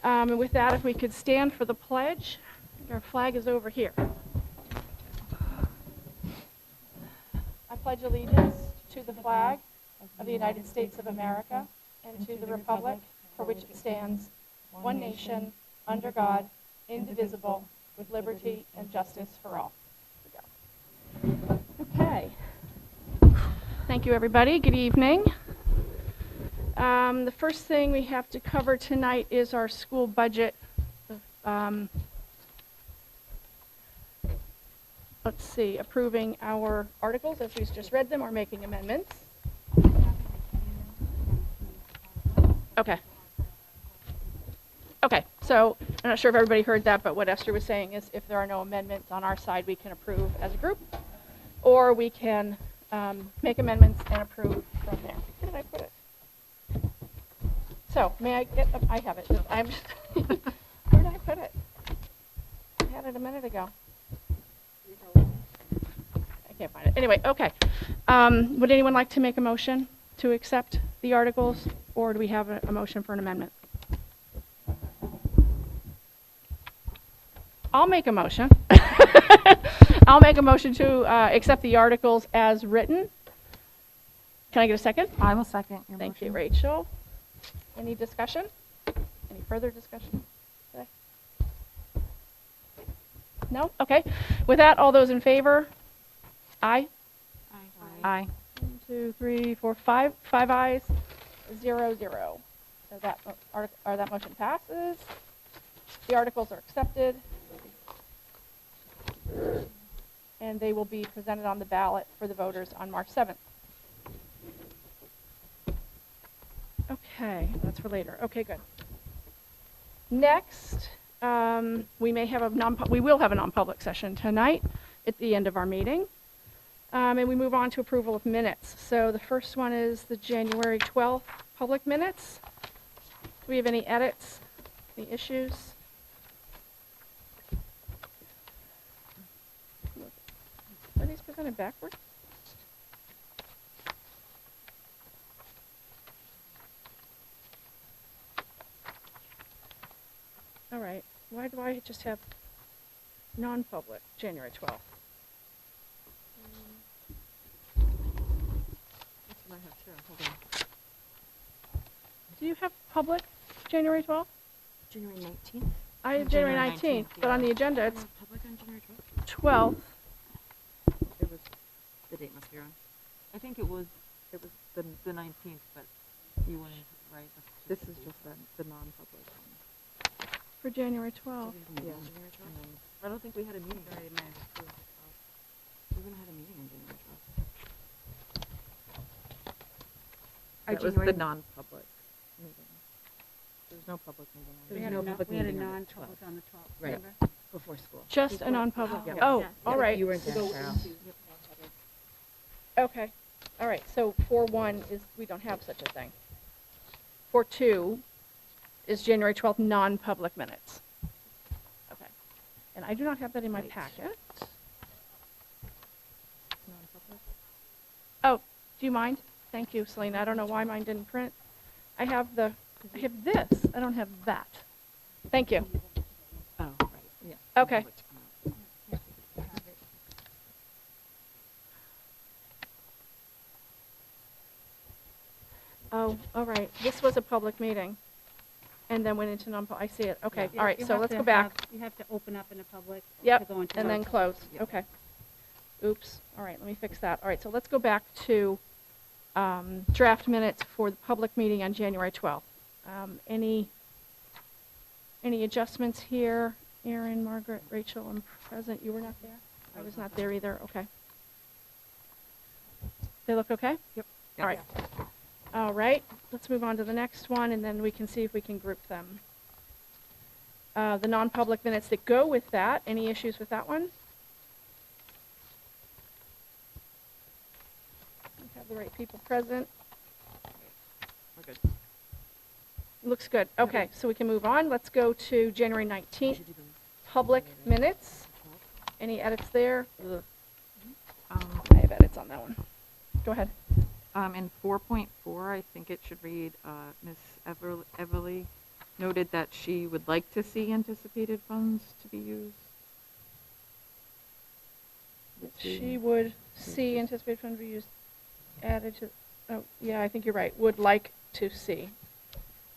And with that, if we could stand for the pledge. Our flag is over here. I pledge allegiance to the flag of the United States of America and to the republic for which it stands, one nation, under God, indivisible, with liberty and justice for all. Okay. Thank you, everybody. Good evening. The first thing we have to cover tonight is our school budget. Let's see, approving our articles as we just read them or making amendments. Okay. Okay, so I'm not sure if everybody heard that, but what Esther was saying is if there are no amendments on our side, we can approve as a group, or we can make amendments and approve from there. Where did I put it? So, may I get, I have it. I'm just, where did I put it? I had it a minute ago. I can't find it. Anyway, okay. Would anyone like to make a motion to accept the articles, or do we have a motion for an amendment? I'll make a motion. I'll make a motion to accept the articles as written. Can I get a second? I will second your motion. Thank you, Rachel. Any discussion? Any further discussion today? No? Okay. With that, all those in favor? Aye? Aye. 1, 2, 3, 4, 5. 5 ayes, 0, 0. So that motion passes. The articles are accepted. And they will be presented on the ballot for the voters on March 7th. Okay, that's for later. Okay, good. Next, we will have a non-public session tonight at the end of our meeting. And we move on to approval of minutes. So the first one is the January 12th public minutes. Do we have any edits, any issues? Are these presented backwards? All right. Why do I just have non-public January 12th? That's what I have too. Hold on. Do you have public January 12th? January 19th? I have January 19th, but on the agenda it's Public on January 12th. It was, the date must be wrong. I think it was the 19th, but you weren't right. This is just the non-public one. For January 12th. Yeah. January 12th. I don't think we had a meeting. We wouldn't have had a meeting on January 12th. That was the non-public meeting. There was no public meeting. We had a non-public on the 12th. Right. Remember? Before school. Just a non-public. Yeah. Oh, Yeah. all right. You weren't there, Cheryl. Okay. All right. So 4-1 is we don't have such a thing. 4-2 is January 12th non-public minutes. Okay. And I do not have that in my packet. Non-public. Oh, do you mind? Thank you, Selena. I don't know why mine didn't print. I have this. I don't have that. Thank you. Oh, right. Yeah. Okay. Oh, all right. This was a public meeting. And then went into non-public. I see it. Okay. Yeah, All right. you So have let's to go back. You have to open up in a public Yep. to go into And then close. Yep. Okay. Oops. All right. Let me fix that. All right. So let's go back to draft minutes for the public meeting on January 12th. Any adjustments here? Aaron, Margaret, Rachel, I'm present. You were not there? I was not there either. Okay. They look okay? Yep. All right. All right. Let's move on to the next one, and then we can see if we can group them. The non-public minutes that go with that. Any issues with that one? We have the right people present. We're good. Looks good. Okay, so we can move on. Let's go to January 19th, public minutes. Any edits there? I have edits on that one. Go ahead. In 4.4, I think it should read Ms. Everly noted that she would like to see anticipated funds to be used. She would see anticipated funds be used, added to, oh, yeah, I think you're right, would like to see.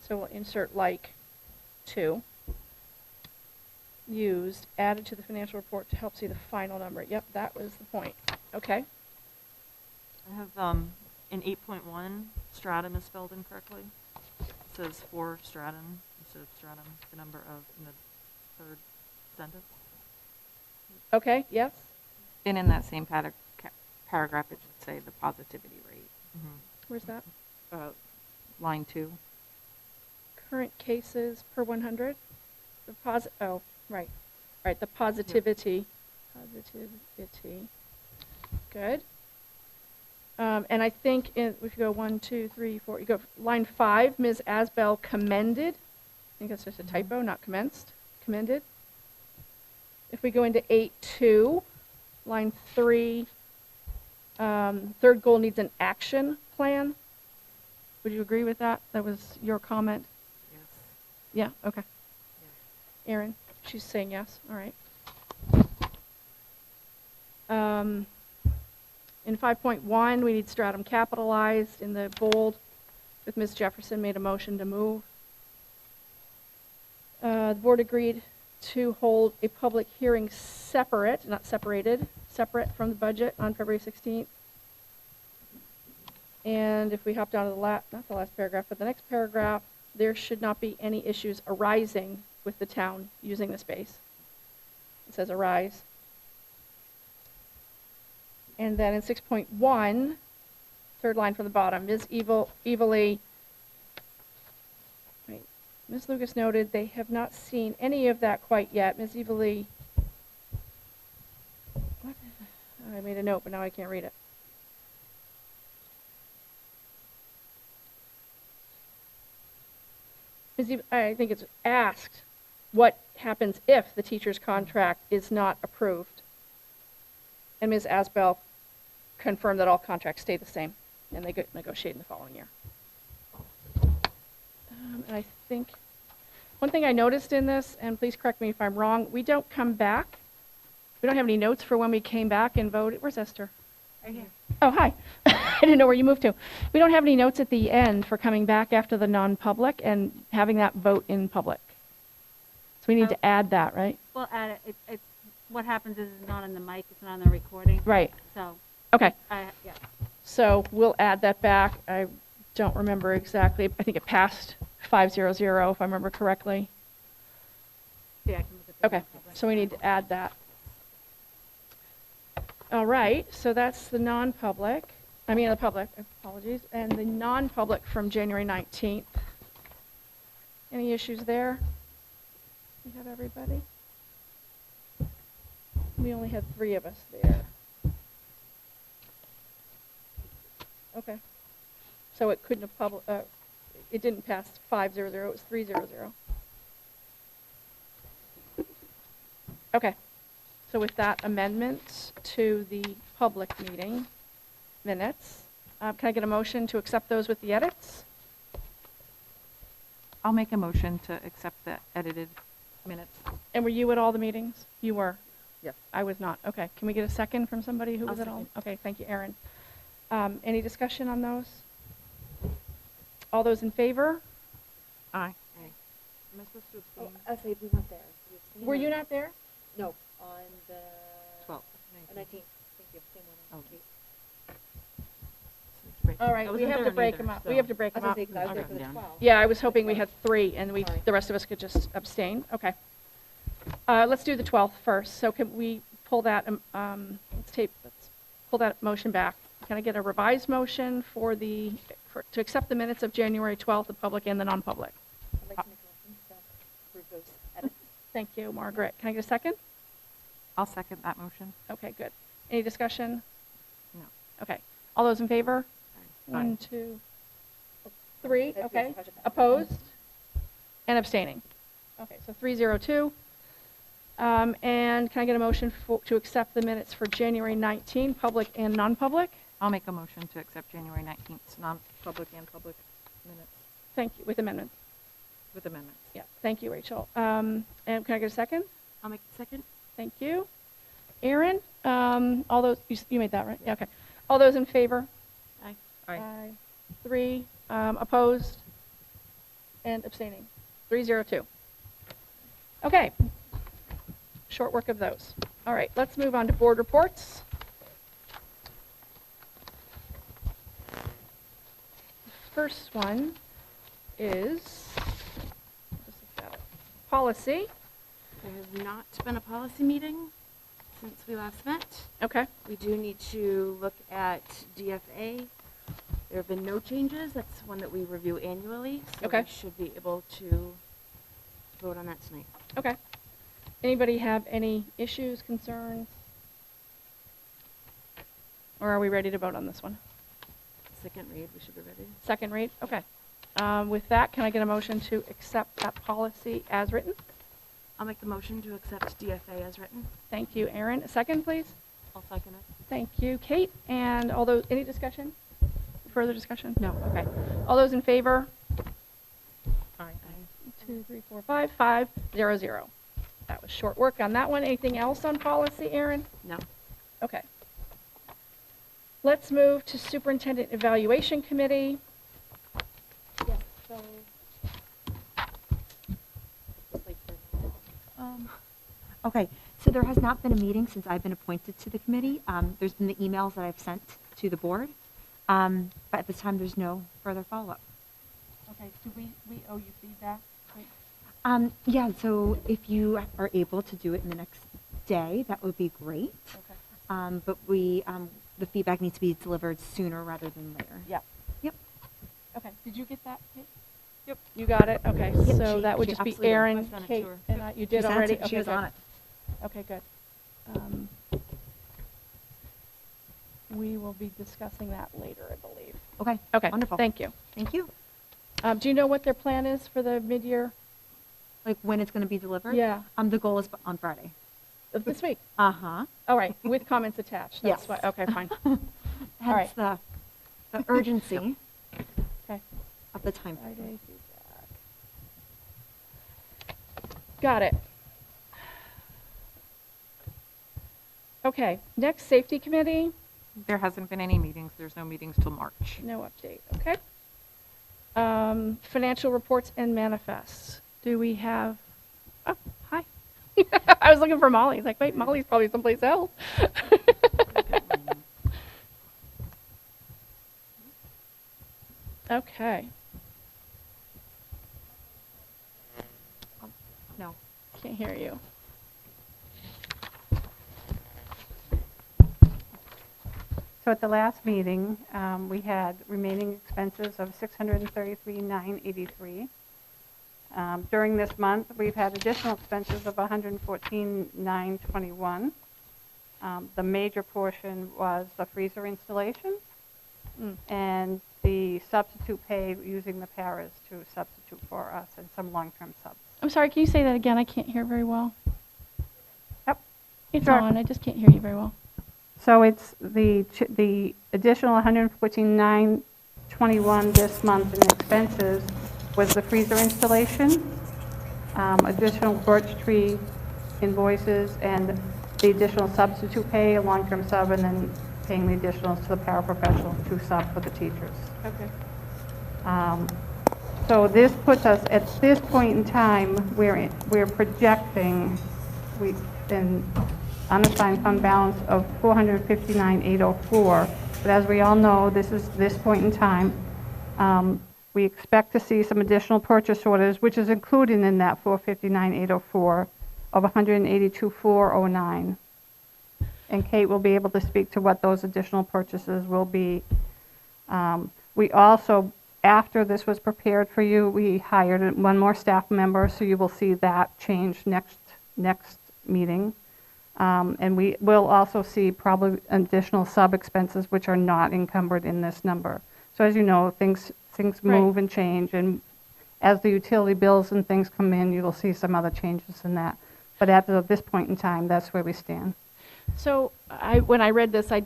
So we'll insert like to. Used, added to the financial report to help see the final number. Yep, that was the point. Okay. I have, in 8.1, Stratham is spelled incorrectly. It says for Stratham instead of Stratham, the number of, in the third sentence. Okay, yes? And in that same paragraph, it should say the positivity rate. Where's that? Line 2. Current cases per 100? Oh, right. Right, the positivity. Positivity. Good. And I think if you go 1, 2, 3, 4, you go line 5, Ms. Asbell commended. I think that's just a typo, not commenced. Commended. If we go into 8.2, line 3, third goal needs an action plan. Would you agree with that? That was your comment? Yes. Yeah, okay. Erin, she's saying yes, all right. In 5.1, we need Stratham capitalized in the bold, with Ms. Jefferson made a motion to move. The board agreed to hold a public hearing separate, not separated, separate from the budget on February 16th. And if we hop down to the not the last paragraph, but the next paragraph, there should not be any issues arising with the town using the space. It says arise. And then in 6.1, third line from the bottom, Ms. Evely, wait, Ms. Lucas noted they have not seen any of that quite yet. Ms. Evely, what? Oh, I made a note, but now I can't read it. I think it's asked what happens if the teacher's contract is not approved. And Ms. Asbell confirmed that all contracts stay the same and they get negotiated in the following year. And I think one thing I noticed in this, and please correct me if I'm wrong, we don't come back. We don't have any notes for when we came back and voted. Where's Esther? Right here. Oh, hi. I didn't know where you moved to. We don't have any notes at the end for coming back after the non-public and having that vote in public. So we need to add that, right? Well, add it, it's, what happens is it's not on the mic, it's not on the recording. Right. So, Okay. yeah. So we'll add that back. I don't remember exactly. I think it passed 500 if I remember correctly. Yeah, I can look at the Okay. non-public. So we need to add that. All right. So that's the non-public. I mean the public. Apologies. And the non-public from January 19th. Any issues there? We have everybody? We only had 3 of us there. Okay. So it couldn't have it didn't pass 500, it was 300. Okay. So with that amendment to the public meeting minutes, can I get a motion to accept those with the edits? I'll make a motion to accept the edited minutes. And were you at all the meetings? You were? Yes. I was not. Okay. Can we get a second from somebody who was at all? second. Okay. Thank you, Erin. Any discussion on those? All those in favor? Aye. Am I supposed to Oh, abstain? I say we weren't there. We abstained Were on- you not there? No, on the 12th. 19th. Thank you. Same one. Okay. All right. I We wasn't have there to break either, them up. so- We have to break I them was up. gonna say, 'cause I was there Okay. for the Yeah. 12. Yeah, I was hoping we had 3 and Sorry. the rest of us could just abstain. Okay. Let's do the 12th first. So can we pull that, let's pull that motion back. Can I get a revised motion to accept the minutes of January 12th, the public and the non-public? I'd like to make a motion to approve those edits. Thank you, Margaret. Can I get a second? I'll second that motion. Okay, good. Any discussion? No. Okay. All those in favor? Aye. 1, 2, 3, That's okay. good. Opposed? And abstaining. Okay, so 302. And can I get a motion to accept the minutes for January 19, public and non-public? I'll make a motion to accept January 19th non-public and public minutes. Thank you, with amendments. With amendments. Yeah, thank you, Rachel. And can I get a second? I'll make a second. Thank you. Aaron, all those, you made that, right? Yeah, okay. All those in favor? Aye. Aye. 3, opposed, and abstaining. 302. Okay. Short work of those. All right, let's move on to board reports. First one is, just look at it, policy. There has not been a policy meeting since we last met. Okay. We do need to look at DFA. There have been no changes. That's one that we review annually. So Okay. we should be able to vote on that tonight. Okay. Anybody have any issues, concerns? Or are we ready to vote on this one? Second read, we should be ready. Second read? Okay. With that, can I get a motion to accept that policy as written? I'll make the motion to accept DFA as written. Thank you, Aaron. A second, please. I'll second it. Thank you, Kate. And all those, any discussion? Further discussion? No. Okay. All those in favor? Aye. 2, 3, 4, 5, 5, 0, 0. That was short work on that one. Anything else on policy, Aaron? No. Okay. Let's move to Superintendent Evaluation Committee. Yes, so, Okay, so there has not been a meeting since I've been appointed to the committee. There's been the emails that I've sent to the board, but at this time, there's no further follow-up. Okay, do we owe you feedback? Yeah, so if you are able to do it in the next day, that would be great. Okay. But the feedback needs to be delivered sooner rather than later. Yep. Yep. Okay, did you get that, Kate? Yep. You got it? Okay, Yep, so she- that would she just be absolutely did. Aaron, I sent it to Kate, her. and you did She sent already? it. She Okay, was good. on it. Okay, good. We will be discussing that later, I believe. Okay. Okay, Wonderful. thank you. Thank you. Do you know what their plan is for the mid-year? Like when it's going to be delivered? Yeah, The goal is on Friday. of this week. Uh-huh. All right, with comments attached. That's Yes. why, okay, fine. All Hence the urgency Okay. of the time. Friday feedback. Got it. Okay, next, Safety Committee, There hasn't been any meetings. There's no meetings till March. no update, okay. Financial reports and manifests. Do we have, oh, hi. I was looking for Molly. It's like, wait, Molly's probably someplace else. Okay, No. can't hear you. So at the last meeting, we had remaining expenses of $633,983. During this month, we've had additional expenses of $114,921. The major portion was the freezer installation and the substitute pay using the paras to substitute for us and some long-term subs. I'm sorry, can you say that again? I can't hear very well. Yep. It's Sure. on, I just can't hear you very well. So it's the additional $114,921 this month in expenses was the freezer installation, additional birch tree invoices, and the additional substitute pay, a long-term sub, and then paying the additionals to the paraprofessional to sub for the teachers. Okay. So this puts us, at this point in time, we're projecting an unassigned fund balance of $459,804. But as we all know, this point in time. We expect to see some additional purchase orders, which is included in that $459,804 of $182,409. And Kate will be able to speak to what those additional purchases will be. We also, after this was prepared for you, we hired one more staff member, so you will see that change next meeting. And we will also see probably additional sub-expenses which are not encumbered in this number. So as you know, things move and change, and as the utility bills and things come in, you will see some other changes in that. But at this point in time, that's where we stand. So when I read this, I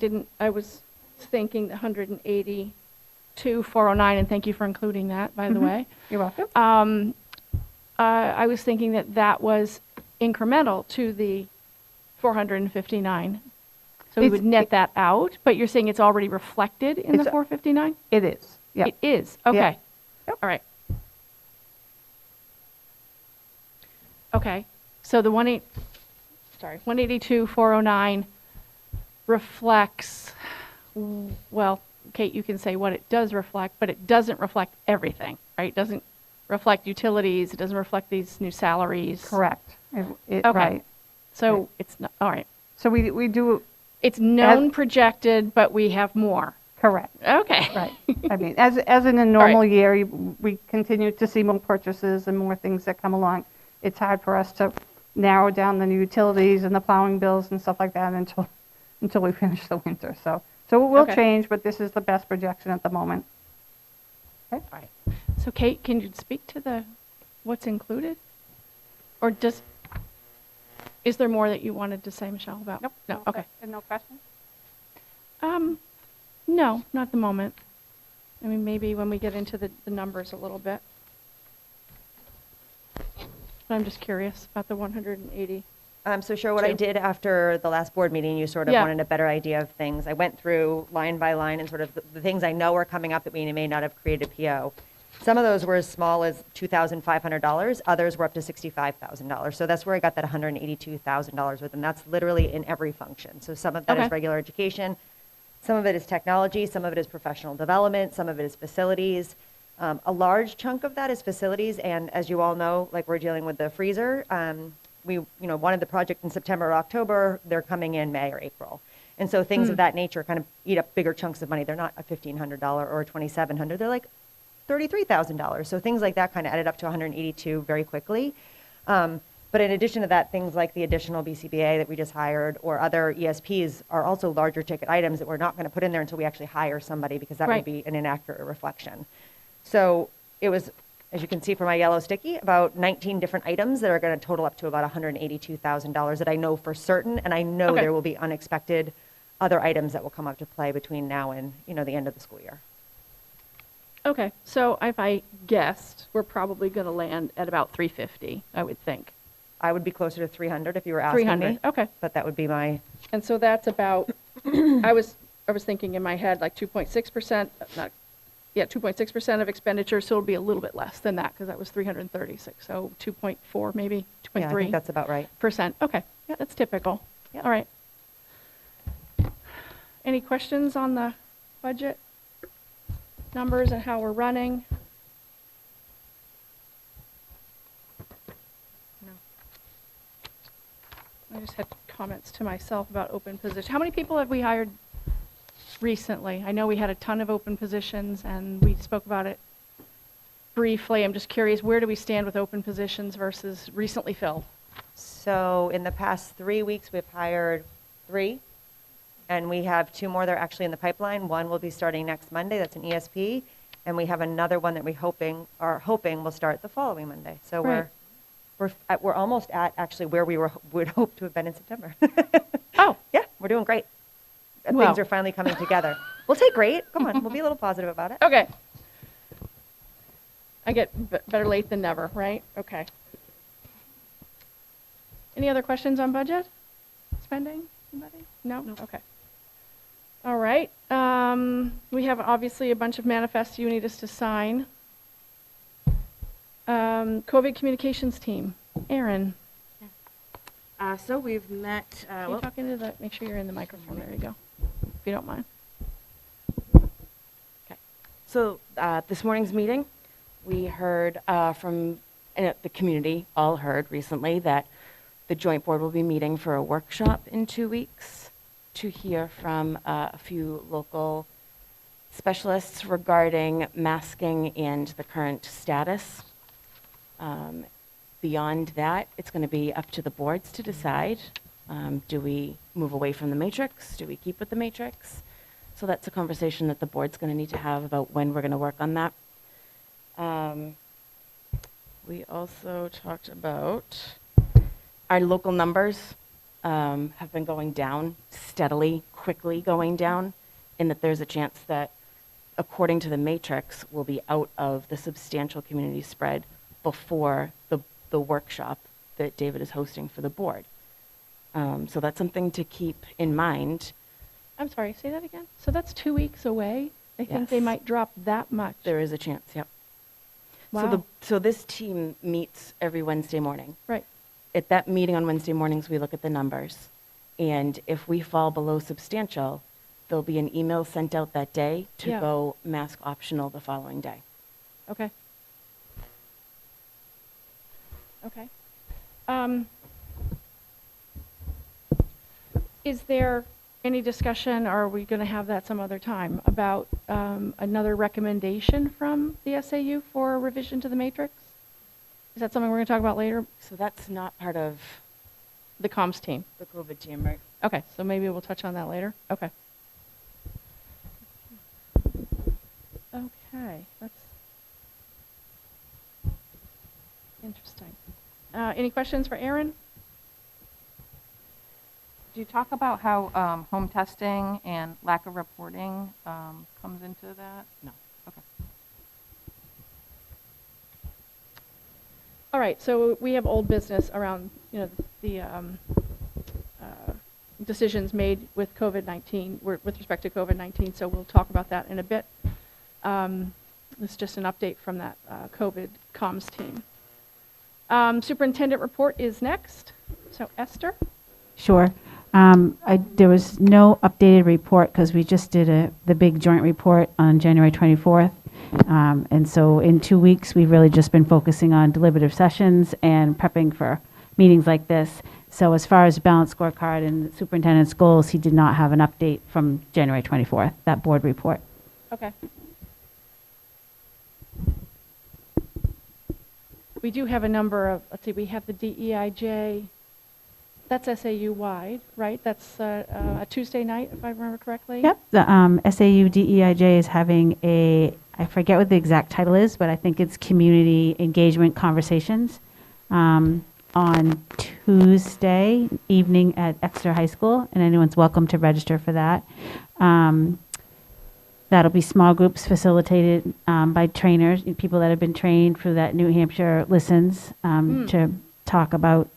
was thinking the 182,409, and thank you for including that, by the way. You're welcome. I was thinking that that was incremental to the 459. So we It's- would net that out, but you're saying it's already reflected in the It's- 459? It is, yeah. It is, okay. Yep. All right. Okay, so the 182,409 reflects, well, Kate, you can say what it does reflect, but it doesn't reflect everything, right? It doesn't reflect utilities, it doesn't reflect these new salaries. Correct. Okay. Right. So Right. it's not, all right. So we do, It's known projected, but we have more. correct, Okay. right. I mean, as in a normal year, we continue to see more purchases and more things that come along. It's hard for us to narrow down the utilities and the plowing bills and stuff like that until we finish the winter. So it will Okay. change, but this is the best projection at the moment. All right. So Kate, can you speak to what's included? Or is there more that you wanted to say, Michelle, about? Nope. No, okay. And no questions? No, not at the moment. I mean, maybe when we get into the numbers a little bit. But I'm just curious about the 180. So sure, what I Two. did after the last board meeting, you sort of Yeah. wanted a better idea of things. I went through line by line and sort of the things I know are coming up that we may not have created PO. Some of those were as small as $2,500, others were up to $65,000. So that's where I got that $182,000 with, and that's literally in every function. So some of that Okay. is regular education, some of it is technology, some of it is professional development, some of it is facilities. A large chunk of that is facilities, and as you all know, like we're dealing with the freezer, we wanted the project in September or October, they're coming in May or April. And so things of that nature kind of eat up bigger chunks of money. They're not a $1,500 or a $2,700, they're like $33,000. So things like that kind of added up to 182 very quickly. But in addition to that, things like the additional BCBA that we just hired or other ESPs are also larger ticket items that we're not going to put in there until we actually hire somebody because that Right. would be an inaccurate reflection. So it was, as you can see from my yellow sticky, about 19 different items that are going to total up to about $182,000 that I know for certain, and I know Okay. there will be unexpected other items that will come up to play between now and, the end of the school year. Okay, so if I guessed, we're probably going to land at about 350, I would think. I would be closer to 300 if you were asking 300, me, okay. but that would be my, And so that's about, I was thinking in my head like 2.6%, 2.6% of expenditures, so it'll be a little bit less than that because that was 336, so 2.4 maybe, yeah, I 2.3%. think that's about right. Okay, yeah, that's typical. Yep. All right. Any questions on the budget numbers and how we're running? No. I just had comments to myself about open positions. How many people have we hired recently? I know we had a ton of open positions and we spoke about it briefly. I'm just curious, where do we stand with open positions versus recently filled? So in the past 3 weeks, we've hired 3, and we have 2 more that are actually in the pipeline. One will be starting next Monday, that's an ESP, and we have another one that we are hoping will start the following Monday. So Right. we're almost at actually where we would hope to have been in September. Oh, Yeah, we're doing great. Well. Things are finally coming together. We'll take great. Come on, we'll be a little positive about it. okay. I get better late than never, right? Okay. Any other questions on budget? Spending? Anybody? No? Okay. All right. We have obviously a bunch of manifests you need us to sign. COVID communications team. Aaron, So we've met, can you talk into the, make sure you're in the microphone. There you go. If you don't mind. So this morning's meeting, we heard from the community, all heard recently, that the joint board will be meeting for a workshop in 2 weeks to hear from a few local specialists regarding masking and the current status. Beyond that, it's going to be up to the boards to decide. Do we move away from the matrix? Do we keep with the matrix? So that's a conversation that the board's going to need to have about when we're going to work on that. We also talked about our local numbers have been going down steadily, quickly going down, in that there's a chance that, according to the matrix, we'll be out of the substantial community spread before the workshop that David is hosting for the board. So that's something to keep in mind. I'm sorry, say that again? So that's 2 weeks away? They think they Yes. might drop that much? There is a chance, yep. Wow. So this team meets every Wednesday morning. Right. At that meeting on Wednesday mornings, we look at the numbers. And if we fall below substantial, there'll be an email sent out that day to Yeah. go mask optional the following day. Okay. Okay. Is there any discussion, or are we going to have that some other time, about another recommendation from the SAU for a revision to the matrix? Is that something we're going to talk about later? So that's not part of The comms team. the COVID team, right? Okay, so maybe we'll touch on that later. Okay. Okay, that's interesting. Any questions for Aaron? Do you talk about how home testing and lack of reporting comes into that? No. Okay. All right, so we have old business around, the decisions made with COVID-19, with respect to COVID-19, so we'll talk about that in a bit. This is just an update from that COVID comms team. Superintendent report is next. So Esther? Sure. There was no updated report because we just did the big joint report on January 24th. And so in 2 weeks, we've really just been focusing on deliberative sessions and prepping for meetings like this. So as far as balanced scorecard and superintendent's goals, he did not have an update from January 24th, that board report. Okay. We do have a number of, let's see, we have the DEIJ, that's SAU-wide, right? That's a Tuesday night, if I remember correctly? Yep, the SAU DEIJ is having I forget what the exact title is, but I think it's Community Engagement Conversations on Tuesday evening at Exeter High School, and anyone's welcome to register for that. That'll be small groups facilitated by trainers, people that have been trained for that New Hampshire Listens to talk about,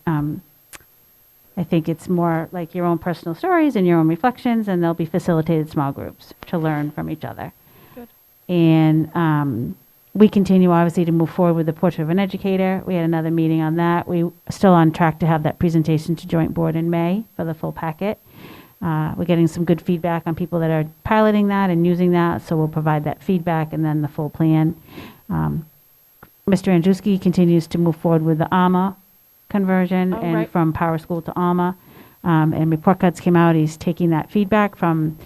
I think it's more like your own personal stories and your own reflections, and they'll be facilitated small groups to learn from each other. Good. And we continue, obviously, to move forward with the Portrait of an Educator. We had another meeting on that. We're still on track to have that presentation to Joint Board in May for the full packet. We're getting some good feedback on people that are piloting that and using that, so we'll provide that feedback and then the full plan. Mr. Andruski continues to move forward with the ALMA conversion and right. from Power School to ALMA. And report cards came out. He's taking that feedback from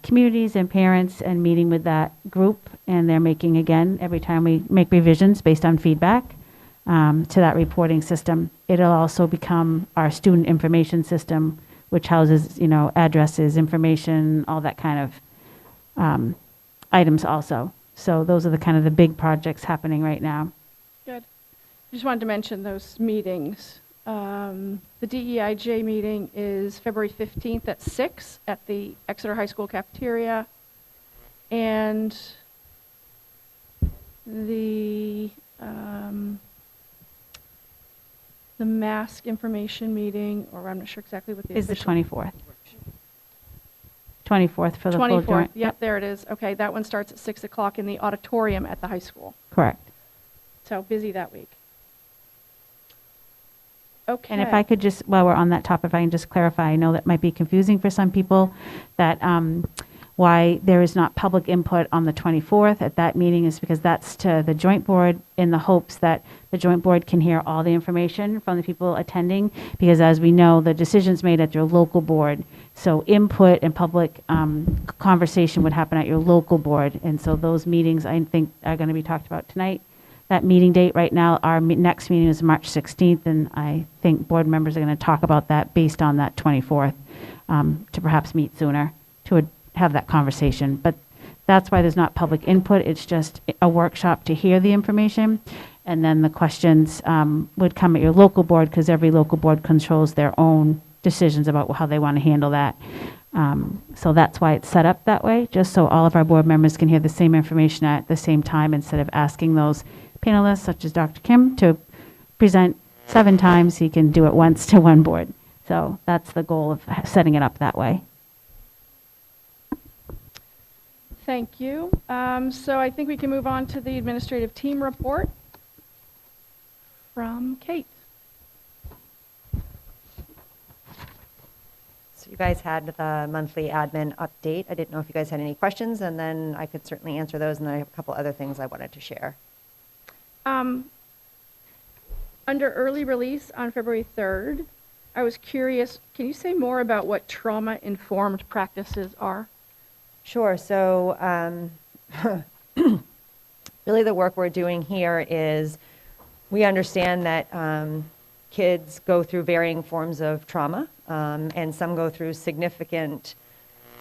communities and parents and meeting with that group, and they're making, again, every time we make revisions based on feedback to that reporting system. It'll also become our student information system, which houses, addresses, information, all that kind of items also. So those are the kind of the big projects happening right now. Good. I just wanted to mention those meetings. The DEIJ meeting is February 15th at 6 at the Exeter High School cafeteria. And the mask information meeting, or I'm not sure exactly what the Is the official- 24th. 24th for the full 24th, joint. yep, there it is. Okay, that one starts at 6 o'clock in the auditorium at the high school. Correct. So busy that week. Okay. And if I could just, while we're on that topic, if I can just clarify, I know that might be confusing for some people, that why there is not public input on the 24th at that meeting is because that's to the joint board, in the hopes that the joint board can hear all the information from the people attending, because as we know, the decision's made at your local board. So input and public conversation would happen at your local board. And so those meetings, I think, are going to be talked about tonight. That meeting date right now, our next meeting is March 16th, and I think board members are going to talk about that based on that 24th to perhaps meet sooner to have that conversation. But that's why there's not public input. It's just a workshop to hear the information. And then the questions would come at your local board, because every local board controls their own decisions about how they want to handle that. So that's why it's set up that way, just so all of our board members can hear the same information at the same time, instead of asking those panelists, such as Dr. Kim, to present 7 times. He can do it once to one board. So that's the goal of setting it up that way. Thank you. So I think we can move on to the administrative team report from Kate. So you guys had the monthly admin update. I didn't know if you guys had any questions, and then I could certainly answer those, and then I have a couple other things I wanted to share. Under early release on February 3rd, I was curious, can you say more about what trauma-informed practices are? Sure. So really the work we're doing here is we understand that kids go through varying forms of trauma, and some go through significant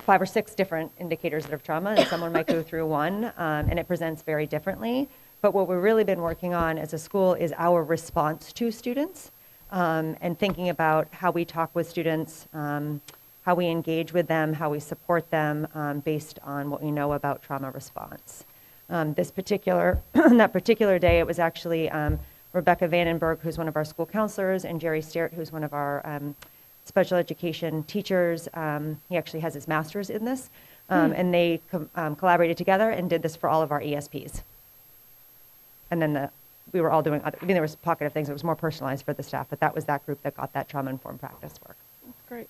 5 or 6 different indicators of trauma, and someone might go through one, and it presents very differently. But what we've really been working on as a school is our response to students, and thinking about how we talk with students, how we engage with them, how we support them based on what we know about trauma response. That particular day, it was actually Rebecca Vandenberg, who's one of our school counselors, and Jerry Stewart, who's one of our special education teachers. He actually has his master's in this, and they collaborated together and did this for all of our ESPs. And then we were all doing there was a pocket of things that was more personalized for the staff, but that was that group that got that trauma-informed practice work. That's great.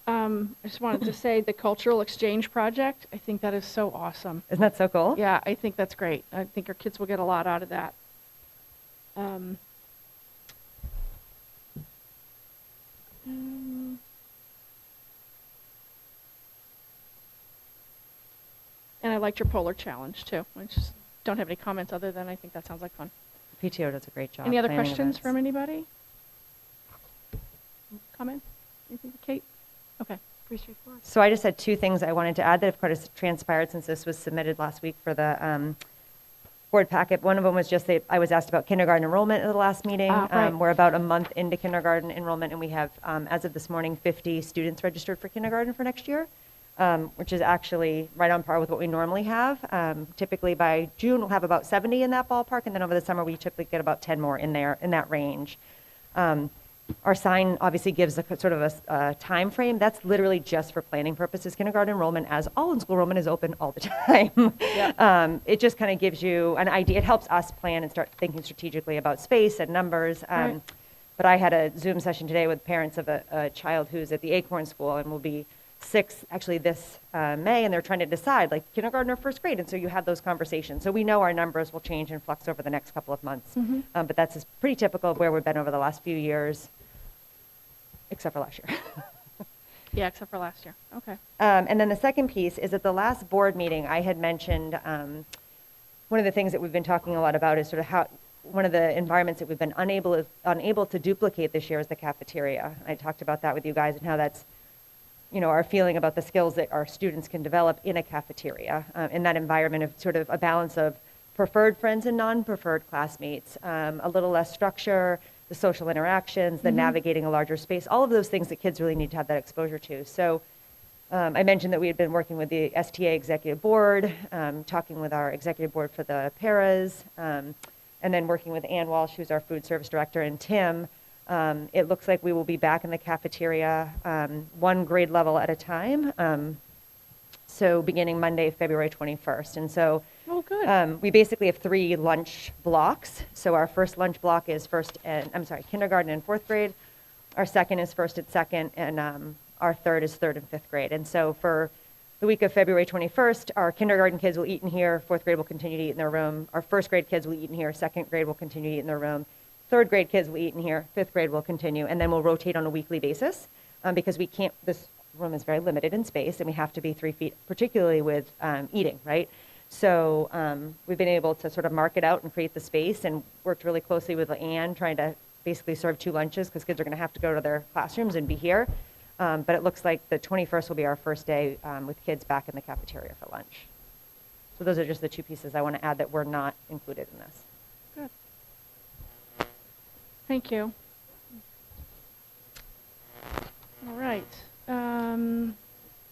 I just wanted to say the cultural exchange project, I think that is so awesome. Isn't that so cool? Yeah, I think that's great. I think our kids will get a lot out of that. And I liked your polar challenge too. I just don't have any comments other than I think that sounds like fun. PTO does a great job. Any other planning questions events. from anybody? Comments? Anything for Kate? Okay, pretty straightforward. So I just had 2 things I wanted to add that have kind of transpired since this was submitted last week for the board packet. One of them was just that I was asked about kindergarten enrollment at the last meeting. Right. We're about a month into kindergarten enrollment, and we have, as of this morning, 50 students registered for kindergarten for next year, which is actually right on par with what we normally have. Typically by June, we'll have about 70 in that ballpark, and then over the summer, we typically get about 10 more in there, in that range. Our sign obviously gives a sort of a time frame. That's literally just for planning purposes. Kindergarten enrollment, as all in-school enrollment, is open all the time. Yeah. It just kind of gives you an idea. It helps us plan and start thinking strategically about space and numbers. Right. But I had a Zoom session today with parents of a child who's at the Acorn School and will be 6 actually this May, and they're trying to decide, like, kindergarten or first grade, and so you have those conversations. So we know our numbers will change and flux over the next couple of months. Mm-hmm. But that's just pretty typical of where we've been over the last few years, except for last year. Yeah, except for last year. Okay. And then the second piece is at the last board meeting, I had mentioned one of the things that we've been talking a lot about is sort of how one of the environments that we've been unable to duplicate this year is the cafeteria. I talked about that with you guys and how that's, you know, our feeling about the skills that our students can develop in a cafeteria, in that environment of sort of a balance of preferred friends and non-preferred classmates, a little less structure, the social interactions, the navigating a larger space, all of those things that kids really need to have that exposure to. So I mentioned that we had been working with the STA executive board, talking with our executive board for the paras, and then working with Ann Walsh, who's our food service director, and Tim. It looks like we will be back in the cafeteria 1 grade level at a time. So beginning Monday, February 21st. And so Oh, good. we basically have 3 lunch blocks. So our first lunch block is kindergarten and 4th grade. Our second is 1st and 2nd, and our third is 3rd and 5th grade. And so for the week of February 21st, our kindergarten kids will eat in here, 4th grade will continue to eat in their room. Our 1st grade kids will eat in here, 2nd grade will continue to eat in their room. 3rd grade kids will eat in here, 5th grade will continue, and then we'll rotate on a weekly basis because we can't, this room is very limited in space, and we have to be 3 feet, particularly with eating, right? So we've been able to sort of mark it out and create the space and worked really closely with Anne, trying to basically serve 2 lunches because kids are going to have to go to their classrooms and be here. But it looks like the 21st will be our first day with kids back in the cafeteria for lunch. So those are just the 2 pieces I want to add that were not included in this. Good. Thank you. All right.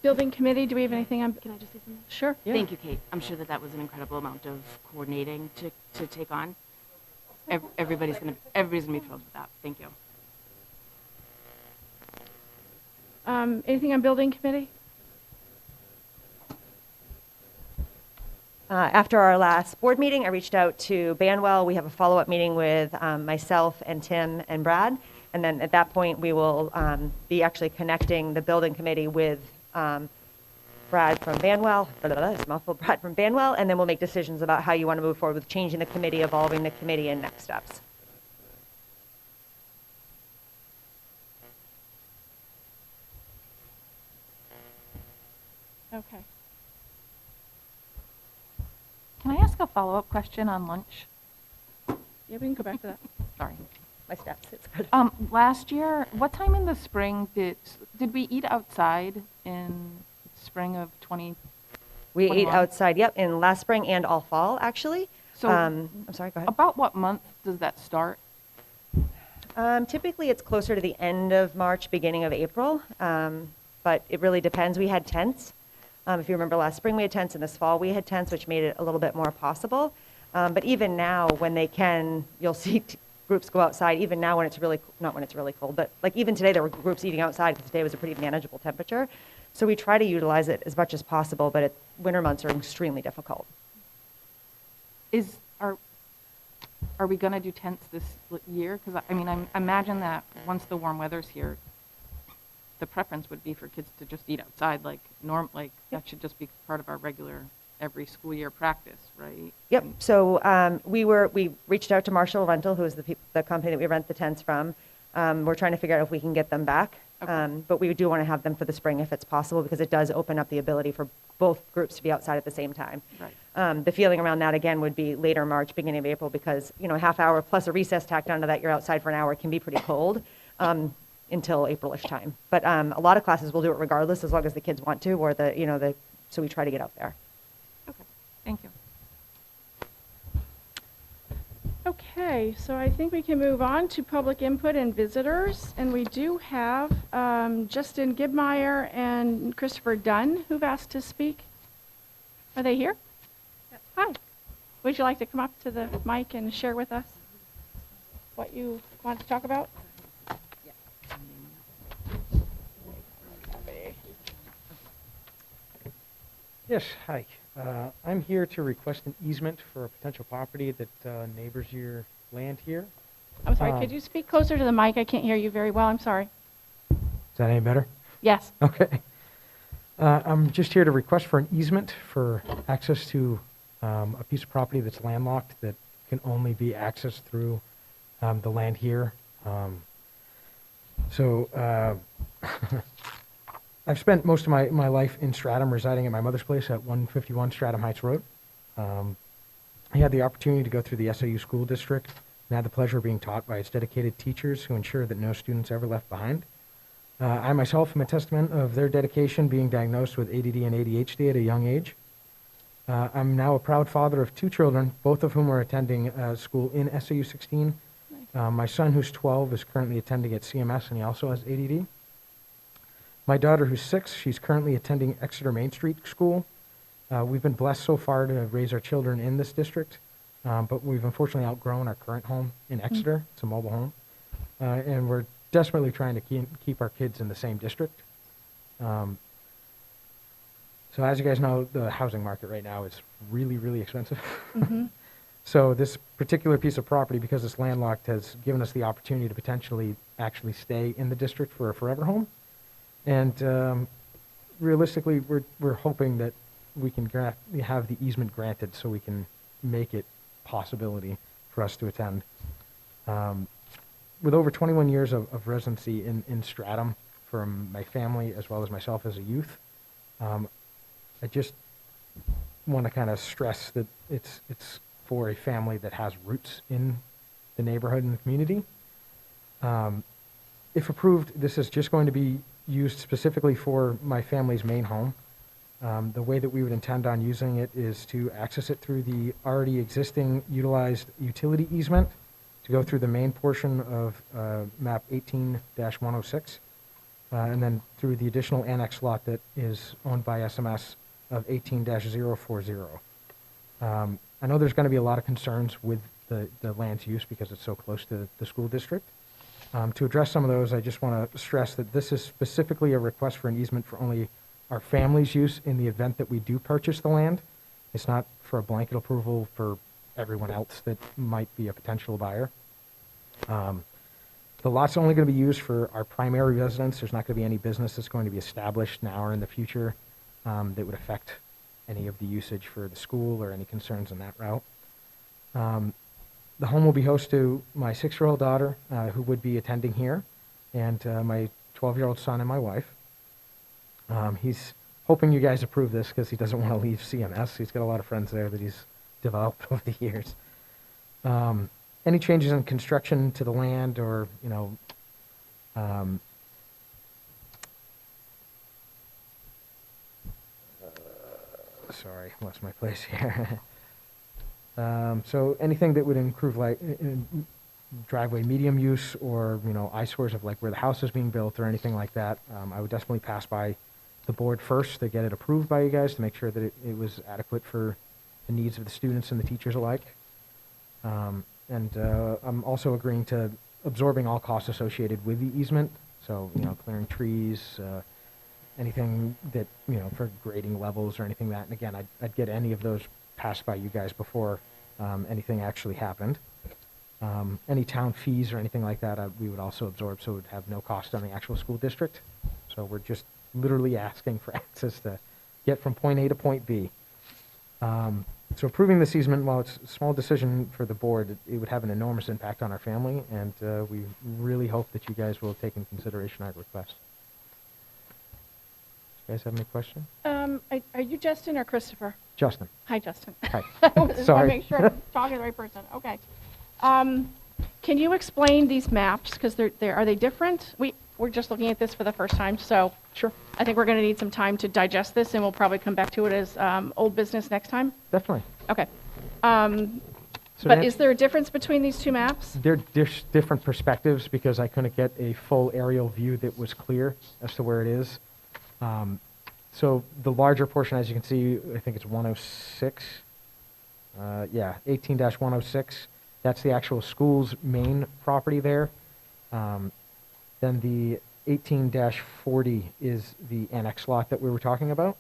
Building committee, do we have anything on? Can I just say something? Sure. Thank you, Kate. I'm sure that that was an incredible amount of coordinating to take on. Everybody's gonna be thrilled with that. Thank you. Anything on building committee? After our last board meeting, I reached out to Banwell. We have a follow-up meeting with myself and Tim and Brad. And then at that point, we will be actually connecting the building committee with Brad from Banwell, it's a mouthful, Brad from Banwell, and then we'll make decisions about how you want to move forward with changing the committee, evolving the committee, and next steps. Okay. Can I ask a follow-up question on lunch? Yeah, we can go back to that. Sorry. My steps, it's good. Last year, what time in the spring did we eat outside in spring of 20? We ate 21? outside, yep, in last spring and all fall, actually. So I'm sorry, go ahead. about what month does that start? Typically, it's closer to the end of March, beginning of April, but it really depends. We had tents. If you remember last spring, we had tents, and this fall we had tents, which made it a little bit more possible. But even now, when they can, you'll see groups go outside, even now when it's really, not when it's really cold, but like even today there were groups eating outside because today was a pretty manageable temperature. So we try to utilize it as much as possible, but winter months are extremely difficult. Are we going to do tents this year? Because I mean, I imagine that once the warm weather's here, the preference would be for kids to just eat outside like that should just be part of our regular every school year practice, right? Yep. So we reached out to Marshall Rental, who is the company that we rent the tents from. We're trying to figure out if we can get them back. Okay. But we do want to have them for the spring if it's possible, because it does open up the ability for both groups to be outside at the same time. Right. The feeling around that again would be later March, beginning of April, because a half hour plus a recess tacked onto that, you're outside for an hour, can be pretty cold until April-ish time. But a lot of classes will do it regardless, as long as the kids want to, or so we try to get out there. Okay. Thank you. Okay, so I think we can move on to public input and visitors. And we do have Justin Gibmeyer and Christopher Dunn who've asked to speak. Are they here? Yes. Hi. Would you like to come up to the mic and share with us what you want to talk about? Yes, hi. I'm here to request an easement for a potential property that neighbors your land here. I'm sorry, could you speak closer to the mic? I can't hear you very well. I'm sorry. Is that any better? Yes. Okay. I'm just here to request for an easement for access to a piece of property that's landlocked that can only be accessed through the land here. I've spent most of my life in Stratham, residing at my mother's place at 151 Stratham Heights Road. I had the opportunity to go through the SAU school district and had the pleasure of being taught by its dedicated teachers who ensure that no students ever left behind. I myself am a testament of their dedication, being diagnosed with ADD and ADHD at a young age. I'm now a proud father of 2 children, both of whom are attending school in SAU 16. My son, who's 12, is currently attending at CMS, and he also has ADD. My daughter, who's 6, she's currently attending Exeter Main Street School. We've been blessed so far to raise our children in this district, but we've unfortunately outgrown our current home in Exeter. It's a mobile home. And we're desperately trying to keep our kids in the same district. So as you guys know, the housing market right now is really, really expensive. Mm-hmm. So this particular piece of property, because it's landlocked, has given us the opportunity to potentially actually stay in the district for a forever home. And realistically, we're hoping that we can have the easement granted so we can make it possibility for us to attend. With over 21 years of residency in Stratham from my family as well as myself as a youth, I just want to kind of stress that it's for a family that has roots in the neighborhood and the community. If approved, this is just going to be used specifically for my family's main home. The way that we would intend on using it is to access it through the already existing utilized utility easement to go through the main portion of map 18-106. and then through the additional annex lot that is owned by SMS of 18-040. I know there's going to be a lot of concerns with the land's use because it's so close to the school district. To address some of those, I just want to stress that this is specifically a request for an easement for only our family's use in the event that we do purchase the land. It's not for a blanket approval for everyone else that might be a potential buyer. The lot's only going to be used for our primary residence. There's not going to be any business that's going to be established now or in the future that would affect any of the usage for the school or any concerns in that route. The home will be host to my 6-year-old daughter, who would be attending here, and my 12-year-old son and my wife. He's hoping you guys approve this because he doesn't want to leave CMS. He's got a lot of friends there that he's developed over the years. Any changes in construction to the land or, sorry, lost my place here. So anything that would improve like driveway medium use or, eyesores of like where the house is being built or anything like that, I would definitely pass by the board first to get it approved by you guys to make sure that it was adequate for the needs of the students and the teachers alike. And I'm also agreeing to absorbing all costs associated with the easement. So, clearing trees, anything that, for grading levels or anything that. And again, I'd get any of those passed by you guys before anything actually happened. Any town fees or anything like that, we would also absorb, so it would have no cost on the actual school district. So we're just literally asking for access to get from point A to point B. So approving this easement, while it's a small decision for the board, it would have an enormous impact on our family, and we really hope that you guys will take into consideration our request. Do you guys have any questions? Are you Justin or Christopher? Justin. Hi, Justin. Hi. I just want to Sorry. make sure I'm talking to the right person. Okay. Can you explain these maps? Because are they different? We're just looking at this for the first time, so Sure. I think we're going to need some time to digest this, and we'll probably come back to it as old business next time. Definitely. Okay. So But is there a difference between these two maps? They're different perspectives because I couldn't get a full aerial view that was clear as to where it is. So the larger portion, as you can see, I think it's 106. 18-106. That's the actual school's main property there. Then the 18-40 is the annex lot that we were talking about,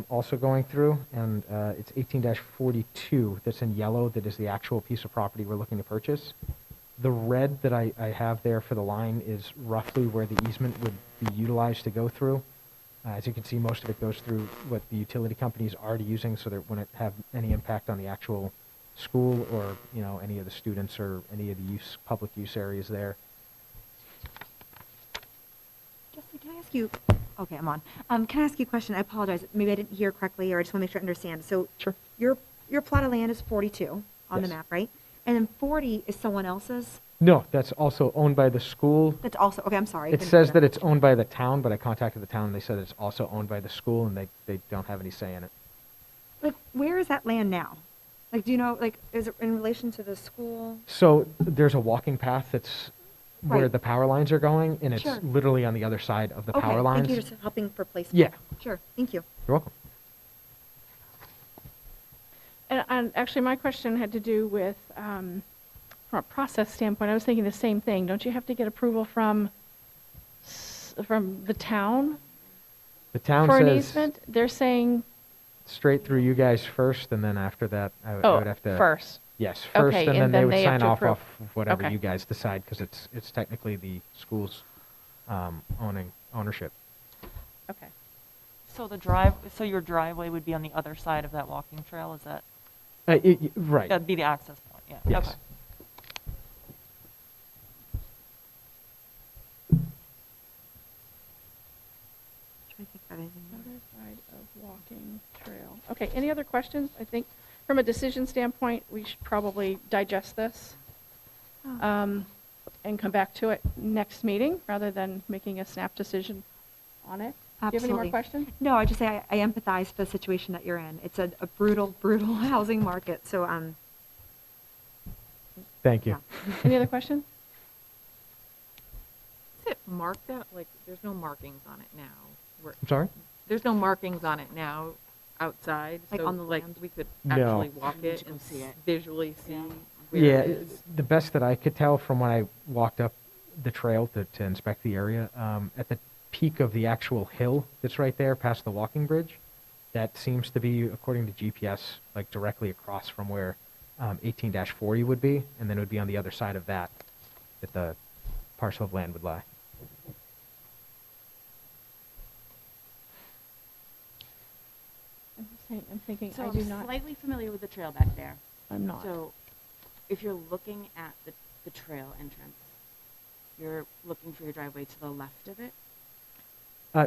also going through, and it's 18-42 that's in yellow that is the actual piece of property we're looking to purchase. The red that I have there for the line is roughly where the easement would be utilized to go through. As you can see, most of it goes through what the utility company is already using, so that wouldn't have any impact on the actual school or, any of the students or any of the public use areas there. Justin, can I ask you, okay, I'm on. Can I ask you a question? I apologize. Maybe I didn't hear correctly, or I just want to make sure I understand. So Sure. your plot of land is 42 on the Yes. map, right? And then 40 is someone else's? No, that's also owned by the school. That's also, okay, I'm sorry. I It didn't says hear that it's owned by the town, but I contacted the town and they said it's also owned by the school and they don't have any say in it. Like, where is that land now? Like, do you know, like, is it in relation to the school? So there's a walking path that's where Right. the power lines are going, and it's Sure. literally on the other side of the Okay, power lines. thank you for helping for placement. Yeah. Sure, thank you. You're welcome. And actually, my question had to do with, from a process standpoint, I was thinking the same thing. Don't you have to get approval from the town The town for an says easement? They're saying, straight through you guys first, and then after that, I would have to. first. Yes, first, Okay, and then and they then would they have sign to off approve. of whatever Okay. you guys decide, because it's technically the school's ownership. Okay. So your driveway would be on the other side of that walking trail, is that? Right. That'd be the access point, yeah. Yes. Okay. Trying to think about anything more. Other side of walking trail. Okay, any other questions? I think from a decision standpoint, we should probably digest this and come back to it next meeting rather than making a snap decision on it. Do you have any more Absolutely. questions? No, I just say I empathize for the situation that you're in. It's a brutal, brutal housing market, so, Thank you. yeah. Any other questions? it marked out, like, there's no markings on it now? I'm sorry? There's no markings on it now outside? Like so, on the like, land? we could No. actually walk We need it to go and see it. visually see Yeah. where Yeah, it is? the best that I could tell from when I walked up the trail to inspect the area, at the peak of the actual hill that's right there past the walking bridge, that seems to be, according to GPS, like directly across from where 18-40 would be, and then it would be on the other side of that the parcel of land would lie. I'm thinking, So I I'm do not, slightly familiar with the trail back there. I'm not. So if you're looking at the trail entrance, you're looking for your driveway to the left of it?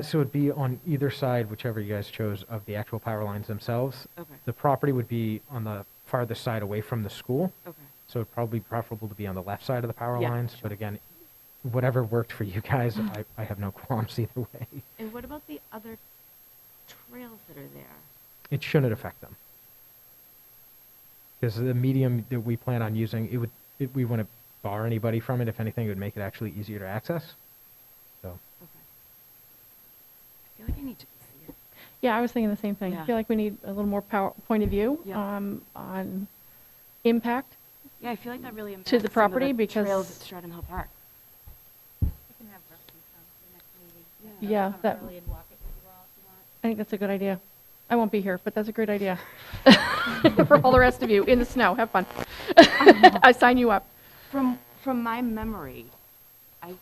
So it'd be on either side, whichever you guys chose, of the actual power lines themselves. Okay. The property would be on the farthest side away from the school, Okay. so it'd probably be preferable to be on the left side of the power Yeah, lines. sure. But again, whatever worked for you guys, I have no qualms either way. And what about the other trails that are there? It shouldn't affect them. Because the medium that we plan on using, we wouldn't bar anybody from it. If anything, it would make it actually easier to access. So, Okay. I feel like I need to see it. Yeah, I was thinking the same thing. I Yeah. feel like we need a little more point of view Yeah. on impact. Yeah, I feel like that really impacts To the some of property because- trails at Stratham Hill Park. I can have Rusty come to the next meeting. Yeah, Come that- early and walk it with you all if you want. I think that's a good idea. I won't be here, but that's a great idea. For all the rest of you, in the snow, have fun. I sign you up. From my memory, I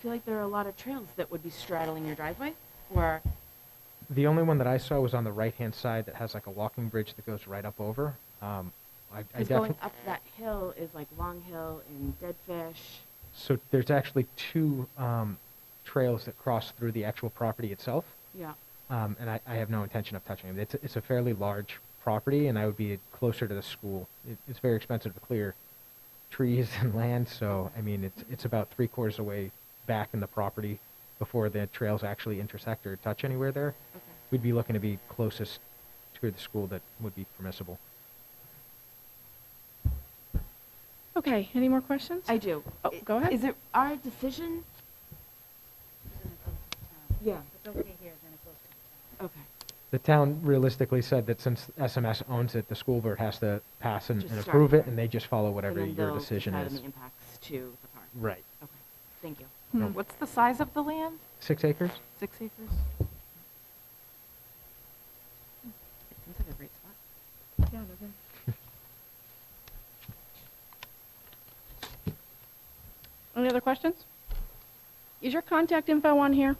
feel like there are a lot of trails that would be straddling your driveway, or the only one that I saw was on the right-hand side that has like a walking bridge that goes right up over. I because going definitely. up that hill is like Long Hill and Dead Fish. So there's actually two trails that cross through the actual property itself. Yeah. And I have no intention of touching it. It's a fairly large property, and I would be closer to the school. It's very expensive to clear trees and land, so I mean it's about 3/4 away back in the property before the trails actually intersect or touch anywhere there. Okay. We'd be looking to be closest to the school that would be permissible. Okay, any more questions? I do. Oh, go ahead. Is it our decision? Then it goes to the town. Yeah. If it's okay here, then it goes to the town. Okay. The town realistically said that since SMS owns it, the school board has to pass and Just start approve it, there. and they just follow whatever And then your they'll decision decide on is. the impacts to the park. Right. Okay. Thank you. Hmm. What's the size of the land? 6 acres? 6 acres? It seems like a great spot. Yeah, they're good. Any other questions? Is your contact info on here?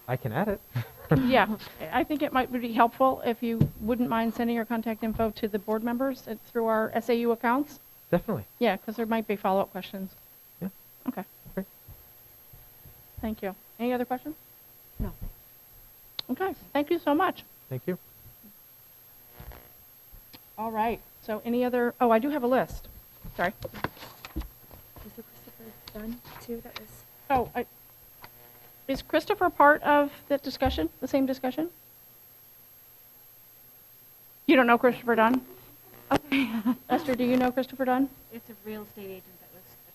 I can add it. Yeah, I think it might be helpful if you wouldn't mind sending your contact info to the board members through our SAU accounts. Definitely. Yeah, because there might be follow-up questions. Yeah. Okay. Great. Thank you. Any other questions? No. Okay, thank you so much. Thank you. All right, so any other, oh, I do have a list. Sorry. Was the Christopher done too? That was. Oh, is Christopher part of that discussion, the same discussion? You don't know Christopher Dunn? Okay. Esther, do you know Christopher Dunn? It's a real estate agent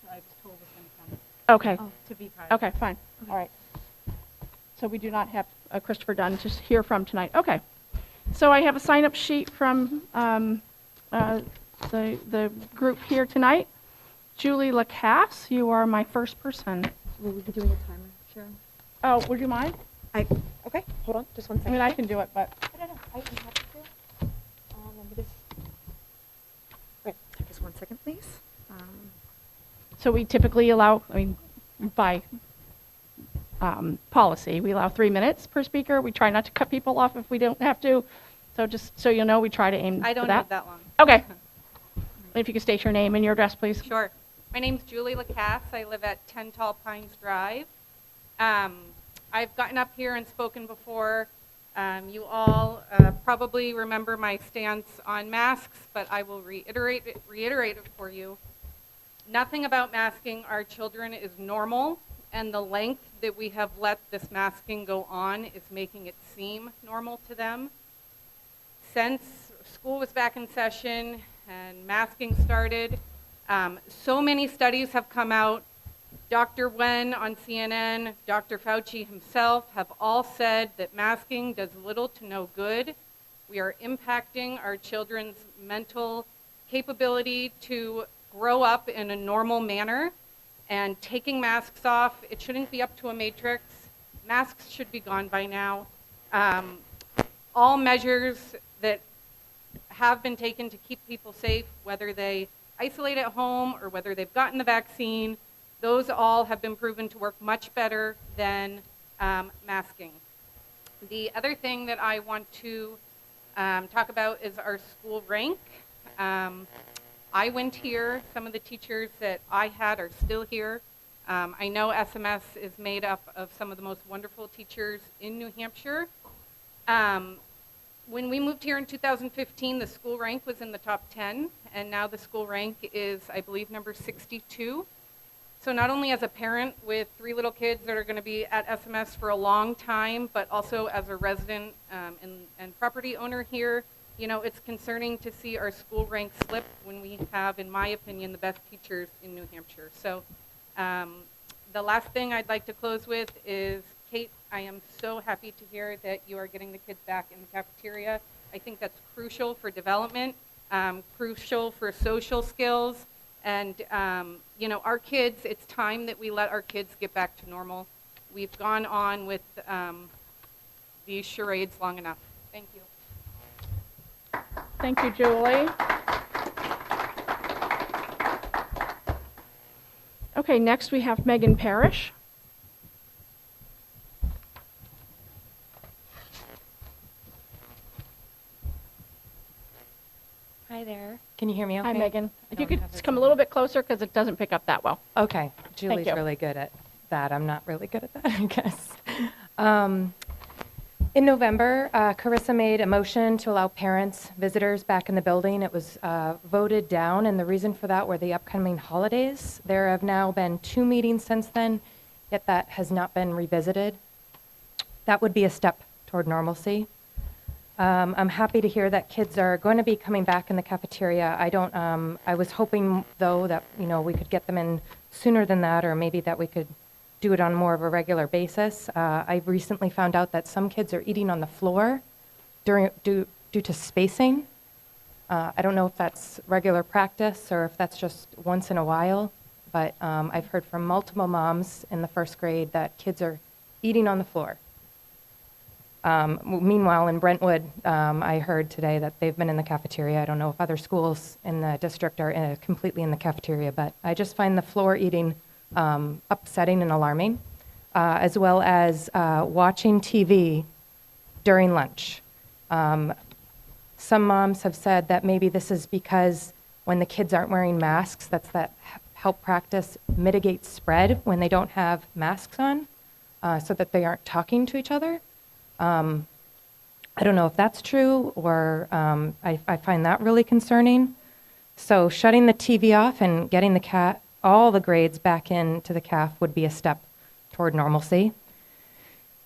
I was told was going to come Okay, Oh. to be part of it. okay, fine, all right. So we do not have Christopher Dunn to hear from tonight. Okay. So I have a sign-up sheet from the group here tonight. Julie Lacasse, you are my first person. Will we be doing a timer, Sharon? Oh, would you mind? Okay, hold on, just one I second. mean, I can do it, but, No, I'm happy to. Let me just. Wait, just one second, please. so we typically allow, I mean, by policy, we allow 3 minutes per speaker. We try not to cut people off if we don't have to. So just so you know, we try to aim for that. I don't need that long. Okay. If you could state your name and your address, please. Sure. My name's Julie Lacasse. I live at 10 Tall Pines Drive. I've gotten up here and spoken before. You all probably remember my stance on masks, but I will reiterate it for you. Nothing about masking our children is normal, and the length that we have let this masking go on is making it seem normal to them. Since school was back in session and masking started, so many studies have come out Dr. Wen on CNN, Dr. Fauci himself have all said that masking does little to no good. We are impacting our children's mental capability to grow up in a normal manner, and taking masks off, it shouldn't be up to a matrix. Masks should be gone by now. All measures that have been taken to keep people safe, whether they isolate at home or whether they've gotten the vaccine, those all have been proven to work much better than masking. The other thing that I want to talk about is our school rank. I went here. Some of the teachers that I had are still here. I know SMS is made up of some of the most wonderful teachers in New Hampshire. When we moved here in 2015, the school rank was in the top 10, and now the school rank is, I believe, number 62. So not only as a parent with 3 little kids that are going to be at SMS for a long time, but also as a resident and property owner here, you know, it's concerning to see our school rank slip when we have, in my opinion, the best teachers in New Hampshire. So the last thing I'd like to close with is, Kate, I am so happy to hear that you are getting the kids back in the cafeteria. I think that's crucial for development, crucial for social skills. And, you know, our kids, it's time that we let our kids get back to normal. We've gone on with these charades long enough. Thank you. Thank you, Julie. Okay, next we have Megan Parrish. Hi there. Can you hear me okay? Hi, Megan. If you don't could have just come a little bit closer because it doesn't pick up that well. Okay. Julie's you. really good at that. I'm not really good at that, I guess. In November, Carissa made a motion to allow parents, visitors back in the building. It was voted down, and the reason for that were the upcoming holidays. There have now been 2 meetings since then, yet that has not been revisited. That would be a step toward normalcy. I'm happy to hear that kids are going to be coming back in the cafeteria. I was hoping, though, that, you know, we could get them in sooner than that, or maybe that we could do it on more of a regular basis. I recently found out that some kids are eating on the floor due to spacing. I don't know if that's regular practice or if that's just once in a while, but I've heard from multiple moms in the 1st grade that kids are eating on the floor. Meanwhile, in Brentwood, I heard today that they've been in the cafeteria. I don't know if other schools in the district are completely in the cafeteria, but I just find the floor eating upsetting and alarming, as well as watching TV during lunch. Some moms have said that maybe this is because when the kids aren't wearing masks, that help practice mitigate spread when they don't have masks on, so that they aren't talking to each other. I don't know if that's true, or I find that really concerning. So shutting the TV off and getting all the grades back into the CAF would be a step toward normalcy.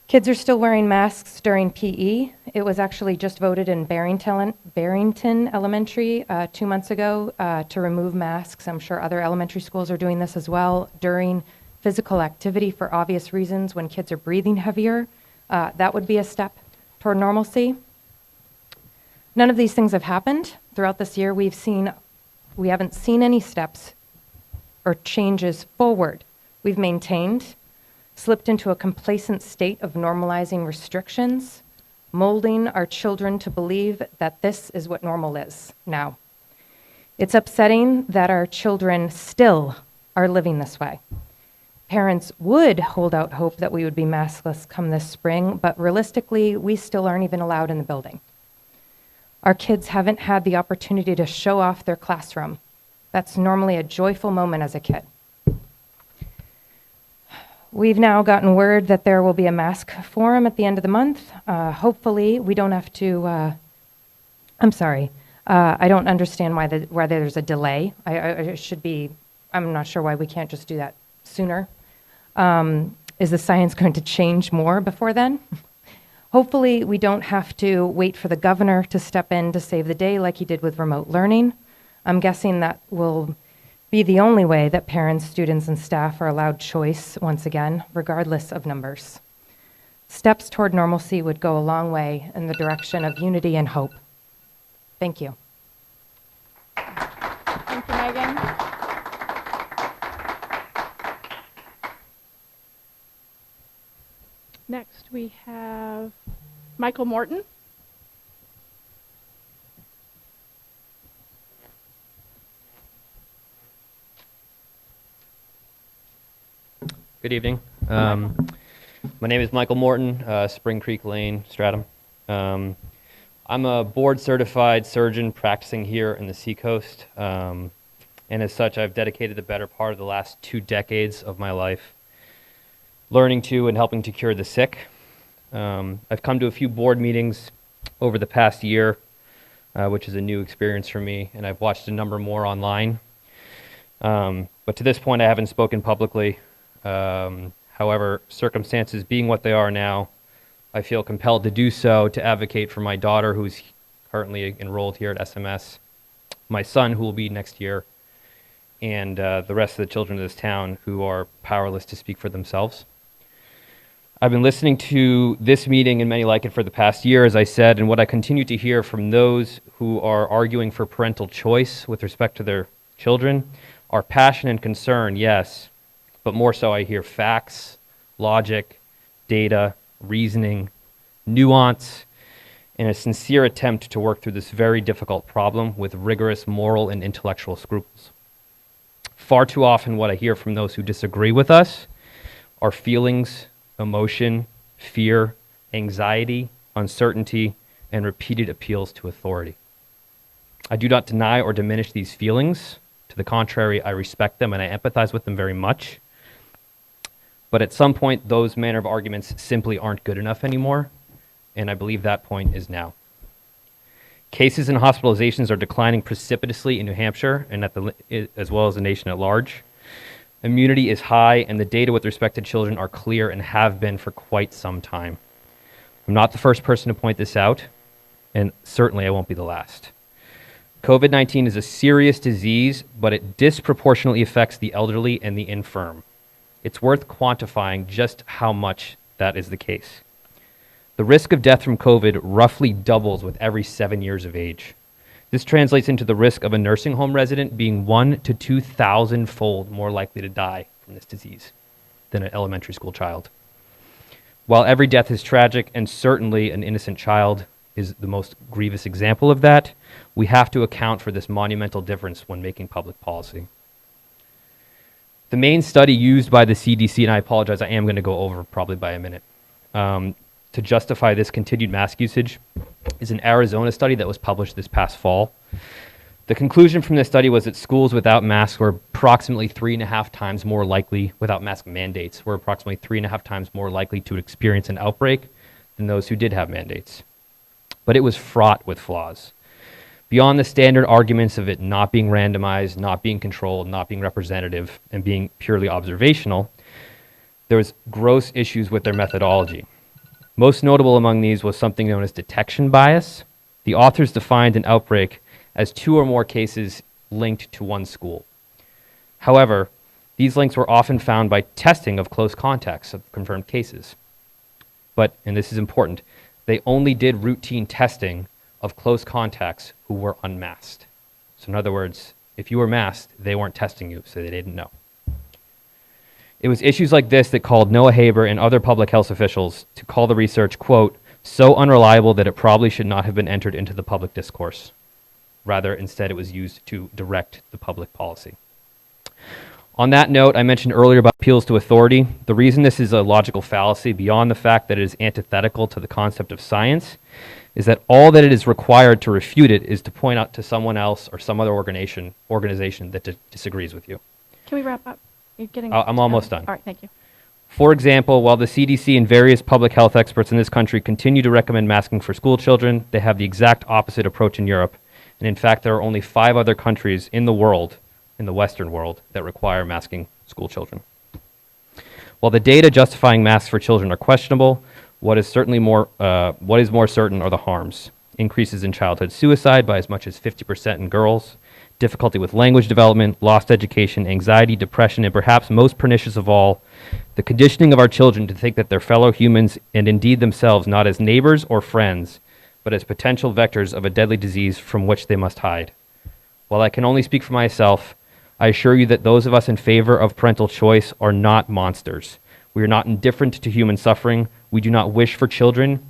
Kids are still wearing masks during PE. It was actually just voted in Barrington Elementary 2 months ago to remove masks. I'm sure other elementary schools are doing this as well during physical activity for obvious reasons when kids are breathing heavier. That would be a step toward normalcy. None of these things have happened. Throughout this year, we haven't seen any steps or changes forward. We've maintained, slipped into a complacent state of normalizing restrictions, molding our children to believe that this is what normal is now. It's upsetting that our children still are living this way. Parents would hold out hope that we would be maskless come this spring, but realistically, we still aren't even allowed in the building. Our kids haven't had the opportunity to show off their classroom. That's normally a joyful moment as a kid. We've now gotten word that there will be a mask forum at the end of the month. Hopefully, we don't have to, I don't understand why there's a delay. I'm not sure why we can't just do that sooner. Is the science going to change more before then? Hopefully, we don't have to wait for the governor to step in to save the day like he did with remote learning. I'm guessing that will be the only way that parents, students, and staff are allowed choice once again, regardless of numbers. Steps toward normalcy would go a long way in the direction of unity and hope. Thank you. Thank you, Megan. Next, we have Michael Morton. Good evening. My name is Michael Morton, Spring Creek Lane, Stratham. I'm a board-certified surgeon practicing here in the Seacoast, and as such, I've dedicated the better part of the last 2 decades of my life learning to and helping to cure the sick. I've come to a few board meetings over the past year, which is a new experience for me, and I've watched a number more online. But to this point, I haven't spoken publicly. However, circumstances being what they are now, I feel compelled to do so to advocate for my daughter, who's currently enrolled here at SMS, my son, who will be next year, and the rest of the children of this town who are powerless to speak for themselves. I've been listening to this meeting and many like it for the past year, as I said, and what I continue to hear from those who are arguing for parental choice with respect to their children are passion and concern, yes, but more so I hear facts, logic, data, reasoning, nuance, and a sincere attempt to work through this very difficult problem with rigorous moral and intellectual scruples. Far too often what I hear from those who disagree with us are feelings, emotion, fear, anxiety, uncertainty, and repeated appeals to authority. I do not deny or diminish these feelings. To the contrary, I respect them and I empathize with them very much. But at some point, those manner of arguments simply aren't good enough anymore, and I believe that point is now. Cases and hospitalizations are declining precipitously in New Hampshire and as well as the nation at large. Immunity is high, and the data with respect to children are clear and have been for quite some time. I'm not the first person to point this out, and certainly I won't be the last. COVID-19 is a serious disease, but it disproportionately affects the elderly and the infirm. It's worth quantifying just how much that is the case. The risk of death from COVID roughly doubles with every 7 years of age. This translates into the risk of a nursing home resident being 1,000 to 2,000-fold more likely to die from this disease than an elementary school child. While every death is tragic, and certainly an innocent child is the most grievous example of that, we have to account for this monumental difference when making public policy. The main study used by the CDC, and I apologize, I am going to go over probably by a minute, to justify this continued mask usage is an Arizona study that was published this past fall. The conclusion from this study was that schools without masks were approximately 3.5 times more likely, without mask mandates, were approximately 3.5 times more likely to experience an outbreak than those who did have mandates. But it was fraught with flaws. Beyond the standard arguments of it not being randomized, not being controlled, not being representative, and being purely observational, there was gross issues with their methodology. Most notable among these was something known as detection bias. The authors defined an outbreak as 2 or more cases linked to one school. However, these links were often found by testing of close contacts of confirmed cases. But, and this is important, they only did routine testing of close contacts who were unmasked. So in other words, if you were masked, they weren't testing you, so they didn't know. It was issues like this that called Noah Haber and other public health officials to call the research, quote, so unreliable that it probably should not have been entered into the public discourse. Rather, instead, it was used to direct the public policy. On that note, I mentioned earlier about appeals to authority. The reason this is a logical fallacy, beyond the fact that it is antithetical to the concept of science, is that all that it is required to refute it is to point out to someone else or some other organization that disagrees with you. Can we wrap up? You're getting. I'm almost done. All right, thank you. For example, while the CDC and various public health experts in this country continue to recommend masking for school children, they have the exact opposite approach in Europe. And in fact, there are only 5 other countries in the world, in the Western world, that require masking school children. While the data justifying masks for children are questionable, what is more certain are the harms. Increases in childhood suicide by as much as 50% in girls, difficulty with language development, lost education, anxiety, depression, and perhaps most pernicious of all, the conditioning of our children to think that their fellow humans, and indeed themselves, not as neighbors or friends, but as potential vectors of a deadly disease from which they must hide. While I can only speak for myself, I assure you that those of us in favor of parental choice are not monsters. We are not indifferent to human suffering. We do not wish for children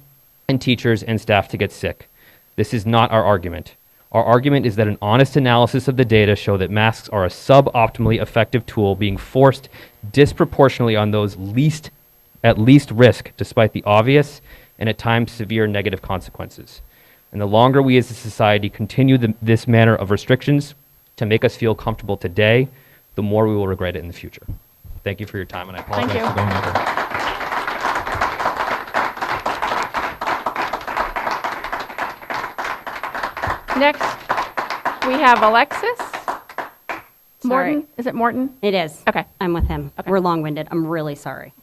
and teachers and staff to get sick. This is not our argument. Our argument is that an honest analysis of the data show that masks are a suboptimally effective tool being forced disproportionately on those at least risk, despite the obvious and at times severe negative consequences. And the longer we as a society continue this manner of restrictions to make us feel comfortable today, the more we will regret it in the future. Thank you for your time, and I apologize Thank you. for going over. Next, we have Alexis. Sorry. Morton, is it Morton? It is. Okay. I'm with him. Okay. We're long-winded. I'm really sorry.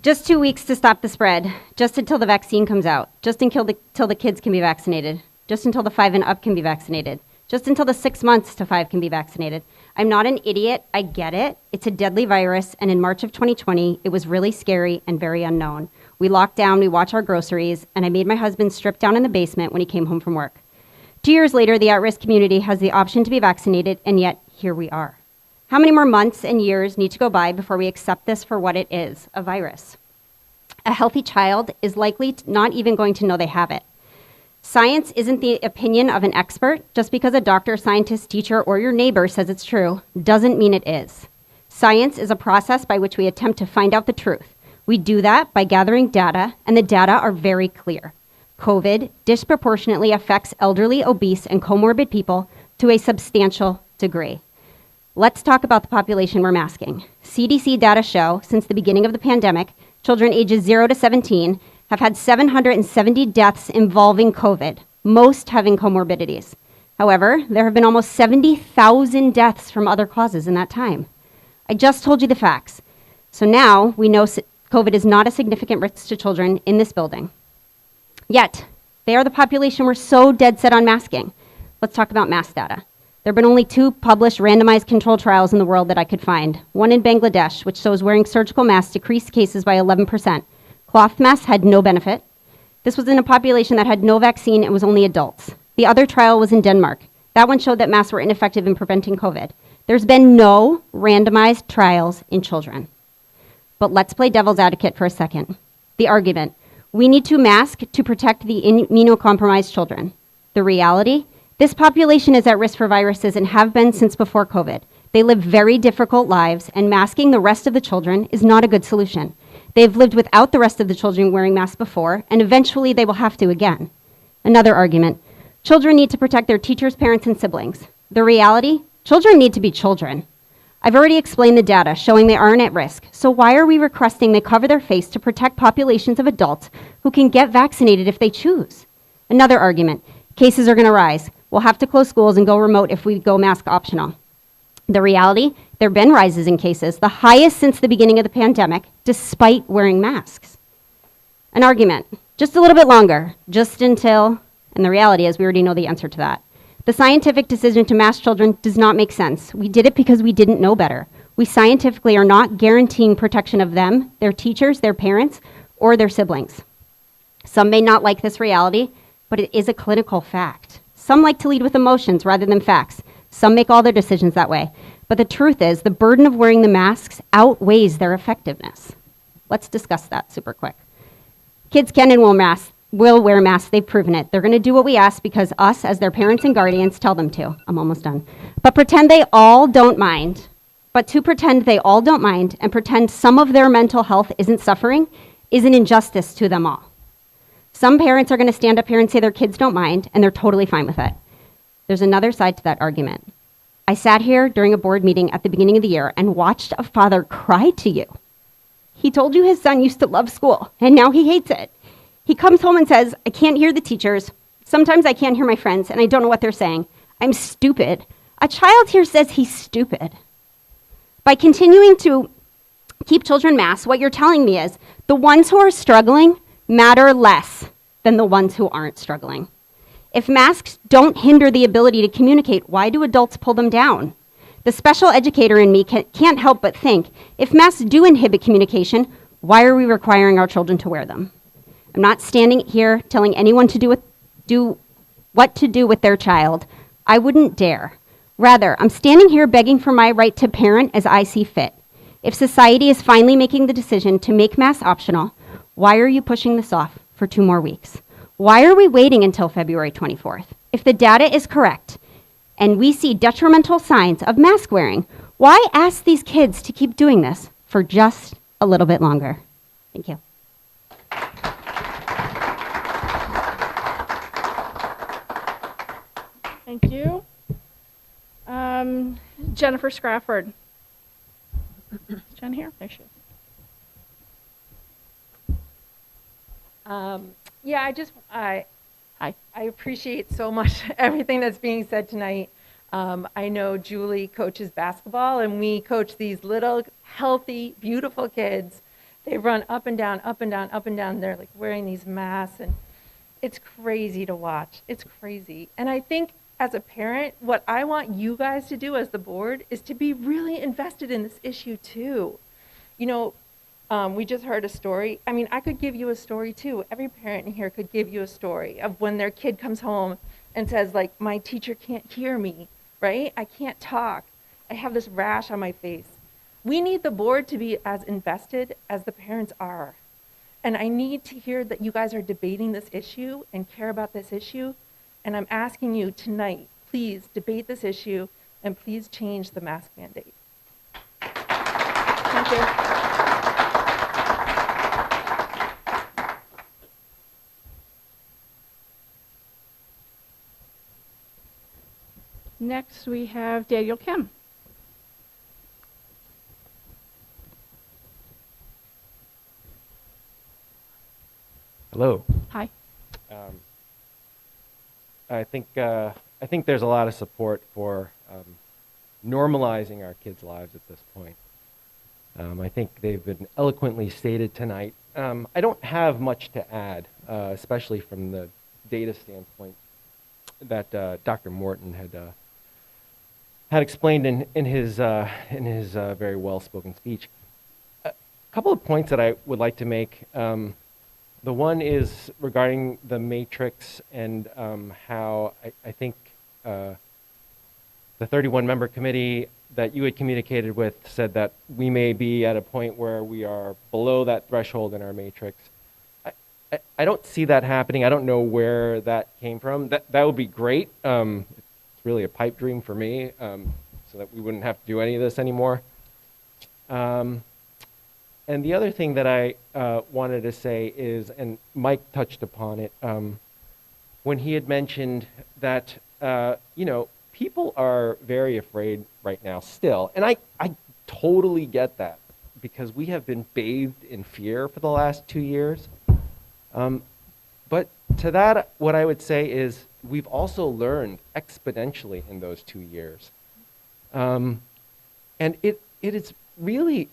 Just 2 weeks to stop the spread, just until the vaccine comes out, just until the kids can be vaccinated, just until the 5 and up can be vaccinated, just until the 6 months to 5 can be vaccinated. I'm not an idiot. I get it. It's a deadly virus, and in March of 2020, it was really scary and very unknown. We locked down, we watched our groceries, and I made my husband strip down in the basement when he came home from work. 2 years later, the at-risk community has the option to be vaccinated, and yet here we are. How many more months and years need to go by before we accept this for what it is, a virus? A healthy child is likely not even going to know they have it. Science isn't the opinion of an expert. Just because a doctor, scientist, teacher, or your neighbor says it's true doesn't mean it is. Science is a process by which we attempt to find out the truth. We do that by gathering data, and the data are very clear. COVID disproportionately affects elderly, obese, and comorbid people to a substantial degree. Let's talk about the population we're masking. CDC data show since the beginning of the pandemic, children ages 0 to 17 have had 770 deaths involving COVID, most having comorbidities. However, there have been almost 70,000 deaths from other causes in that time. I just told you the facts. So now we know COVID is not a significant risk to children in this building. Yet, they are the population we're so dead set on masking. Let's talk about mask data. There have been only 2 published randomized control trials in the world that I could find. One in Bangladesh, which shows wearing surgical masks decreased cases by 11%. Cloth masks had no benefit. This was in a population that had no vaccine and was only adults. The other trial was in Denmark. That one showed that masks were ineffective in preventing COVID. There's been no randomized trials in children. But let's play devil's advocate for a second. The argument, we need to mask to protect the immunocompromised children. The reality, this population is at risk for viruses and have been since before COVID. They live very difficult lives, and masking the rest of the children is not a good solution. They've lived without the rest of the children wearing masks before, and eventually they will have to again. Another argument, children need to protect their teachers, parents, and siblings. The reality, children need to be children. I've already explained the data showing they aren't at risk, so why are we requesting they cover their face to protect populations of adults who can get vaccinated if they choose? Another argument, cases are going to rise. We'll have to close schools and go remote if we go mask optional. The reality, there have been rises in cases, the highest since the beginning of the pandemic, despite wearing masks. An argument, just a little bit longer, just until, and the reality is we already know the answer to that. The scientific decision to mask children does not make sense. We did it because we didn't know better. We scientifically are not guaranteeing protection of them, their teachers, their parents, or their siblings. Some may not like this reality, but it is a clinical fact. Some like to lead with emotions rather than facts. Some make all their decisions that way. But the truth is, the burden of wearing the masks outweighs their effectiveness. Let's discuss that super quick. Kids can and will wear masks. They've proven it. They're going to do what we ask because us, as their parents and guardians, tell them to. I'm almost done. But pretend they all don't mind. But to pretend they all don't mind and pretend some of their mental health isn't suffering is an injustice to them all. Some parents are going to stand up here and say their kids don't mind, and they're totally fine with it. There's another side to that argument. I sat here during a board meeting at the beginning of the year and watched a father cry to you. He told you his son used to love school, and now he hates it. He comes home and says, I can't hear the teachers. Sometimes I can't hear my friends, and I don't know what they're saying. I'm stupid. A child here says he's stupid. By continuing to keep children masked, what you're telling me is the ones who are struggling matter less than the ones who aren't struggling. If masks don't hinder the ability to communicate, why do adults pull them down? The special educator in me can't help but think, if masks do inhibit communication, why are we requiring our children to wear them? I'm not standing here telling anyone to do what to do with their child. I wouldn't dare. Rather, I'm standing here begging for my right to parent as I see fit. If society is finally making the decision to make masks optional, why are you pushing this off for 2 more weeks? Why are we waiting until February 24th? If the data is correct and we see detrimental signs of mask wearing, why ask these kids to keep doing this for just a little bit longer? Thank you. Thank you. Jennifer Scrafford. Is Jen here? There she is. Yeah, I appreciate so much everything that's being said tonight. I know Julie coaches basketball, and we coach these little, healthy, beautiful kids. They run up and down, up and down, up and down. They're like wearing these masks, and it's crazy to watch. It's crazy. And I think as a parent, what I want you guys to do as the board is to be really invested in this issue too. You know, we just heard a story. I mean, I could give you a story too. Every parent in here could give you a story of when their kid comes home and says, like, my teacher can't hear me, right? I can't talk. I have this rash on my face. We need the board to be as invested as the parents are. And I need to hear that you guys are debating this issue and care about this issue. And I'm asking you tonight, please debate this issue and please change the mask mandate. Thank you. Next, we have Daniel Kim. Hello. Hi. I think there's a lot of support for normalizing our kids' lives at this point. I think they've been eloquently stated tonight. I don't have much to add, especially from the data standpoint that Dr. Morton had explained in his very well-spoken speech. A couple of points that I would like to make. The one is regarding the matrix and how I think the 31-member committee that you had communicated with said that we may be at a point where we are below that threshold in our matrix. I don't see that happening. I don't know where that came from. That would be great. It's really a pipe dream for me, so that we wouldn't have to do any of this anymore. And the other thing that I wanted to say is, and Mike touched upon it, when he had mentioned that, people are very afraid right now still. And I totally get that, because we have been bathed in fear for the last 2 years. But to that, what I would say is we've also learned exponentially in those 2 years. And it is really,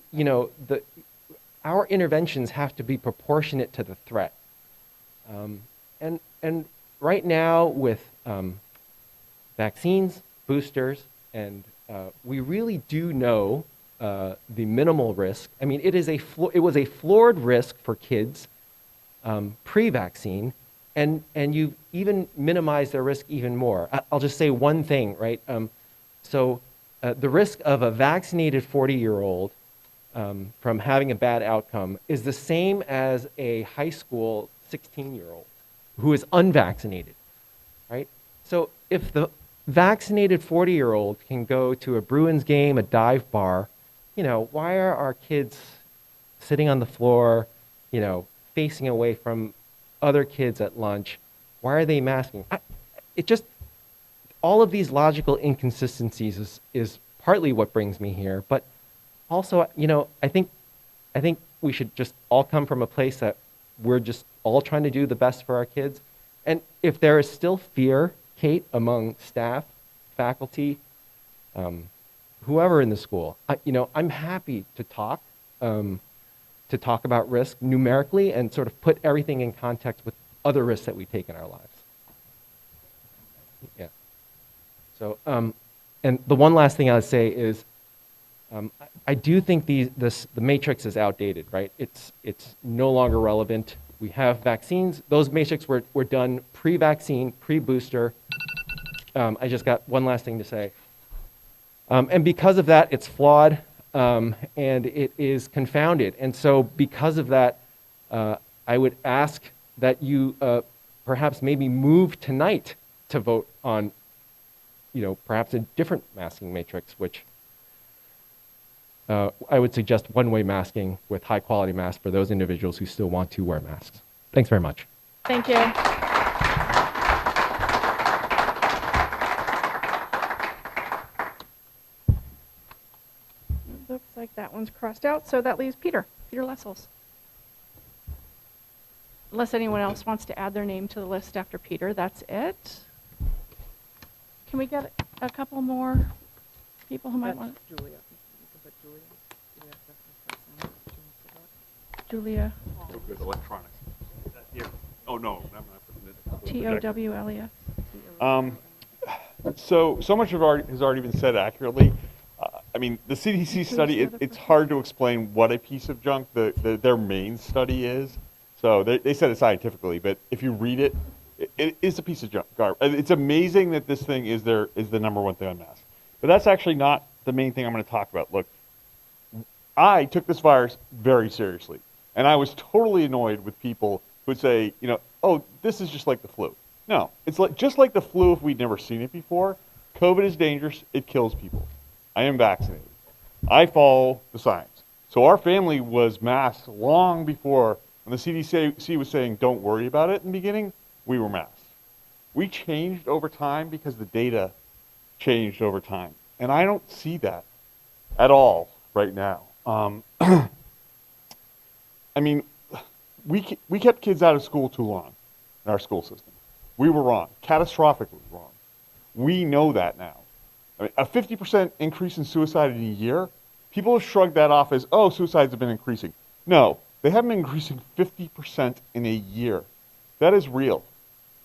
our interventions have to be proportionate to the threat. And right now with vaccines, boosters, and we really do know the minimal risk. I mean, it was a floored risk for kids pre-vaccine, and you've even minimized their risk even more. I'll just say one thing, right? So the risk of a vaccinated 40-year-old from having a bad outcome is the same as a high school 16-year-old who is unvaccinated, right? So if the vaccinated 40-year-old can go to a Bruins game, a dive bar, why are our kids sitting on the floor, facing away from other kids at lunch? Why are they masking? All of these logical inconsistencies is partly what brings me here, but also, I think we should just all come from a place that we're just all trying to do the best for our kids. And if there is still fear, Kate, among staff, faculty, whoever in the school, I'm happy to talk about risk numerically and sort of put everything in context with other risks that we take in our lives. Yeah. So, and the one last thing I would say is, I do think the matrix is outdated, right? It's no longer relevant. We have vaccines. Those matrix were done pre-vaccine, pre-booster. I just got one last thing to say. And because of that, it's flawed, and it is confounded. And so because of that, I would ask that you perhaps maybe move tonight to vote on, perhaps a different masking matrix, which I would suggest one-way masking with high-quality masks for those individuals who still want to wear masks. Thanks very much. Thank you. Looks like that one's crossed out, so that leaves Peter Lessels. Unless anyone else wants to add their name to the list after Peter, that's it. Can we get a couple more people who might want? Julia. You can put Julia. Julia. Oh, good, electronics. Here. Oh, no, I'm not putting it. Towles. So much has already been said accurately. I mean, the CDC study, it's hard to explain what a piece of junk their main study is. So they said it scientifically, but if you read it, it is a piece of junk. It's amazing that this thing is the number one thing on masks. But that's actually not the main thing I'm going to talk about. Look, I took this virus very seriously. And I was totally annoyed with people who would say, oh, this is just like the flu. No, it's just like the flu if we'd never seen it before. COVID is dangerous. It kills people. I am vaccinated. I follow the science. So our family was masked long before, when the CDC was saying don't worry about it in the beginning, we were masked. We changed over time because the data changed over time. And I don't see that at all right now. I mean, we kept kids out of school too long in our school system. We were wrong, catastrophically wrong. We know that now. I mean, a 50% increase in suicide in a year, people have shrugged that off as, oh, suicides have been increasing. No, they haven't been increasing 50% in a year. That is real.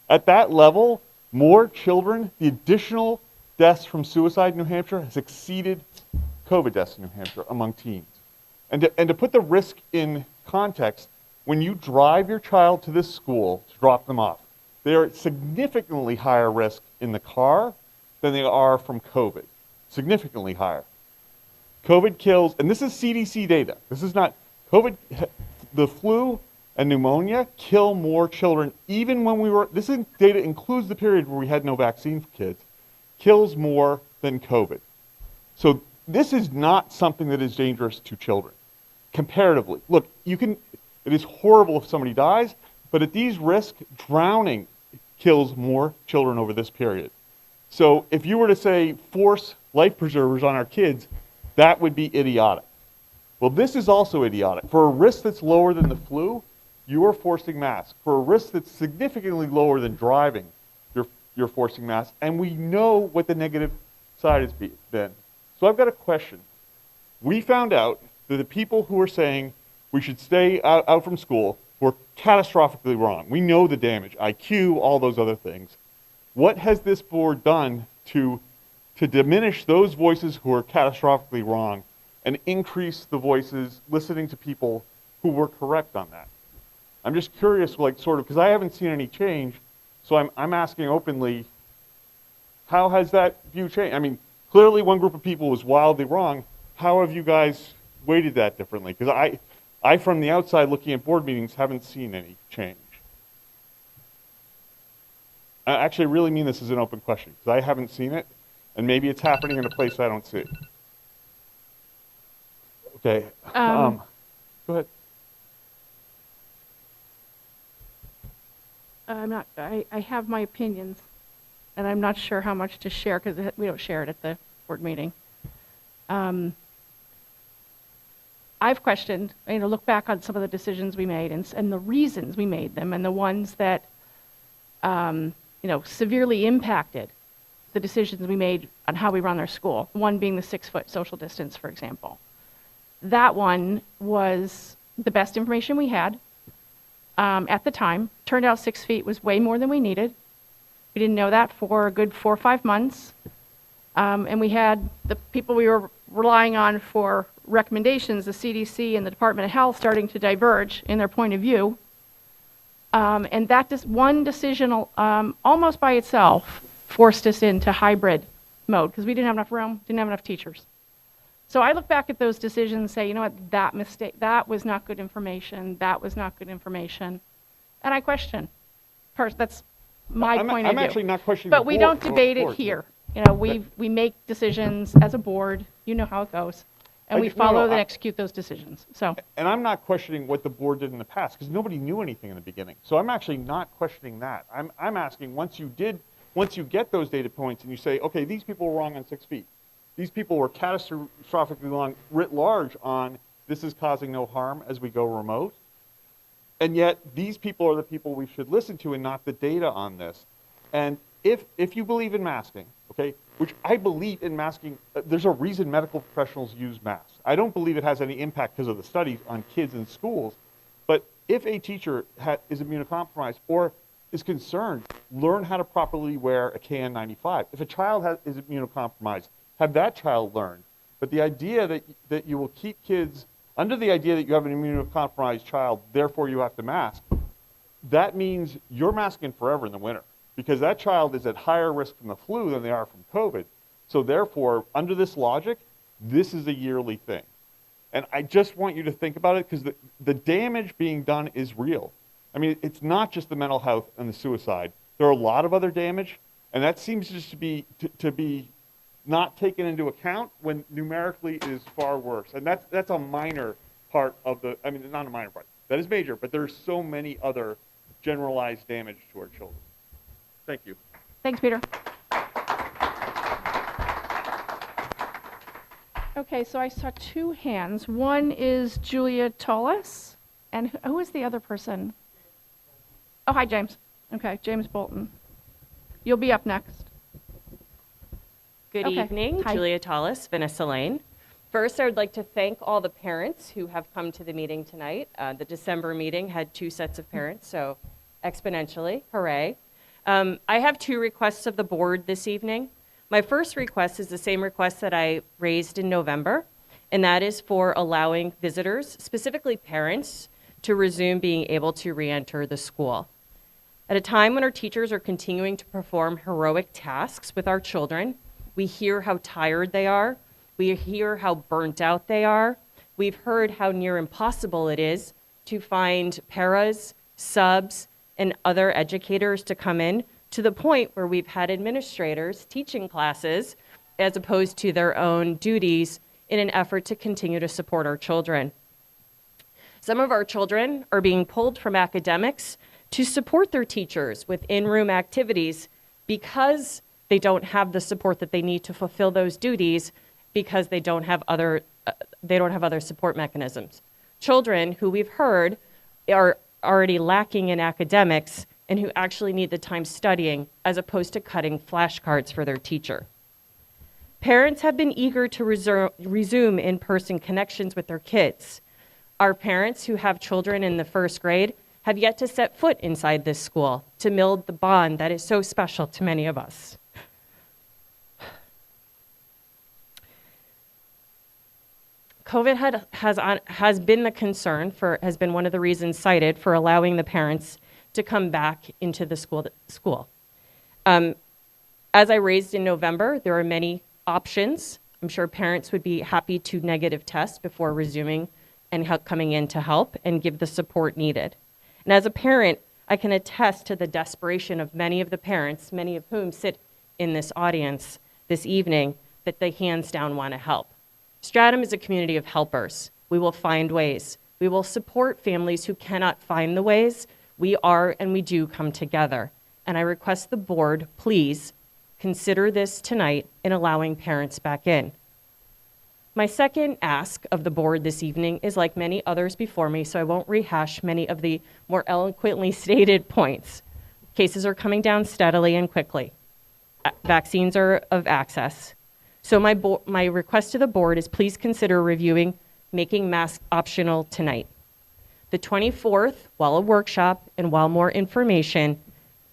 At that level, more children, the additional deaths from suicide in New Hampshire has exceeded COVID deaths in New Hampshire among teens. And to put the risk in context, when you drive your child to this school to drop them off, they are at significantly higher risk in the car than they are from COVID. Significantly higher. COVID kills, and this is CDC data. This is not COVID. The flu and pneumonia kill more children even when this data includes the period where we had no vaccine for kids, kills more than COVID. So this is not something that is dangerous to children. Comparatively. Look, it is horrible if somebody dies, but at these risks, drowning kills more children over this period. So if you were to say force life preservers on our kids, that would be idiotic. Well, this is also idiotic. For a risk that's lower than the flu, you are forcing masks. For a risk that's significantly lower than driving, you're forcing masks. And we know what the negative side has been. So I've got a question. We found out that the people who are saying we should stay out from school were catastrophically wrong. We know the damage, IQ, all those other things. What has this board done to diminish those voices who are catastrophically wrong and increase the voices listening to people who were correct on that? I'm just curious, because I haven't seen any change, so I'm asking openly, how has that view changed? I mean, clearly one group of people was wildly wrong. How have you guys weighted that differently? Because I, from the outside looking at board meetings, haven't seen any change. I actually really mean this as an open question, because I haven't seen it, and maybe it's happening in a place I don't see. Okay, go ahead. I have my opinions, and I'm not sure how much to share, because we don't share it at the board meeting. I've questioned, look back on some of the decisions we made and the reasons we made them, and the ones that, severely impacted the decisions we made on how we run our school. One being the 6-foot social distance, for example. That one was the best information we had at the time. Turned out 6 feet was way more than we needed. We didn't know that for a good 4 or 5 months. And we had the people we were relying on for recommendations, the CDC and the Department of Health, starting to diverge in their point of view. And that one decision almost by itself forced us into hybrid mode because we didn't have enough room, didn't have enough teachers. So I look back at those decisions and say, you know what, that was not good information, that was not good information. And I question. That's my point of view. I'm actually not questioning But the we board- don't debate it board. here. You know, we make decisions as a board, you know how it goes. And we No, follow no, and execute those decisions, so. And I'm not questioning what the board did in the past, because nobody knew anything in the beginning. So I'm actually not questioning that. I'm asking, once you get those data points and you say, okay, these people were wrong on 6 feet. These people were catastrophically wrong writ large on this is causing no harm as we go remote. And yet, these people are the people we should listen to and not the data on this. And if you believe in masking, okay, which I believe in masking, there's a reason medical professionals use masks. I don't believe it has any impact because of the studies on kids in schools, but if a teacher is immunocompromised or is concerned, learn how to properly wear a KN95. If a child is immunocompromised, have that child learn. But the idea that you will keep kids, under the idea that you have an immunocompromised child, therefore you have to mask, that means you're masking forever in the winter. Because that child is at higher risk from the flu than they are from COVID. So therefore, under this logic, this is a yearly thing. And I just want you to think about it because the damage being done is real. I mean, it's not just the mental health and the suicide. There are a lot of other damage, and that seems just to be not taken into account when numerically it is far worse. And that's a minor part of I mean, not a minor part. That is major, but there's so many other generalized damage to our children. Thank you. Thanks, Peter. Okay, so I saw 2 hands. One is Julia Tolles, and who is the other person? Oh, hi, James. Okay, James Bolton. You'll be up next. Good Okay. evening, Hi. Julia Tolles, Vanessa Lane. First, I would like to thank all the parents who have come to the meeting tonight. The December meeting had 2 sets of parents, so exponentially, hooray. I have 2 requests of the board this evening. My first request is the same request that I raised in November, and that is for allowing visitors, specifically parents, to resume being able to re-enter the school. At a time when our teachers are continuing to perform heroic tasks with our children, we hear how tired they are, we hear how burnt out they are, we've heard how near impossible it is to find paras, subs, and other educators to come in, to the point where we've had administrators teaching classes as opposed to their own duties in an effort to continue to support our children. Some of our children are being pulled from academics to support their teachers with in-room activities because they don't have the support that they need to fulfill those duties because they don't have other support mechanisms. Children who we've heard are already lacking in academics and who actually need the time studying as opposed to cutting flashcards for their teacher. Parents have been eager to resume in-person connections with their kids. Our parents who have children in the 1st grade have yet to set foot inside this school to build the bond that is so special to many of us. COVID has been the concern has been one of the reasons cited for allowing the parents to come back into the school. As I raised in November, there are many options. I'm sure parents would be happy to negative test before resuming and coming in to help and give the support needed. And as a parent, I can attest to the desperation of many of the parents, many of whom sit in this audience this evening, that they hands down want to help. Stratham is a community of helpers. We will find ways. We will support families who cannot find the ways. We are and we do come together. And I request the board, please, consider this tonight in allowing parents back in. My second ask of the board this evening is like many others before me, so I won't rehash many of the more eloquently stated points. Cases are coming down steadily and quickly. Vaccines are of access. So my request to the board is please consider reviewing making masks optional tonight. The 24th, while a workshop and while more information,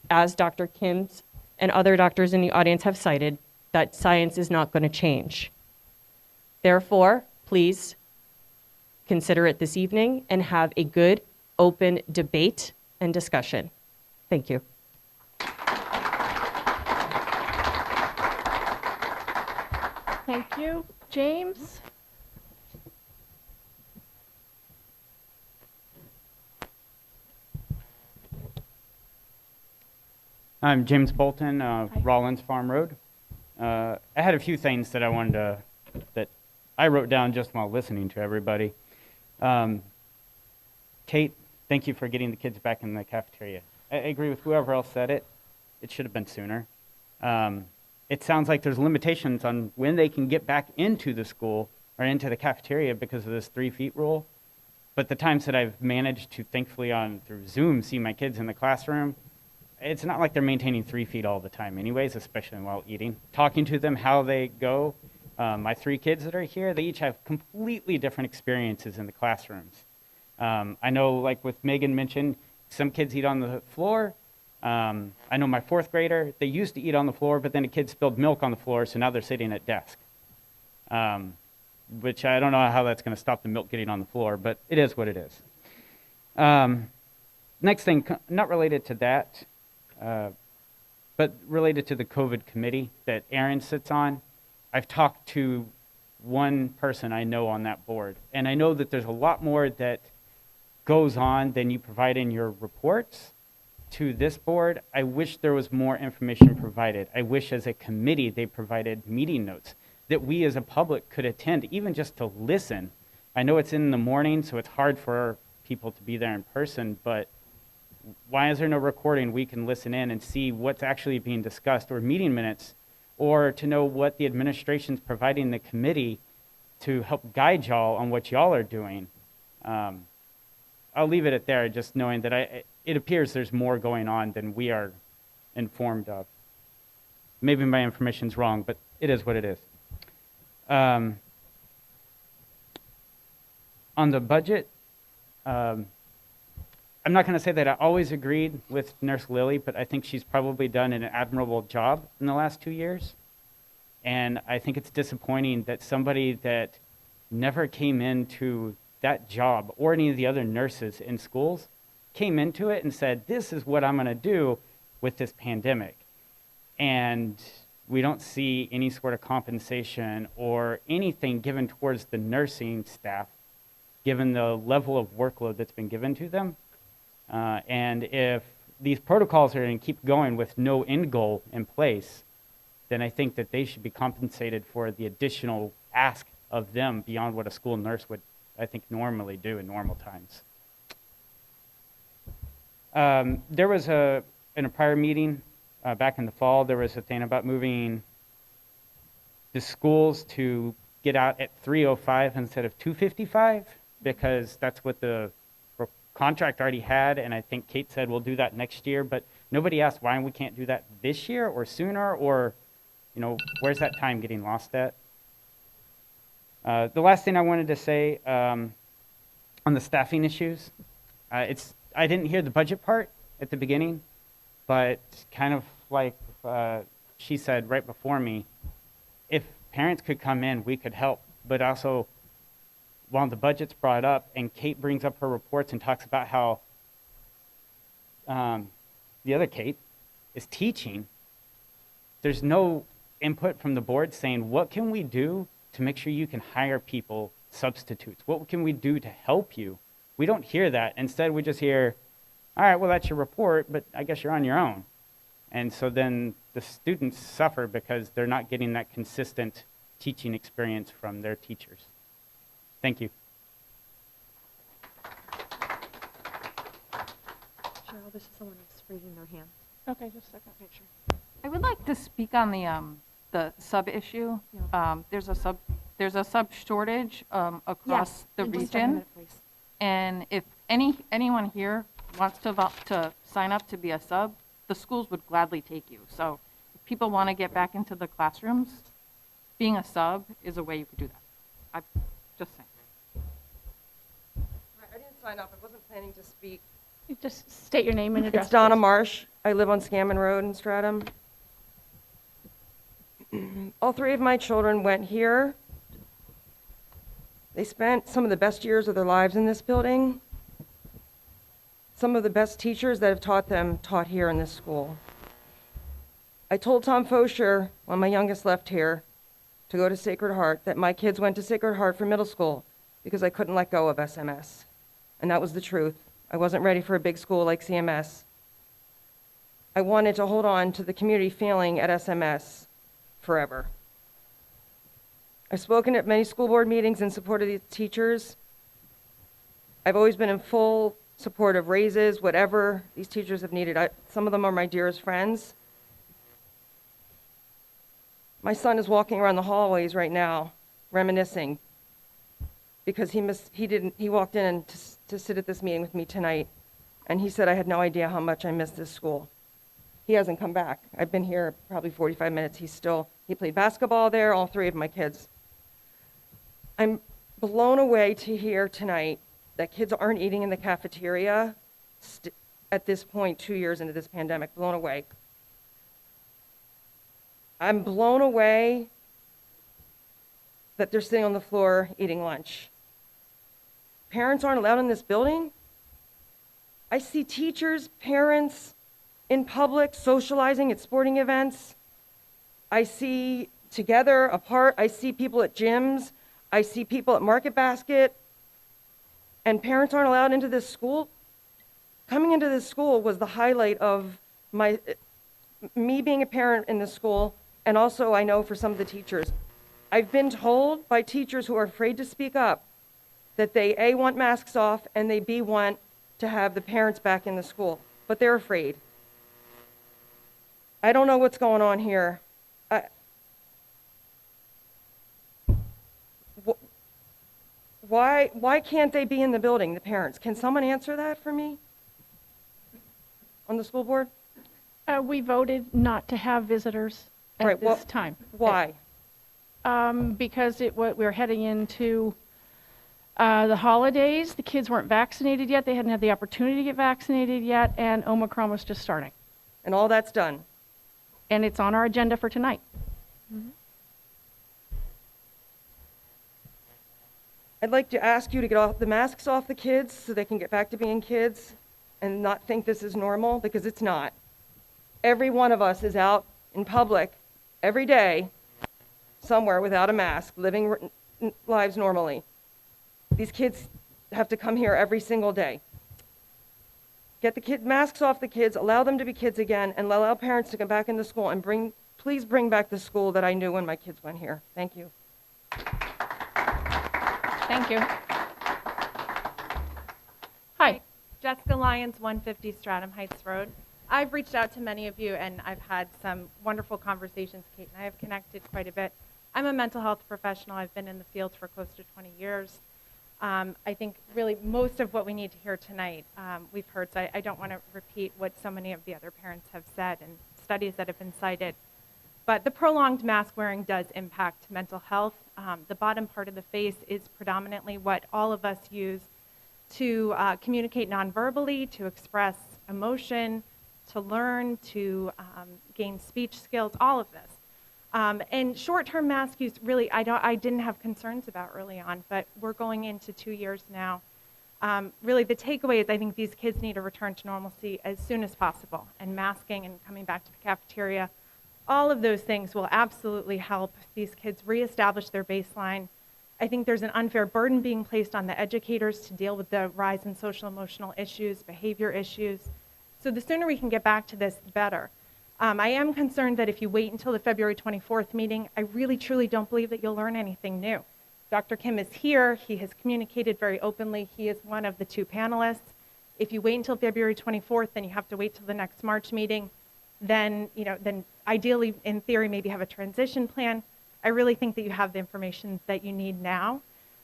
as Dr. Kim's and other doctors in the audience have cited, that science is not going to change. Therefore, please consider it this evening and have a good, open debate and discussion. Thank you. Thank you. James? I'm James Bolton, Rollins Farm Road. I had a few things that I wanted to, that I wrote down just while listening to everybody. Kate, thank you for getting the kids back in the cafeteria. I agree with whoever else said it. It should have been sooner. It sounds like there's limitations on when they can get back into the school or into the cafeteria because of this 3 feet rule. But the times that I've managed to, thankfully through Zoom, see my kids in the classroom, it's not like they're maintaining 3 feet all the time anyways, especially while eating. Talking to them, how they go. My 3 kids that are here, they each have completely different experiences in the classrooms. I know, like with Megan mentioned, some kids eat on the floor. I know my 4th grader, they used to eat on the floor, but then a kid spilled milk on the floor, so now they're sitting at desk. Which I don't know how that's going to stop the milk getting on the floor, but it is what it is. Next thing, not related to that, but related to the COVID committee that Aaron sits on. I've talked to one person I know on that board, and I know that there's a lot more that goes on than you provide in your reports to this board. I wish there was more information provided. I wish as a committee they provided meeting notes that we as a public could attend, even just to listen. I know it's in the morning, so it's hard for people to be there in person, but why is there no recording we can listen in and see what's actually being discussed, or meeting minutes, or to know what the administration's providing the committee to help guide y'all on what y'all are doing? I'll leave it at there, just knowing that it appears there's more going on than we are informed of. Maybe my information's wrong, but it is what it is. On the budget, I'm not going to say that I always agreed with Nurse Lily, but I think she's probably done an admirable job in the last 2 years. And I think it's disappointing that somebody that never came into that job, or any of the other nurses in schools, came into it and said, this is what I'm going to do with this pandemic. And we don't see any sort of compensation or anything given towards the nursing staff, given the level of workload that's been given to them. And if these protocols are going to keep going with no end goal in place, then I think that they should be compensated for the additional ask of them beyond what a school nurse would, I think, normally do in normal times. There was in a prior meeting back in the fall, there was a thing about moving the schools to get out at 3:05 instead of 2:55, because that's what the contract already had, and I think Kate said we'll do that next year, but nobody asked why we can't do that this year or sooner, or, you know, where's that time getting lost at? The last thing I wanted to say on the staffing issues, I didn't hear the budget part at the beginning, but kind of like she said right before me, if parents could come in, we could help, but also while the budget's brought up and Kate brings up her reports and talks about how the other Kate is teaching, there's no input from the board saying, what can we do to make sure you can hire people, substitutes? What can we do to help you? We don't hear that. Instead, we just hear, all right, well, that's your report, but I guess you're on your own. And so then the students suffer because they're not getting that consistent teaching experience from their teachers. Thank you. Cheryl, this is someone who's raising their hand. Okay, just a second. Okay, sure. I would like to speak on the sub issue. Yeah. There's a sub shortage across Yes, the in just a region. minute, please. And if anyone here wants to sign up to be a sub, the schools would gladly take you. So if people want to get back into the classrooms, being a sub is a way you could do that. I'm just saying. I didn't sign up. I wasn't planning to speak. You just state your name and address. It's Donna please. Marsh. I live on Scammon Road in Stratham. All three of my children went here. They spent some of the best years of their lives in this building. Some of the best teachers that have taught them taught here in this school. I told Tom Fosher, when my youngest left here, to go to Sacred Heart, that my kids went to Sacred Heart for middle school because I couldn't let go of SMS. And that was the truth. I wasn't ready for a big school like CMS. I wanted to hold on to the community feeling at SMS forever. I've spoken at many school board meetings in support of the teachers. I've always been in full support of raises, whatever these teachers have needed. Some of them are my dearest friends. My son is walking around the hallways right now, reminiscing, because he walked in to sit at this meeting with me tonight, and he said, I had no idea how much I missed this school. He hasn't come back. I've been here probably 45 minutes. He played basketball there, all three of my kids. I'm blown away to hear tonight that kids aren't eating in the cafeteria at this point, 2 years into this pandemic. Blown away. I'm blown away that they're sitting on the floor eating lunch. Parents aren't allowed in this building. I see teachers, parents in public socializing at sporting events. I see together, apart. I see people at gyms. I see people at Market Basket. And parents aren't allowed into this school. Coming into this school was the highlight of me being a parent in this school, and also I know for some of the teachers. I've been told by teachers who are afraid to speak up that they A, want masks off, and they B, want to have the parents back in the school, but they're afraid. I don't know what's going on here. Why can't they be in the building, the parents? Can someone answer that for me on the school board? We voted not to have visitors at this time. Why? Because we're heading into the holidays. The kids weren't vaccinated yet. They hadn't had the opportunity to get vaccinated yet, and Omicron was just starting. And all that's done. And it's on our agenda for tonight. Mm-hmm. I'd like to ask you to get the masks off the kids so they can get back to being kids and not think this is normal, because it's not. Every one of us is out in public every day somewhere without a mask, living lives normally. These kids have to come here every single day. Get the masks off the kids, allow them to be kids again, and allow parents to come back into school, and please bring back the school that I knew when my kids went here. Thank you. Thank you. Hi. Jessica Lyons, 150 Stratham Heights Road. I've reached out to many of you, and I've had some wonderful conversations. Kate and I have connected quite a bit. I'm a mental health professional. I've been in the field for close to 20 years. I think really most of what we need to hear tonight we've heard, so I don't want to repeat what so many of the other parents have said and studies that have been cited. But the prolonged mask wearing does impact mental health. The bottom part of the face is predominantly what all of us use to communicate nonverbally, to express emotion, to learn, to gain speech skills, all of this. And short-term mask use, really, I didn't have concerns about early on, but we're going into 2 years now. Really, the takeaway is I think these kids need a return to normalcy as soon as possible, and masking and coming back to the cafeteria, all of those things will absolutely help these kids reestablish their baseline. I think there's an unfair burden being placed on the educators to deal with the rise in social emotional issues, behavior issues. So the sooner we can get back to this, the better. I am concerned that if you wait until the February 24th meeting, I really truly don't believe that you'll learn anything new. Dr. Kim is here. He has communicated very openly. He is one of the two panelists. If you wait until February 24th, then you have to wait till the next March meeting. Then ideally, in theory, maybe have a transition plan. I really think that you have the information that you need now.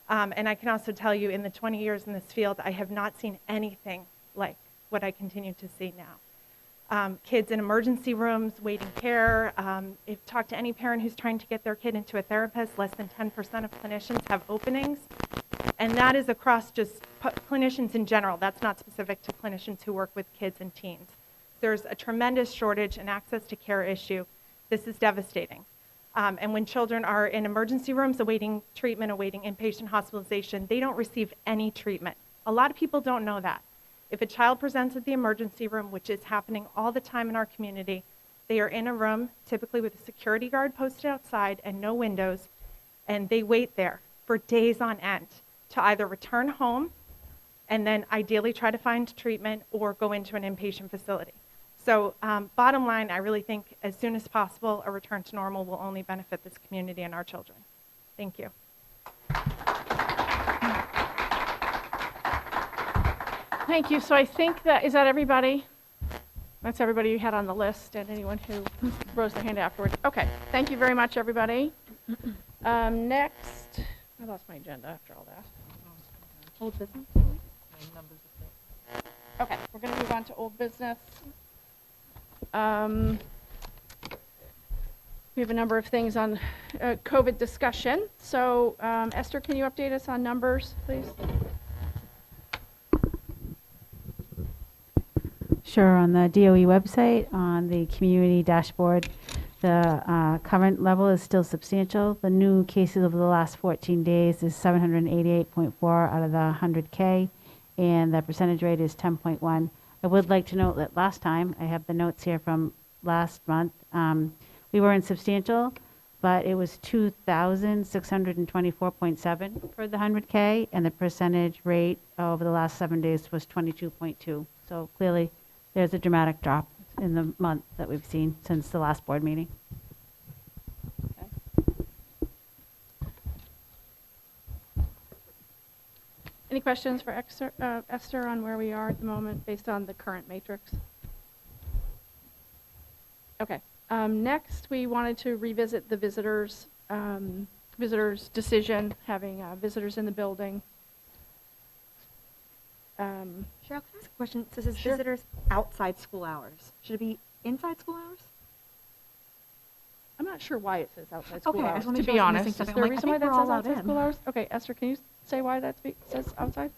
And I can also tell you, in the 20 years in this field, I have not seen anything like what I continue to see now. Kids in emergency rooms, waiting care. If talk to any parent who's trying to get their kid into a therapist, less than 10% of clinicians have openings. And that is across just clinicians in general. That's not specific to clinicians who work with kids and teens. There's a tremendous shortage and access to care issue. This is devastating. And when children are in emergency rooms awaiting treatment, awaiting inpatient hospitalization, they don't receive any treatment. A lot of people don't know that. If a child presents at the emergency room, which is happening all the time in our community, they are in a room, typically with a security guard posted outside and no windows, and they wait there for days on end to either return home and then ideally try to find treatment or go into an inpatient facility. So bottom line, I really think as soon as possible, a return to normal will only benefit this community and our children. Thank you. Thank you. So I think that, is that everybody? That's everybody you had on the list and anyone who rose their hand afterwards. Okay. Thank you very much, everybody. Next, I lost my agenda after all that. Old business? Okay, we're going to move on to old business. We have a number of things on COVID discussion. So Esther, can you update us on numbers, please? Sure, on the DOE website, on the community dashboard, the current level is still substantial. The new cases over the last 14 days is 788.4 out of the 100K, and the percentage rate is 10.1. I would like to note that last time, I have the notes here from last month, we were in substantial, but it was 2,624.7 for the 100K, and the percentage rate over the last 7 days was 22.2. So clearly, there's a dramatic drop in the month that we've seen since the last board meeting. Okay. Any questions for Esther on where we are at the moment based on the current matrix? Okay. Next, we wanted to revisit the visitors decision, having visitors in the building. Cheryl, can I ask a question? So it says Sure. visitors outside school hours. Should it be inside school hours? I'm not sure why it says outside school Okay, I hours, just wanna to make sure be I wasn't honest. missing Is something. there a I'm like, reason I why think that we're all says allowed outside in. school hours? Okay, Esther, can you say why that says outside?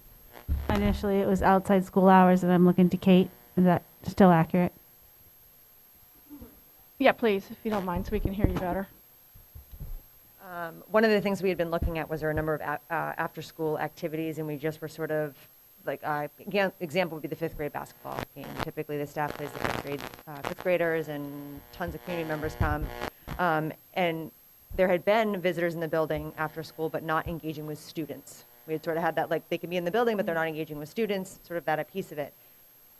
Initially, it was outside school hours, and I'm looking to Kate. Is that still accurate? Yeah, please, if you don't mind, so we can hear you better. One of the things we had been looking at was there a number of after-school activities, and we just were sort of like, example would be the 5th grade basketball game. Typically, the staff plays the 5th graders, and tons of community members come. And there had been visitors in the building after school, but not engaging with students. We had sort of had that, like, they can be in the building, but they're not engaging with students, sort of that a piece of it.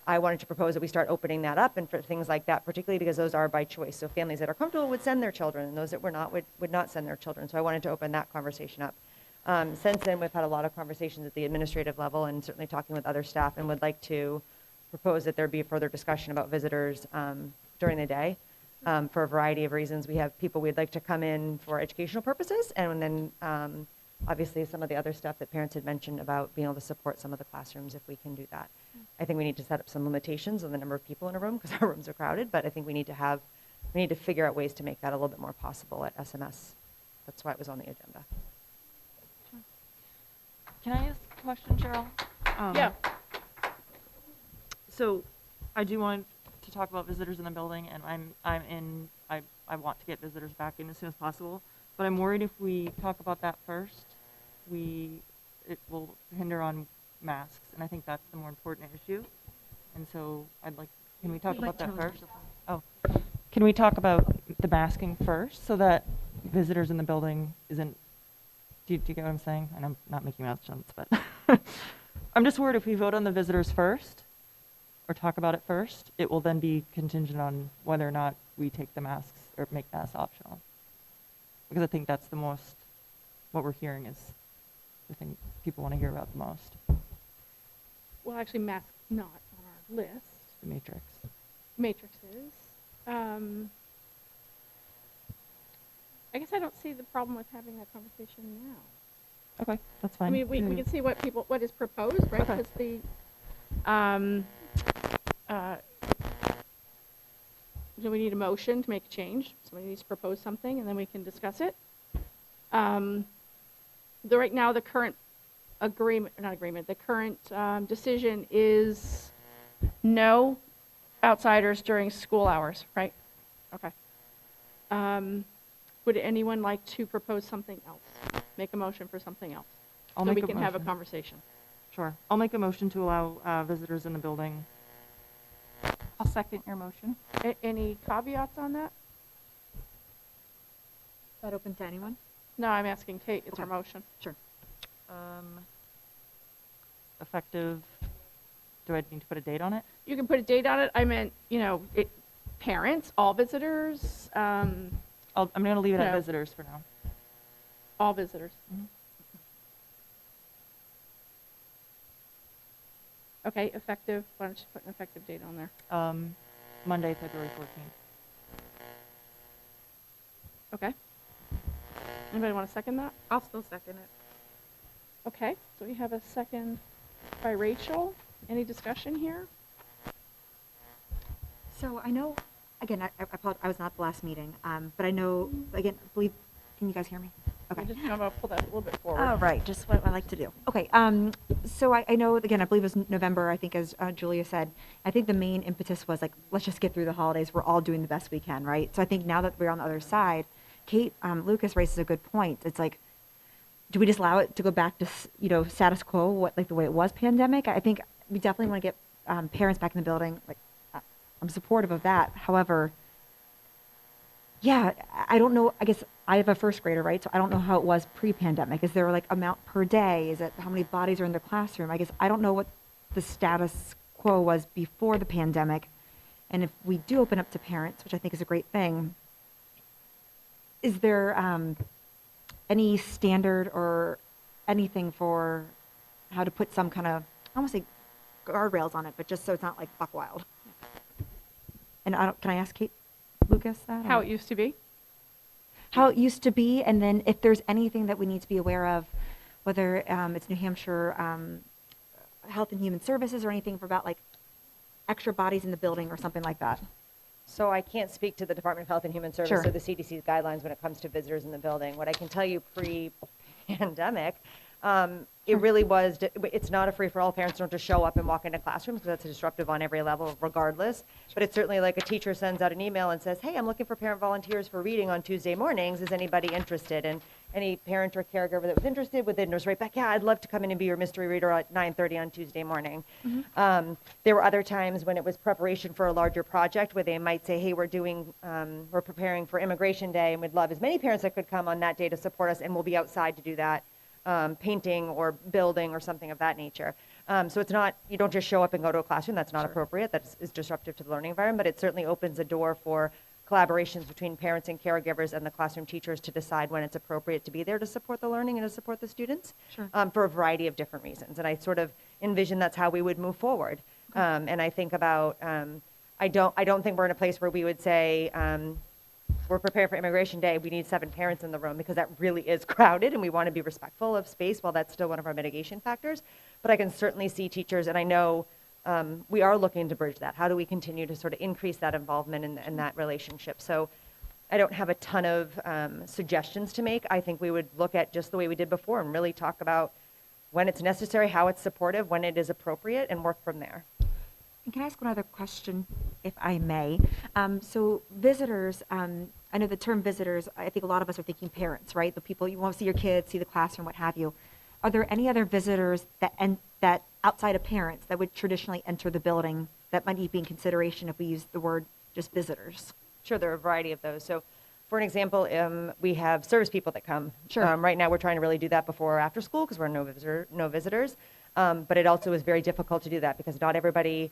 I wanted to propose that we start opening that up, and for things like that, particularly because those are by choice. So families that are comfortable would send their children, and those that were not would not send their children. So I wanted to open that conversation up. Since then, we've had a lot of conversations at the administrative level and certainly talking with other staff, and would like to propose that there be further discussion about visitors during the day for a variety of reasons. We have people we'd like to come in for educational purposes, and then obviously some of the other stuff that parents had mentioned about being able to support some of the classrooms if we can do that. I think we need to set up some limitations on the number of people in a room because our rooms are crowded, but I think we need to figure out ways to make that a little bit more possible at SMS. That's why it was on the agenda. Can I ask a question, Cheryl? Yeah. So I do want to talk about visitors in the building, and I want to get visitors back in as soon as possible, but I'm worried if we talk about that first, it will hinder on masks, and I think that's the more important issue. And so can we talk about that first? Oh, can we talk about the masking first so that visitors in the building isn't, do you get what I'm saying? And I'm not making mouth sense, but I'm just worried if we vote on the visitors first or talk about it first, it will then be contingent on whether or not we take the masks or make masks optional. Because I think that's what we're hearing is the thing people want to hear about the most. Well, actually, masks not on our list. The matrix. Matrices. I guess I don't see the problem with having that conversation now. Okay, that's fine. I mean, we can see what is proposed, right? Okay. Because do we need a motion to make a change? Somebody needs to propose something, and then we can discuss it. Right now, the current the current decision is no outsiders during school hours, right? Okay. Would anyone like to propose something else? Make a motion for something else? I'll so make we a can have a motion. conversation. Sure. I'll make a motion to allow visitors in the building. I'll second your motion. Any caveats on that? Is that open to anyone? No, I'm asking Kate. It's her motion. Sure. Effective, do I need to put a date on it? You can put a date on it. I meant, parents, all visitors, I'm going to leave it at No. visitors for now. all visitors. Okay, effective. Why don't you put an effective date on there? Monday, February 14th. Okay. Anybody want to second that? I'll still second it. Okay, so we have a second by Rachel. Any discussion here? So I know, again, I apologize, I was not at the last meeting, but I know, again, I believe, can you guys hear me? Okay. I'm going to pull that a little bit forward. Oh, right, just what I like to do. Okay, so I know, again, I believe it was November, I think, as Julia said. I think the main impetus was like, let's just get through the holidays. We're all doing the best we can, right? So I think now that we're on the other side, Kate Lucas raises a good point. It's like, do we just allow it to go back to, status quo, like the way it was pandemic? I think we definitely want to get parents back in the building. Like, I'm supportive of that. However, yeah, I don't know. I guess I have a first grader, right? So I don't know how it was pre-pandemic. Is there like amount per day? Is it how many bodies are in the classroom? I guess I don't know what the status quo was before the pandemic. And if we do open up to parents, which I think is a great thing, is there any standard or anything for how to put some kind of, I don't want to say guardrails on it, but just so it's not like buck wild? And can I ask Kate Lucas that? How it used to be? How it used to be, and then if there's anything that we need to be aware of, whether it's New Hampshire Health and Human Services or anything about like extra bodies in the building or something like that. So I can't speak to the Department of Health and Human Services Sure. or the CDC's guidelines when it comes to visitors in the building. What I can tell you pre-pandemic, it really was, it's not a free-for-all. Parents don't just show up and walk into classrooms because that's disruptive on every level regardless. But it's certainly like a teacher sends out an email and says, hey, I'm looking for parent volunteers for reading on Tuesday mornings. Is anybody interested? And any parent or caregiver that was interested would then nurse right back, yeah, I'd love to come in and be your mystery reader at 9:30 on Tuesday morning. There were other times when it was preparation for a larger project where they might say, hey, we're preparing for Immigration Day and we'd love as many parents that could come on that day to support us, and we'll be outside to do that. Painting or building or something of that nature. So it's not, you don't just show up and go to a classroom. That's not appropriate. That is disruptive to the learning environment, but it certainly opens a door for collaborations between parents and caregivers and the classroom teachers to decide when it's appropriate to be there to support the learning and to support the students for a variety of different reasons. And I sort of envision that's how we would move forward. And I think about, I don't think we're in a place where we would say, we're preparing for Immigration Day, we need 7 parents in the room, because that really is crowded and we want to be respectful of space while that's still one of our mitigation factors. But I can certainly see teachers, and I know we are looking to bridge that. How do we continue to sort of increase that involvement and that relationship? So I don't have a ton of suggestions to make. I think we would look at just the way we did before and really talk about when it's necessary, how it's supportive, when it is appropriate, and work from there. And can I ask one other question, if I may? So visitors, I know the term visitors, I think a lot of us are thinking parents, right? The people, you want to see your kids, see the classroom, what have you. Are there any other visitors that outside of parents that would traditionally enter the building that might be in consideration if we use the word just visitors? Sure, there are a variety of those. So for an example, we have service people that come. Sure. Right now we're trying to really do that before or after school because we're no visitors. But it also is very difficult to do that because not everybody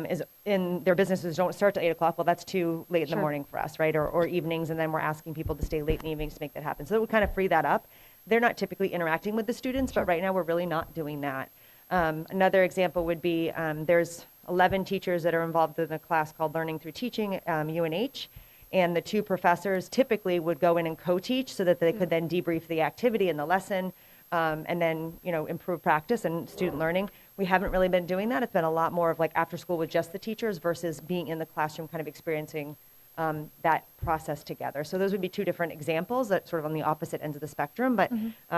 is in their businesses don't start till 8 o'clock. Well, that's too late in the morning for us, right? Or evenings, and then we're asking people to stay late in the evenings to make that happen. So it would kind of free that up. They're not typically interacting with the students, but right now we're really not doing that. Another example would be there's 11 teachers that are involved in a class called Learning Through Teaching, UNH. And the 2 professors typically would go in and co-teach so that they could then debrief the activity and the lesson. And then, improve practice and student learning. We haven't really been doing that. It's been a lot more of like after school with just the teachers versus being in the classroom kind of experiencing that process together. So those would be 2 different examples that sort of on the opposite ends of the spectrum, but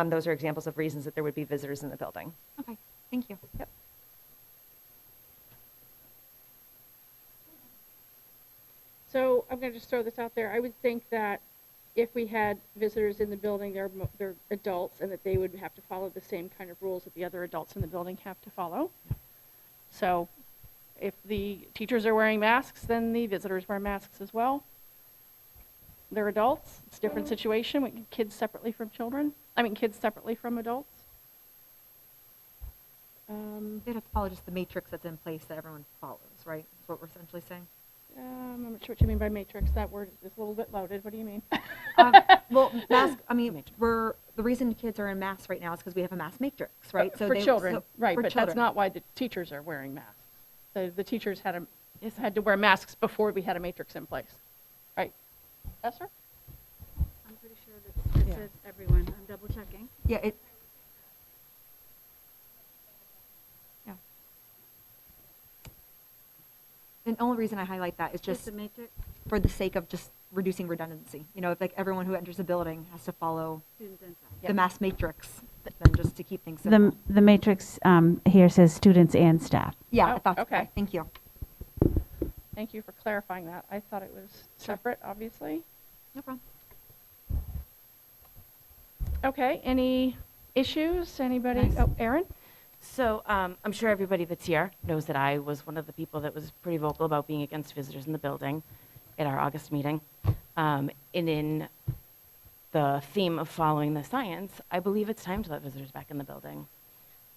those are examples of reasons that there would be visitors in the building. Okay, thank you. Yep. So I'm going to just throw this out there. I would think that if we had visitors in the building, they're adults, and that they would have to follow the same kind of rules that the other adults in the building have to follow. So if the teachers are wearing masks, then the visitors wear masks as well. They're adults. It's a different situation. We kids separately from children. I mean, kids separately from adults. They'd have to follow just the matrix that's in place that everyone follows, right? Is what we're essentially saying. I'm not sure what you mean by matrix. That word is a little bit loaded. What do you mean? Well, mask, I mean, the reason kids are in masks right now is because we have a mask matrix, right? For children, right, for but children. that's not why the teachers are wearing masks. The teachers had to wear masks before we had a matrix in place. Right. Esther? I'm pretty sure that it says everyone. I'm double checking. Yeah, yeah. And the only reason I highlight that is just the matrix? for the sake of just reducing redundancy. You know, if like everyone who enters the building has to follow Students inside. the mass matrix, then just to keep things simple. The matrix here says students and staff. Yeah, Oh, I thought, okay. Thank you. Thank you for clarifying that. I thought it was separate, obviously. No problem. Okay, any issues? Anybody? Yes. Oh, Erin? So I'm sure everybody that's here knows that I was one of the people that was pretty vocal about being against visitors in the building at our August meeting. And in the theme of following the science, I believe it's time to let visitors back in the building.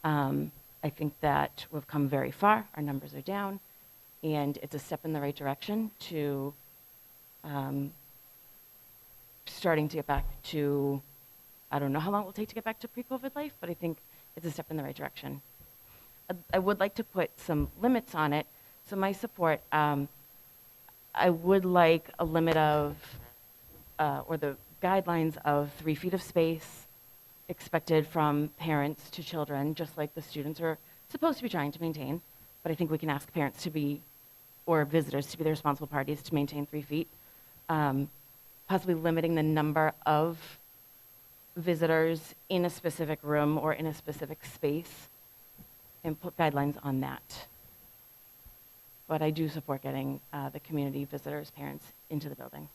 I think that we've come very far. Our numbers are down. And it's a step in the right direction to starting to get back to, I don't know how long it will take to get back to pre-COVID life, but I think it's a step in the right direction. I would like to put some limits on it. So my support, I would like a limit of, or the guidelines of 3 feet of space expected from parents to children, just like the students are supposed to be trying to maintain. But I think we can ask parents to be, or visitors to be the responsible parties to maintain 3 feet. Possibly limiting the number of visitors in a specific room or in a specific space, and put guidelines on that. But I do support getting the community visitors, parents into the building.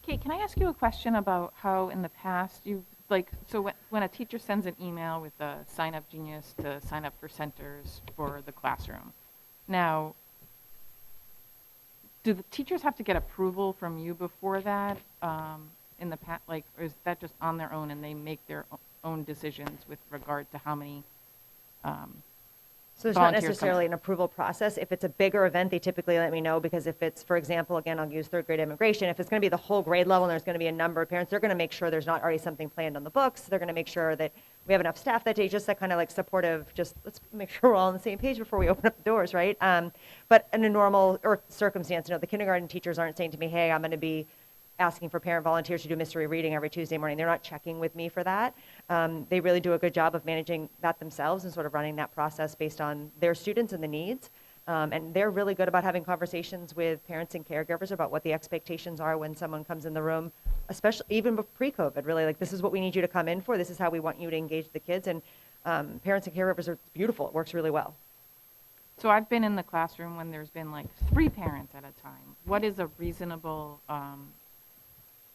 Kate, can I ask you a question about how in the past you, like, so when a teacher sends an email with a Sign Up Genius to sign up for centers for the classroom, now, do the teachers have to get approval from you before that in the past, like, or is that just on their own and they make their own decisions with regard to how many So there's not volunteers necessarily come? an approval process. If it's a bigger event, they typically let me know, because if it's, for example, again, I'll use third grade immigration, if it's going to be the whole grade level and there's going to be a number of parents, they're going to make sure there's not already something planned on the books. They're going to make sure that we have enough staff that day, just that kind of like supportive, just let's make sure we're all on the same page before we open up the doors, right? But in a normal or circumstance, the kindergarten teachers aren't saying to me, hey, I'm going to be asking for parent volunteers to do mystery reading every Tuesday morning. They're not checking with me for that. They really do a good job of managing that themselves and sort of running that process based on their students and the needs. And they're really good about having conversations with parents and caregivers about what the expectations are when someone comes in the room, especially even pre-COVID, really, like, this is what we need you to come in for. This is how we want you to engage the kids. And parents and caregivers are beautiful. It works really well. So I've been in the classroom when there's been like 3 parents at a time. What is a reasonable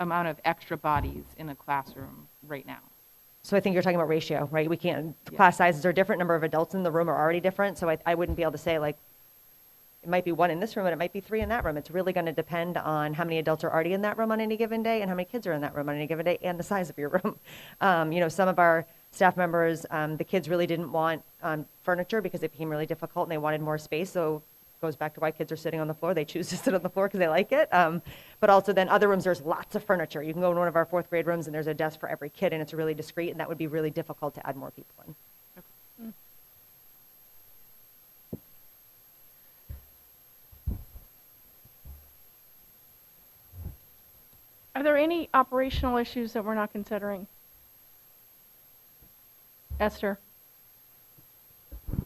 amount of extra bodies in a classroom right now? So I think you're talking about ratio, right? We can't, class sizes are different, number of adults in the room are already different. So I wouldn't be able to say, like, it might be 1 in this room and it might be 3 in that room. It's really going to depend on how many adults are already in that room on any given day and how many kids are in that room on any given day and the size of your room. Some of our staff members, the kids really didn't want furniture because it became really difficult and they wanted more space. So it goes back to why kids are sitting on the floor. They choose to sit on the floor because they like it. But also then other rooms, there's lots of furniture. You can go in one of our 4th grade rooms and there's a desk for every kid and it's really discreet, and that would be really difficult to add more people in. Are there any operational issues that we're not considering? Esther?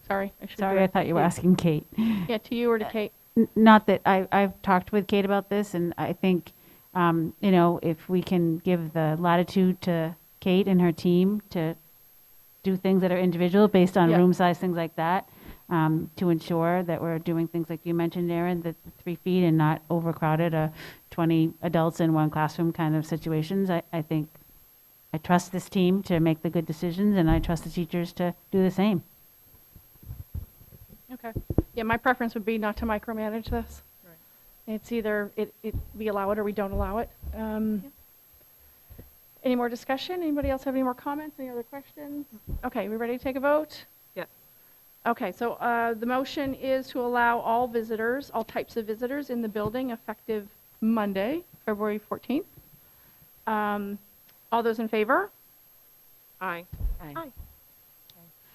Sorry, I should Sorry, I direct thought you were Kate. asking Kate. Yeah, to you or to Kate? Not that I've talked with Kate about this, and I think, if we can give the latitude to Kate and her team to do things that are individual based on Yeah. room size, things like that, to ensure that we're doing things like you mentioned, Aaron, the 3 feet and not overcrowded, 20 adults in one classroom kind of situations. I think I trust this team to make the good decisions, and I trust the teachers to do the same. Okay. Yeah, my preference would be not to micromanage this. Right. It's either we allow it or we don't allow it. Any more discussion? Anybody else have any more comments? Any other questions? Okay, we ready to take a vote? Yes. Okay, so the motion is to allow all visitors, all types of visitors in the building effective Monday, February 14th. All those in favor? Aye. Aye.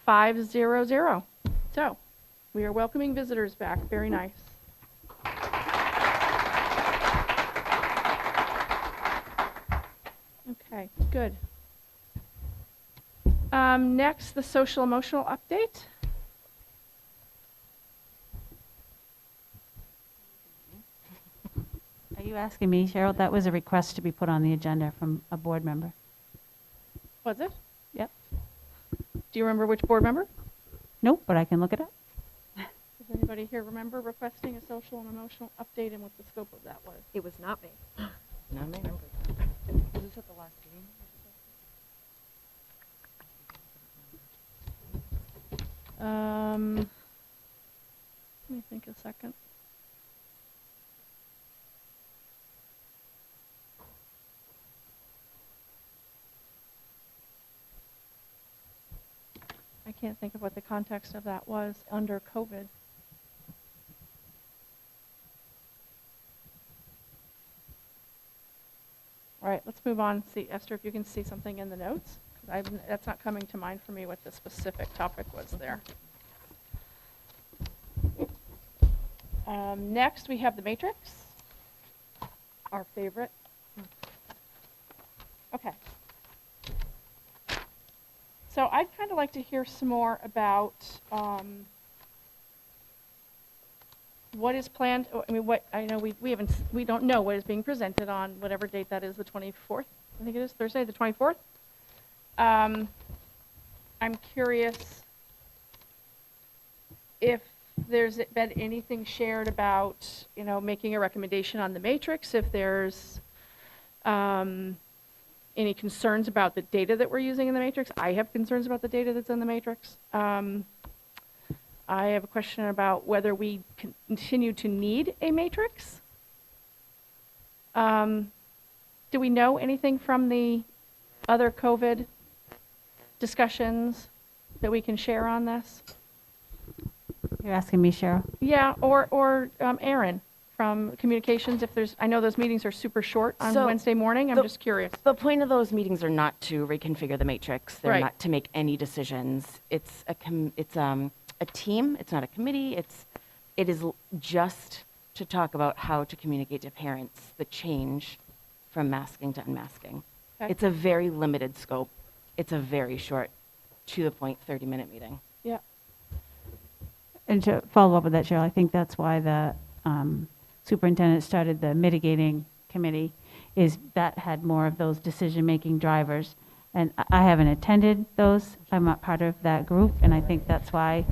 5-0-0. So, we are welcoming visitors back. Very nice. Okay, good. Next, the social emotional update. Are you asking me, Cheryl? That was a request to be put on the agenda from a board member. Was it? Yep. Do you remember which board member? Nope, but I can look it up. Does anybody here remember requesting a social and emotional update and what the scope of that was? It was not me. Not me. Was this at the last meeting? Let me think a second. I can't think of what the context of that was under COVID. All right, let's move on. See, Esther, if you can see something in the notes. That's not coming to mind for me what the specific topic was there. Next, we have the matrix, our favorite. Okay. So I'd kind of like to hear some more about what is planned. I mean, what I know we don't know what is being presented on whatever date that is, the 24th. I think it is Thursday, the 24th. I'm curious if there's been anything shared about, making a recommendation on the matrix, if there's any concerns about the data that we're using in the matrix. I have concerns about the data that's in the matrix. I have a question about whether we continue to need a matrix. Do we know anything from the other COVID discussions that we can share on this? You're asking me, Cheryl? Yeah, or Aaron from communications. I know those meetings are super short on Wednesday morning. I'm just curious. The point of those meetings are not to reconfigure the matrix. They're Right. not to make any decisions. It's a team. It's not a committee. It is just to talk about how to communicate to parents the change from masking to unmasking. Okay. It's a very limited scope. It's a very short, to the point, 30-minute meeting. Yeah. And to follow up with that, Cheryl, I think that's why the superintendent started the mitigating committee, is that had more of those decision-making drivers. And I haven't attended those. I'm not part of that group, and I think that's why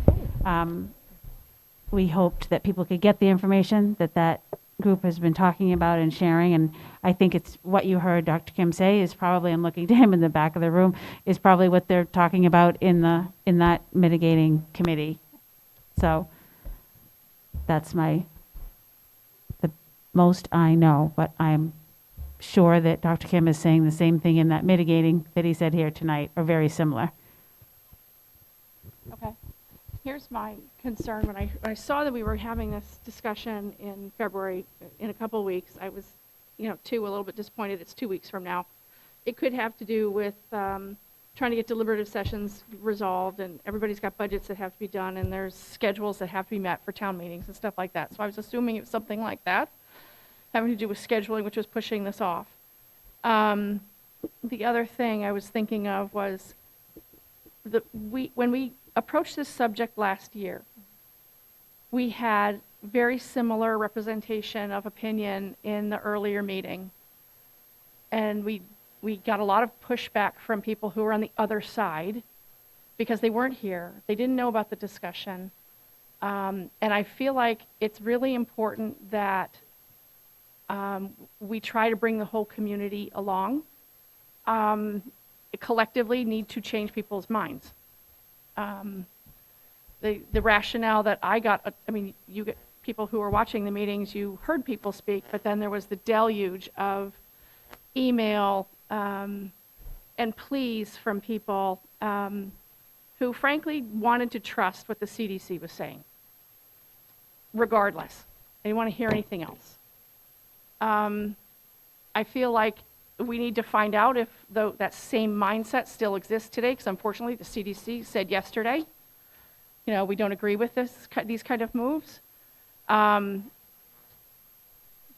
we hoped that people could get the information that group has been talking about and sharing. And I think it's what you heard Dr. Kim say is probably, I'm looking to him in the back of the room, is probably what they're talking about in that mitigating committee. So that's the most I know, but I'm sure that Dr. Kim is saying the same thing in that mitigating that he said here tonight, or very similar. Okay. Here's my concern. When I saw that we were having this discussion in February, in a couple of weeks, I was, a little bit disappointed. It's 2 weeks from now. It could have to do with trying to get deliberative sessions resolved, and everybody's got budgets that have to be done, and there's schedules that have to be met for town meetings and stuff like that. So I was assuming it was something like that, having to do with scheduling, which was pushing this off. The other thing I was thinking of was when we approached this subject last year, we had very similar representation of opinion in the earlier meeting, and we got a lot of pushback from people who were on the other side because they weren't here. They didn't know about the discussion. And I feel like it's really important that we try to bring the whole community along. Collectively need to change people's minds. The rationale that I got, I mean, you get people who were watching the meetings, you heard people speak, but then there was the deluge of email and pleas from people who frankly wanted to trust what the CDC was saying, regardless. They didn't want to hear anything else. I feel like we need to find out if that same mindset still exists today, because unfortunately the CDC said yesterday, you know, we don't agree with these kind of moves. But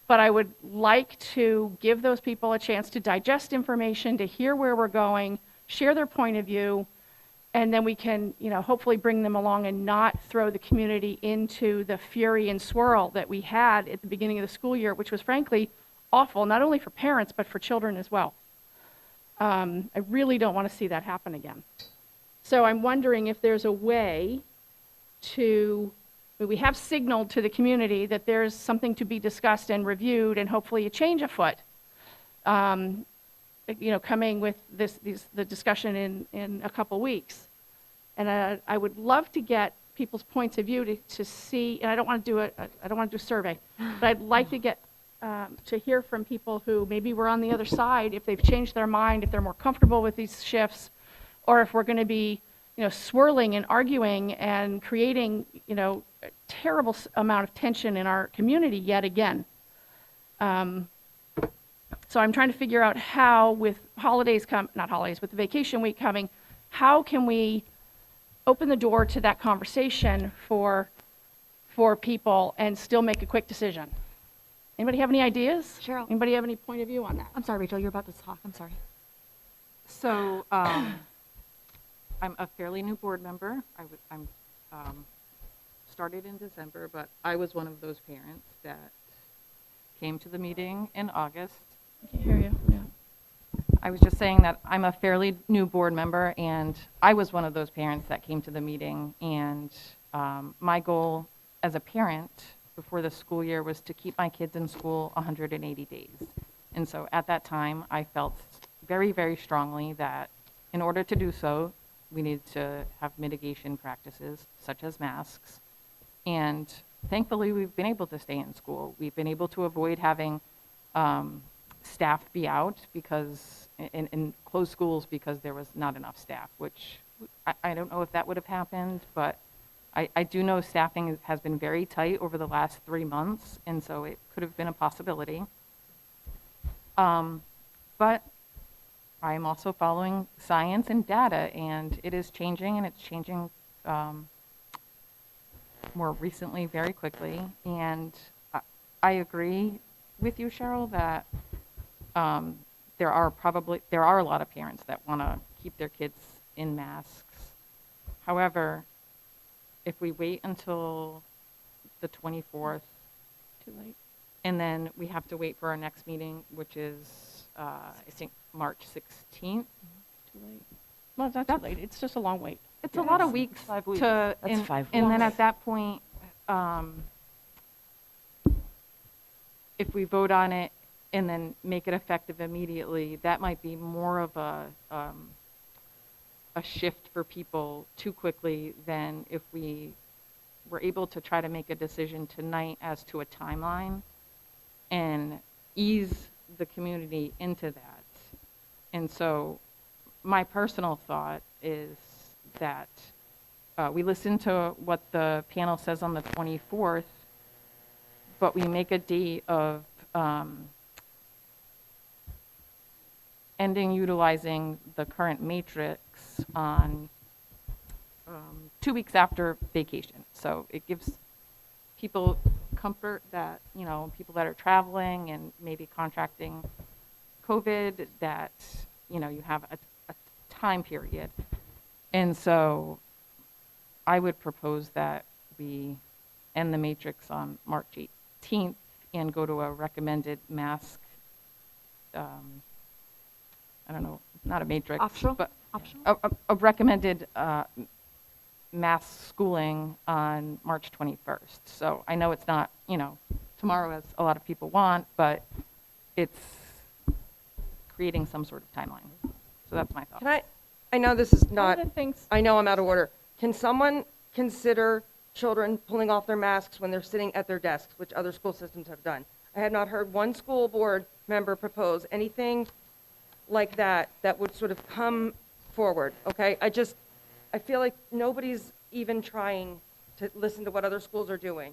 I would like to give those people a chance to digest information, to hear where we're going, share their point of view, and then we can, you know, hopefully bring them along and not throw the community into the fury and swirl that we had at the beginning of the school year, which was frankly awful, not only for parents, but for children as well. I really don't want to see that happen again. So I'm wondering if there's a way to, we have signaled to the community that there's something to be discussed and reviewed and hopefully a change afoot. You know, coming with the discussion in a couple weeks. And I would love to get people's points of view to see, and I don't want to do a survey, but I'd like to get to hear from people who maybe were on the other side, if they've changed their mind, if they're more comfortable with these shifts, or if we're going to be, you know, swirling and arguing and creating, you know, a terrible amount of tension in our community yet again. So I'm trying to figure out how, with holidays not holidays, with the vacation week coming, how can we open the door to that conversation for people and still make a quick decision? Anybody have any ideas? Cheryl. Anybody have any point of view on that? I'm sorry, Rachel, you're about to talk. I'm sorry. So, I'm a fairly new board member. I'm started in December, but I was one of those parents that came to the meeting in August. I can hear you. Yeah. I was just saying that I'm a fairly new board member, and I was one of those parents that came to the meeting. And my goal as a parent before the school year was to keep my kids in school 180 days. And so at that time, I felt very, very strongly that in order to do so, we needed to have mitigation practices such as masks. And thankfully, we've been able to stay in school. We've been able to avoid having staff be out because in closed schools because there was not enough staff, which I don't know if that would have happened, but I do know staffing has been very tight over the last 3 months, and so it could have been a possibility. But I am also following science and data, and it is changing, and it's changing more recently very quickly. And I agree with you, Cheryl, that there are a lot of parents that want to keep their kids in masks. However, if we wait until the 24th, Too late. and then we have to wait for our next meeting, which is, I think, March 16th. Too late. Well, it's not too late. It's just a long wait. It's a lot of weeks 5 weeks. to, That's 5 and then weeks. at that point, if we vote on it and then make it effective immediately, that might be more of a shift for people too quickly than if we were able to try to make a decision tonight as to a timeline and ease the community into that. And so my personal thought is that we listen to what the panel says on the 24th, but we make a date of ending utilizing the current matrix on 2 weeks after vacation. So it gives people comfort that, you know, people that are traveling and maybe contracting COVID, that, you know, you have a time period. And so I would propose that we end the matrix on March 18th and go to a recommended mask, I don't know, not a matrix, Optional? but Optional? a recommended mass schooling on March 21st. So I know it's not, tomorrow as a lot of people want, but it's creating some sort of timeline. So that's my thought. I know this is One not, of the things, I know I'm out of order. Can someone consider children pulling off their masks when they're sitting at their desks, which other school systems have done? I have not heard one school board member propose anything like that that would sort of come forward, okay? I feel like nobody's even trying to listen to what other schools are doing.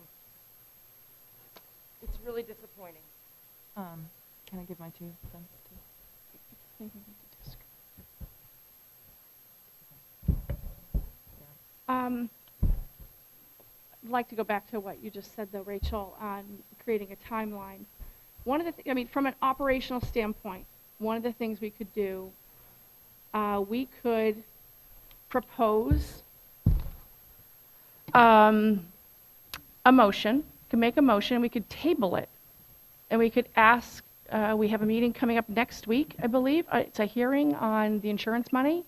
It's really disappointing. Can I give my 2 cents too? I'd like to go back to what you just said, though, Rachel, on creating a timeline. One of the from an operational standpoint, one of the things we could do, we could propose a motion, could make a motion, we could table it, and we could ask, we have a meeting coming up next week, I believe. It's a hearing on the insurance money.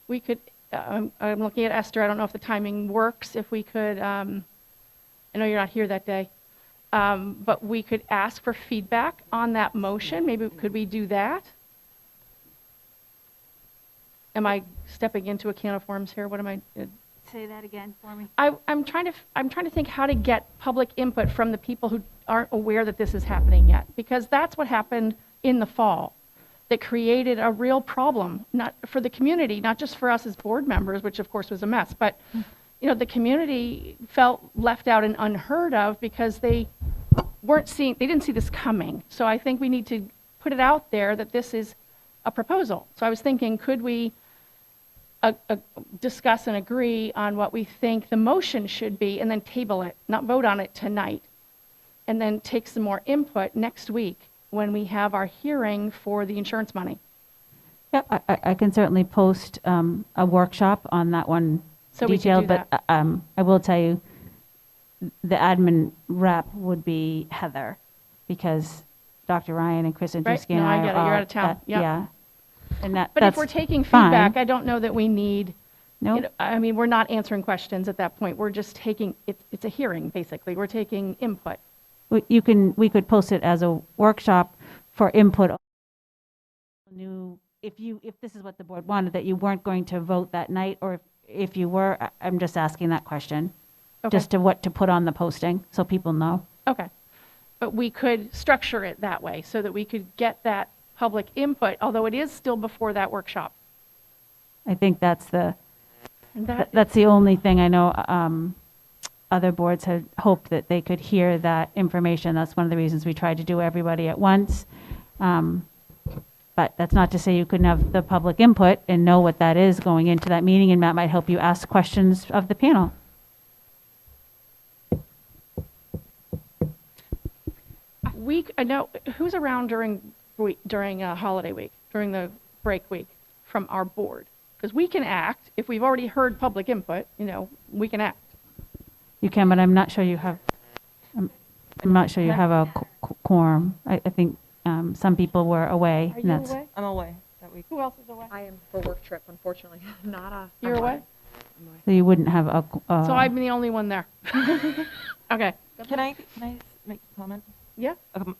We could, I'm looking at Esther, I don't know if the timing works, if we could, I know you're not here that day, but we could ask for feedback on that motion. Maybe could we do that? Am I stepping into a can of worms here? What am I? Say that again for me. I'm trying to think how to get public input from the people who aren't aware that this is happening yet, because that's what happened in the fall that created a real problem, not for the community, not just for us as board members, which of course was a mess, but the community felt left out and unheard of because they didn't see this coming. So I think we need to put it out there that this is a proposal. So I was thinking, could we discuss and agree on what we think the motion should be and then table it, not vote on it tonight, and then take some more input next week when we have our hearing for the insurance money? Yeah, I can certainly post a workshop on that one So we detailed, could do but I will tell you, the admin rep would be Heather, because Dr. Ryan and Chris and Right? Drewski and No, I I get are it. You're all out of town. at- Yep. Yeah. And But that's if we're taking fine. feedback, I don't know that we need, No. we're not answering questions at that point. We're just taking, it's a hearing, basically. We're taking input. We could post it as a workshop for input. If this is what the board wanted, that you weren't going to vote that night, or if you were, I'm just asking that question. Okay. Just to what to put on the posting, so people know. Okay. But we could structure it that way so that we could get that public input, although it is still before that workshop. I think that's the And that's the only thing I know. Other boards had hoped that they could hear that information. That's one of the reasons we tried to do everybody at once. But that's not to say you couldn't have the public input and know what that is going into that meeting, and that might help you ask questions of the panel. I know, who's around during holiday week, during the break week from our board? Because we can act, if we've already heard public input, we can act. You can, but I'm not sure you have. I'm not sure you have a quorum. I think some people were away. Are and you that's- away? I'm away that week. Who else is away? I am for work trip, unfortunately. You're away? So you wouldn't have a. So I'm the only one there. Okay. Can I make a comment? Yeah? I'm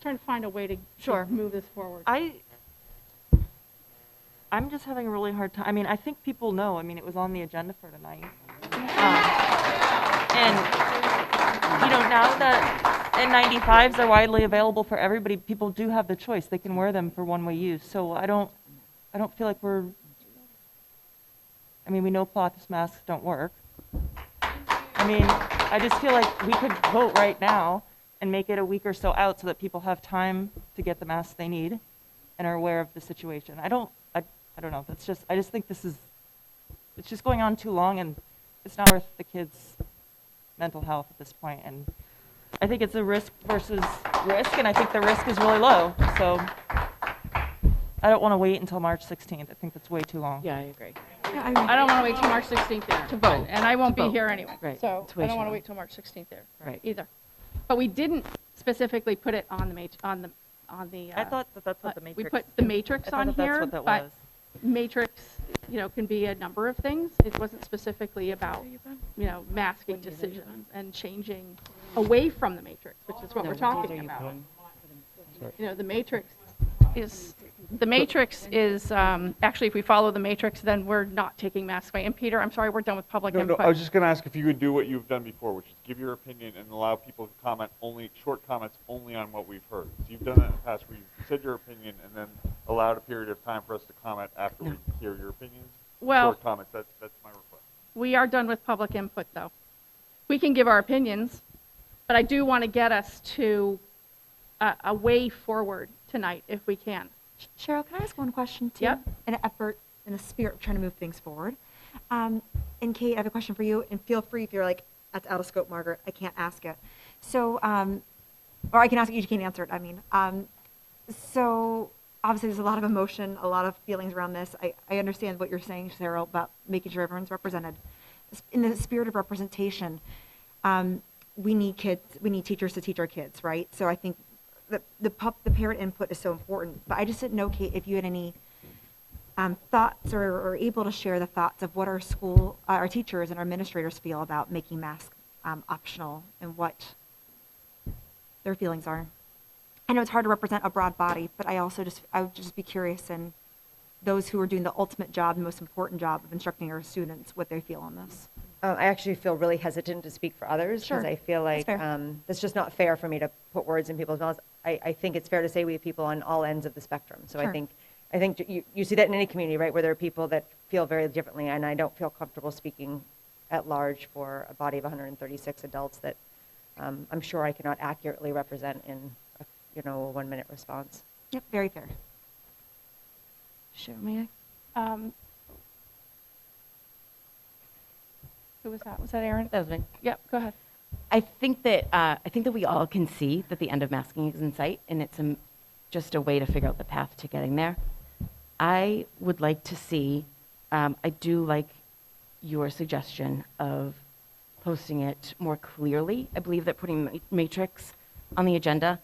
trying to find a way to move this forward. I'm just having a really hard time. I mean, I think people know. I mean, it was on the agenda for tonight. And, now that N95s are widely available for everybody, people do have the choice. They can wear them for one-way use. So I don't feel like we know cloth masks don't work. I just feel like we could vote right now and make it a week or so out so that people have time to get the masks they need and are aware of the situation. I don't know. I just think it's just going on too long, and it's not worth the kids' mental health at this point. And I think it's a risk versus risk, and I think the risk is really low. So I don't want to wait until March 16th. I think that's way too long. Yeah, I agree. I don't want to wait till March 16th to vote, and I won't be here anyway. Right. So It's way I don't too want to long. wait till March 16th there Right. either. But we didn't specifically put it on the I thought that's what the matrix. we put the matrix I thought on that's here, what that but was. matrix, can be a number of things. It wasn't specifically about, masking decisions and changing away from the matrix, which is what we're talking about. The matrix is actually, if we follow the matrix, then we're not taking masks away. And Peter, I'm sorry, we're done with public No, input. I was just going to ask if you could do what you've done before, which is give your opinion and allow people to comment short comments only on what we've heard. So you've done that in the past where you said your opinion and then allowed a period of time for us to comment after we hear your opinions. Well, short comments, that's my request. We are done with public input, though. We can give our opinions, but I do want to get us to a way forward tonight if we can. Cheryl, can I ask one question too? Yep. In an effort, in the spirit of trying to move things forward. And Kate, I have a question for you, and feel free if you're like, that's out of scope, Margaret, I can't ask it. So, or I can ask it, you can't answer it, I mean. So, obviously there's a lot of emotion, a lot of feelings around this. I understand what you're saying, Cheryl, about making sure everyone's represented. In the spirit of representation, we need teachers to teach our kids, right? So I think the parent input is so important. But I just didn't know, Kate, if you had any thoughts or able to share the thoughts of what our teachers and our administrators feel about making masks optional and what their feelings are. I know it's hard to represent a broad body, but I would just be curious, and those who are doing the ultimate job, the most important job of instructing our students, what they feel on this. I actually feel really hesitant to speak for others because I feel like it's just not fair for me to put words in people's mouths. I think it's fair to say we have people on all ends of the spectrum. So I think you see that in any community, right, where there are people that feel very differently, and I don't feel comfortable speaking at large for a body of 136 adults that I'm sure I cannot accurately represent in a 1-minute response. Yep, very fair. Show me. Who was that? Was that Aaron? That was me. Yep, go ahead. I think that we all can see that the end of masking is in sight, and it's just a way to figure out the path to getting there. I would like to see, I do like your suggestion of posting it more clearly. I believe that putting matrix on the agenda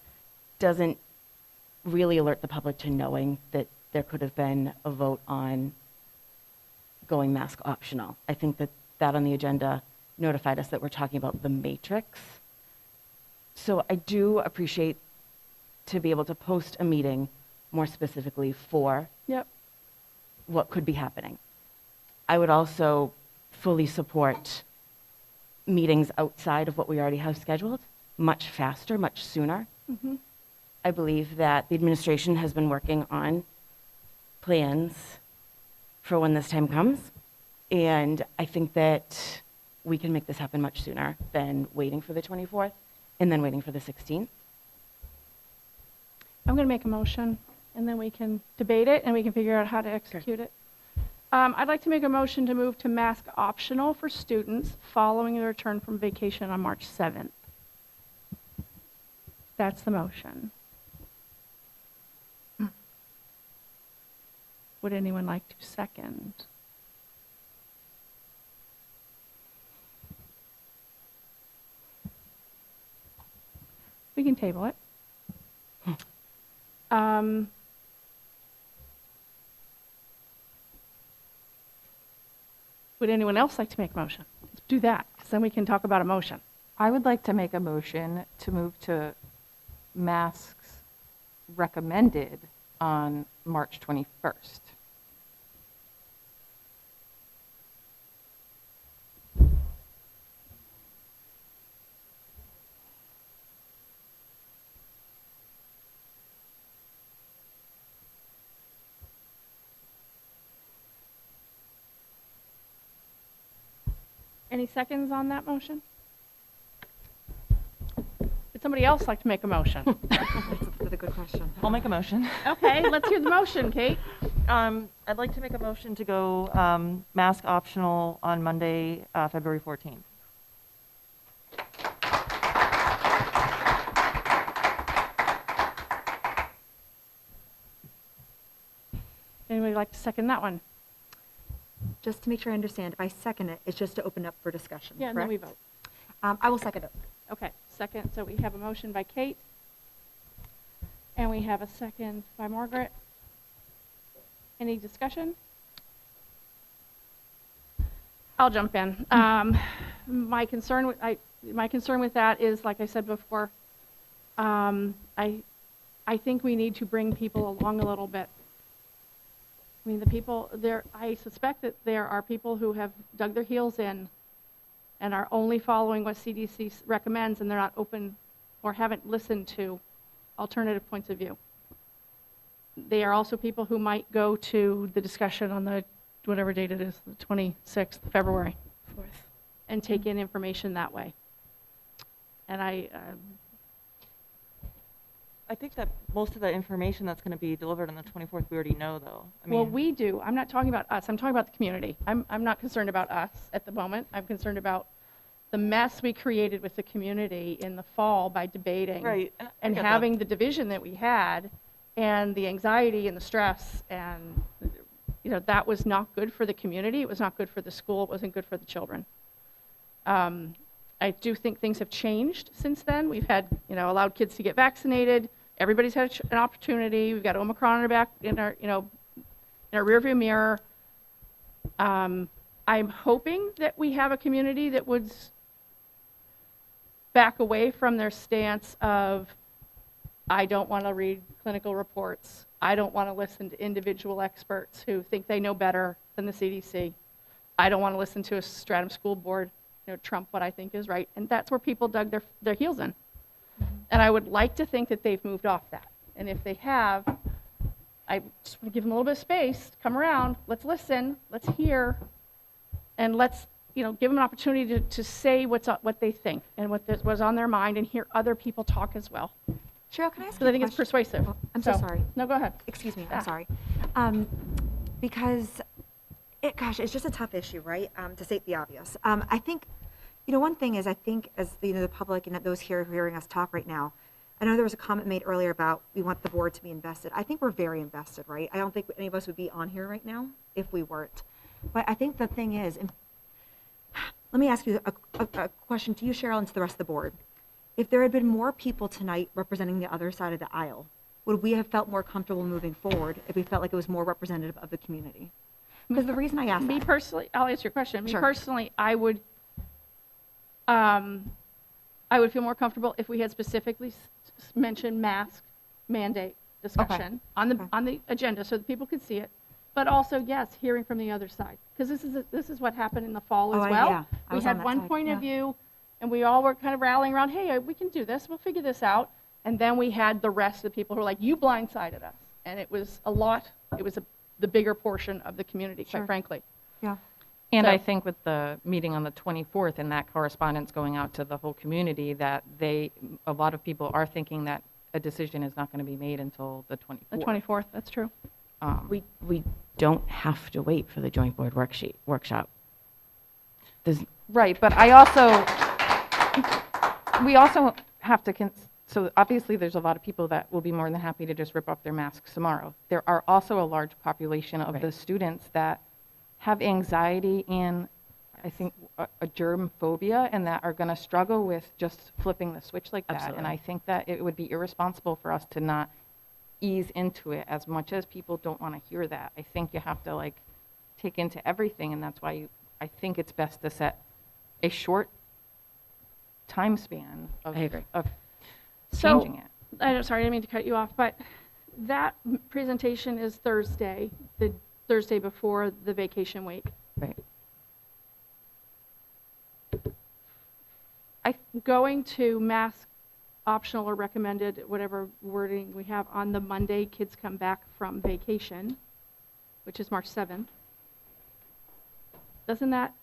doesn't really alert the public to knowing that there could have been a vote on going mask optional. I think that on the agenda notified us that we're talking about the matrix. So I do appreciate to be able to post a meeting more specifically for what could be happening. I would also fully support meetings outside of what we already have scheduled, much faster, much sooner. Mm-hmm. I believe that the administration has been working on plans for when this time comes. And I think that we can make this happen much sooner than waiting for the 24th and then waiting for the 16th. I'm going to make a motion, and then we can debate it, and we can figure out how to execute it. I'd like to make a motion to move to mask optional for students following their return from vacation on March 7th. That's the motion. Would anyone like to second? We can table it. Would anyone else like to make a motion? Let's do that, because then we can talk about a motion. I would like to make a motion to move to masks recommended on March 21st. Any seconds on that motion? Would somebody else like to make a motion? That's a good question. I'll make a motion. Okay, let's hear the motion, Kate. I'd like to make a motion to go mask optional on Monday, February 14th. Anybody like to second that one? Just to make sure I understand, if I second it, it's just to open up for discussion, Yeah, and then we correct? vote. I will second it. Okay, second. So we have a motion by Kate, and we have a second by Margaret. Any discussion? I'll jump in. My concern with that is, like I said before, I think we need to bring people along a little bit. I mean, the people there, I suspect that there are people who have dug their heels in and are only following what CDC recommends, and they're not open or haven't listened to alternative points of view. They are also people who might go to the discussion on the, whatever date it is, the 26th of February, 4th, and take in information that way. And I think that most of the information that's going to be delivered on the 24th, we already know, though. I mean, well, we do. I'm not talking about us. I'm talking about the community. I'm not concerned about us at the moment. I'm concerned about the mess we created with the community in the fall by debating right. and having the division that we had and the anxiety and the stress, and you know, that was not good for the community. It was not good for the school. It wasn't good for the children. I do think things have changed since then. We've had, you know, allowed kids to get vaccinated. Everybody's had an opportunity. We've got Omicron in our back, in our, you know, in our rearview mirror. I'm hoping that we have a community that would back away from their stance of, I don't want to read clinical reports. I don't want to listen to individual experts who think they know better than the CDC. I don't want to listen to a Stratham school board, you know, trump what I think is right. And that's where people dug their heels in. And I would like to think that they've moved off that. And if they have, I just want to give them a little bit of space, come around, let's listen, let's hear, and let's, you know, give them an opportunity to say what they think and what was on their mind, and hear other people talk as well. Cheryl, can I ask Because I think it's persuasive. Oh, I'm so sorry. No, go ahead. Excuse me, Yeah. I'm sorry. Because, gosh, it's just a tough issue, right? To state the obvious. I think, you know, one thing is, I think as, you know, the public and those here hearing us talk right now, I know there was a comment made earlier about we want the board to be invested. I think we're very invested, right? I don't think any of us would be on here right now if we weren't. But I think the thing is, and let me ask you a question to you, Cheryl, and to the rest of the board. If there had been more people tonight representing the other side of the aisle, would we have felt more comfortable moving forward if we felt like it was more representative of the community? Because the reason I asked Me personally, I'll answer your question. Sure. Me personally, I would feel more comfortable if we had specifically mentioned mask mandate discussion on the agenda so that people could see it. But also, yes, hearing from the other side, because this is what happened in the fall as well. We had one point of view, and we all were kind of rallying around, hey, we can do this, we'll figure this out. And then we had the rest of the people who were like, you blindsided us. And it was a lot, it was the bigger portion of the community, quite frankly. Yeah. And So- I think with the meeting on the 24th and that correspondence going out to the whole community, that a lot of people are thinking that a decision is not going to be made until the 24th. The 24th, that's true. We don't have to wait for the joint board workshop. Right, but we also have to, so obviously there's a lot of people that will be more than happy to just rip off their masks tomorrow. There are also a large population of the students that have anxiety and I think a germ phobia, and that are going to struggle with just flipping the switch like that. Absolutely. And I think that it would be irresponsible for us to not ease into it as much as people don't want to hear that. I think you have to like take into everything, and that's why I think it's best to set a short time span of, I agree. of So, changing it. sorry, I didn't mean to cut you off, but that presentation is Thursday, the Thursday before the vacation week. Right. Going to mask optional or recommended, whatever wording we have, on the Monday kids come back from vacation, which is March 7th. Doesn't that,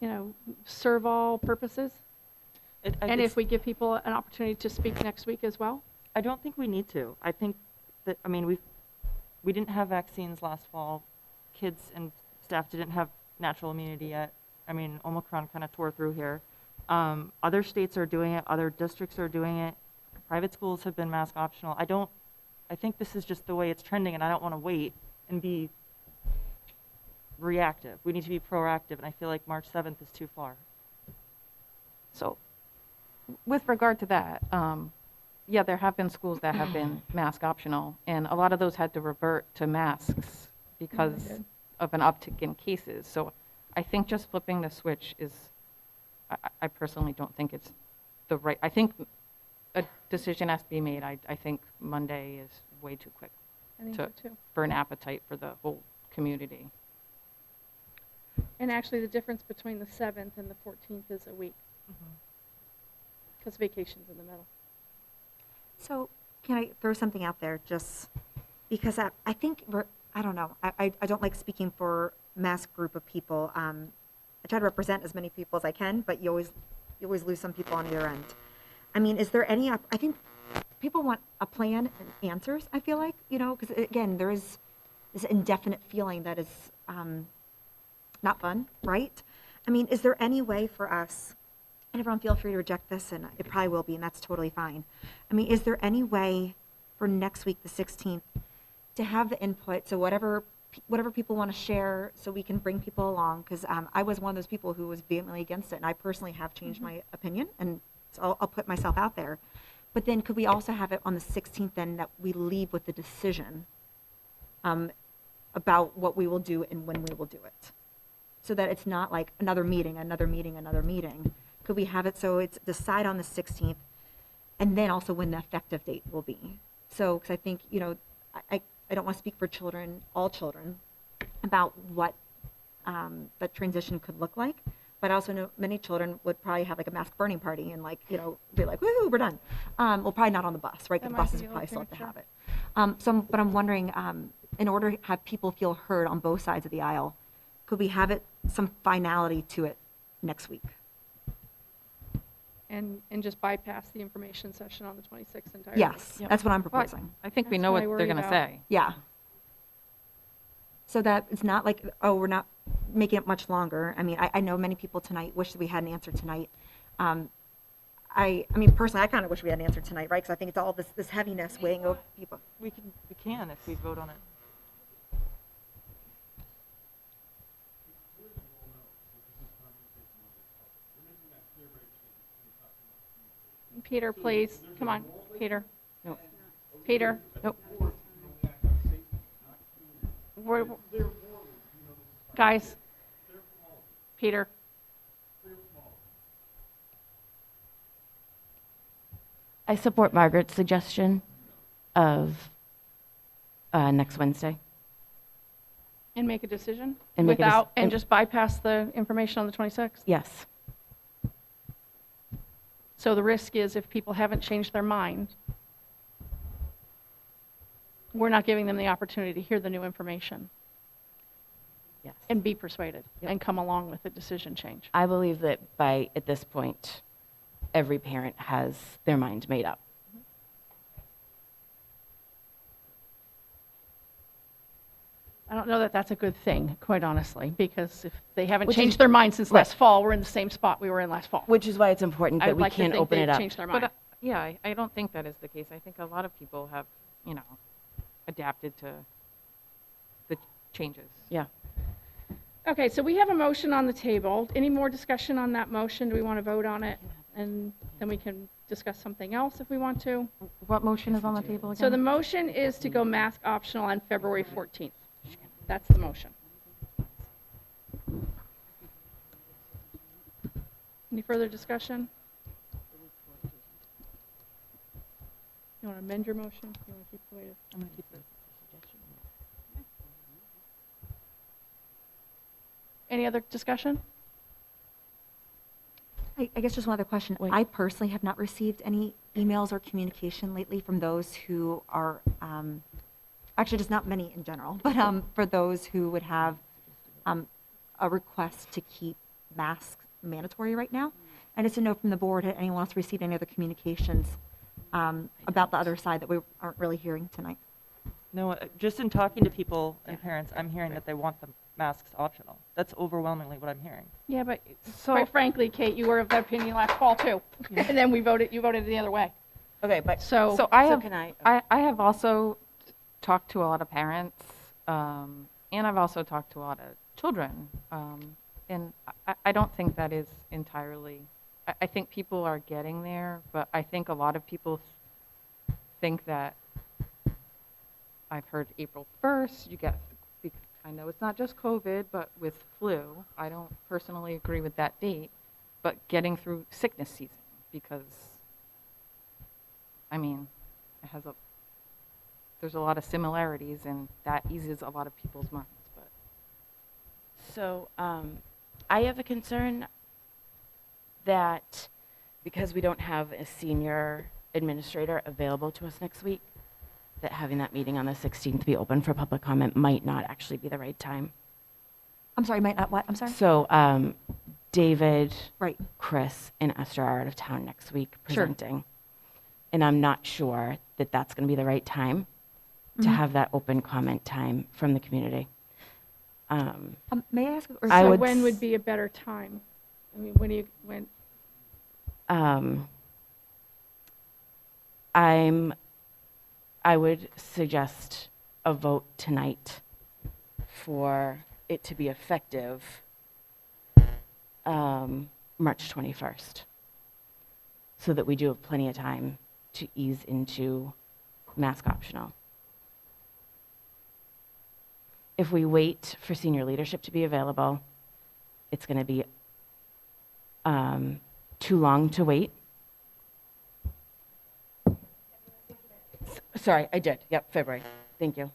you know, serve all purposes? And if we give people an opportunity to speak next week as well? I don't think we need to. I think that, I mean, we didn't have vaccines last fall. Kids and staff didn't have natural immunity yet. I mean, Omicron kind of tore through here. Other states are doing it. Other districts are doing it. Private schools have been mask optional. I think this is just the way it's trending, and I don't want to wait and be reactive. We need to be proactive, and I feel like March 7th is too far. So with regard to that, yeah, there have been schools that have been mask optional, and a lot of those had to revert to masks because of an uptick in cases. So I think just flipping the switch is, I personally don't think it's the right, I think a decision has to be made. I think Monday is way too quick I think so too. for an appetite for the whole community. And actually, the difference between the 7th and the 14th is a week. Because vacation's in the middle. So can I throw something out there just because I think, I don't know, I don't like speaking for mass group of people. I try to represent as many people as I can, but you always lose some people on either end. I mean, is there any, I think people want a plan and answers, I feel like, you know, because again, there is this indefinite feeling that is not fun, right? I mean, is there any way for us, and everyone feel free to reject this, and it probably will be, and that's totally fine. I mean, is there any way for next week, the 16th, to have the input, so whatever people want to share, so we can bring people along? Because I was one of those people who was vehemently against it, and I personally have changed my opinion, and so I'll put myself out there. But then could we also have it on the 16th then that we leave with the decision about what we will do and when we will do it? So that it's not like another meeting, another meeting, another meeting. Could we have it so it's decide on the 16th and then also when the effective date will be? So, because I think, you know, I don't want to speak for children, all children, about what that transition could look like. But I also know many children would probably have like a mask burning party and like, you know, be like, woohoo, we're done. Well, probably not on the bus, right? That The might buses be a probably still little have to have it. But I'm wondering, in order to have people feel heard on both sides of the aisle, could we have it some finality to it next week? And just bypass the information session on the 26th entirely. Yes, that's what I'm proposing. I think we That's know what I what they're worry going to about. say. Yeah. So that it's not like, oh, we're not making it much longer. I mean, I know many people tonight wish that we had an answer tonight. I mean, personally, I kind of wish we had an answer tonight, right? Because I think it's all this heaviness weighing over people. We can if we vote on it. Peter, please, come on, Peter. No. Peter. Nope. Guys. Peter. I support Margaret's suggestion of next Wednesday. And make a decision? And make a Without, and just bypass the information on the 26th? Yes. So the risk is if people haven't changed their mind, we're not giving them the opportunity to hear the new information. Yes. And be persuaded and come along with a decision change. I believe that at this point, every parent has their mind made up. I don't know that that's a good thing, quite honestly, because if they haven't Which changed is- their mind since right. last fall, we're in the same spot we were in last fall. Which is why it's important that I'd we like to can think open they've it up. changed their mind. But yeah, I don't think that is the case. I think a lot of people have, you know, adapted to the changes. Yeah. Okay, so we have a motion on the table. Any more discussion on that motion? Do we want to vote on it? And then we can discuss something else if we want to. What motion is on the table again? So the motion is to go mask optional on February 14th. That's the motion. Any further discussion? You want to amend your motion? You want to keep the way it is? I'm going to keep it. Any other discussion? I guess just one other question. I personally have not received any emails or communication lately from those who are, actually just not many in general, but for those who would have a request to keep masks mandatory right now. I just didn't know from the board, had anyone else received any other communications about the other side that we aren't really hearing tonight? No, just in talking to people and parents, I'm hearing that they want the masks optional. That's overwhelmingly what I'm hearing. Yeah, but quite frankly, Kate, you were of that opinion last fall too. And then you voted the other way. Okay, but So I have, can I have also talked to a lot of parents, and I've also talked to a lot of children, and I don't think that is entirely, I think people are getting there, but I think a lot of people think that I've heard April 1st, you get I know it's not just COVID, but with flu, I don't personally agree with that date, but getting through sickness season, because, I mean, there's a lot of similarities, and that eases a lot of people's minds, but. So I have a concern that because we don't have a senior administrator available to us next week, that having that meeting on the 16th be open for public comment might not actually be the right time. I'm sorry, might not what? I'm sorry? So David, Right. Chris, and Esther are out of town next week Sure. presenting. And I'm not sure that that's going to be the right time to have that open comment time from the community. May I ask? Or I So would when s- would be a better time? I mean, when? I would suggest a vote tonight for it to be effective March 21st, so that we do have plenty of time to ease into mask optional. If we wait for senior leadership to be available, it's going to be too long to wait. Sorry, I did. Yep, February. Thank you.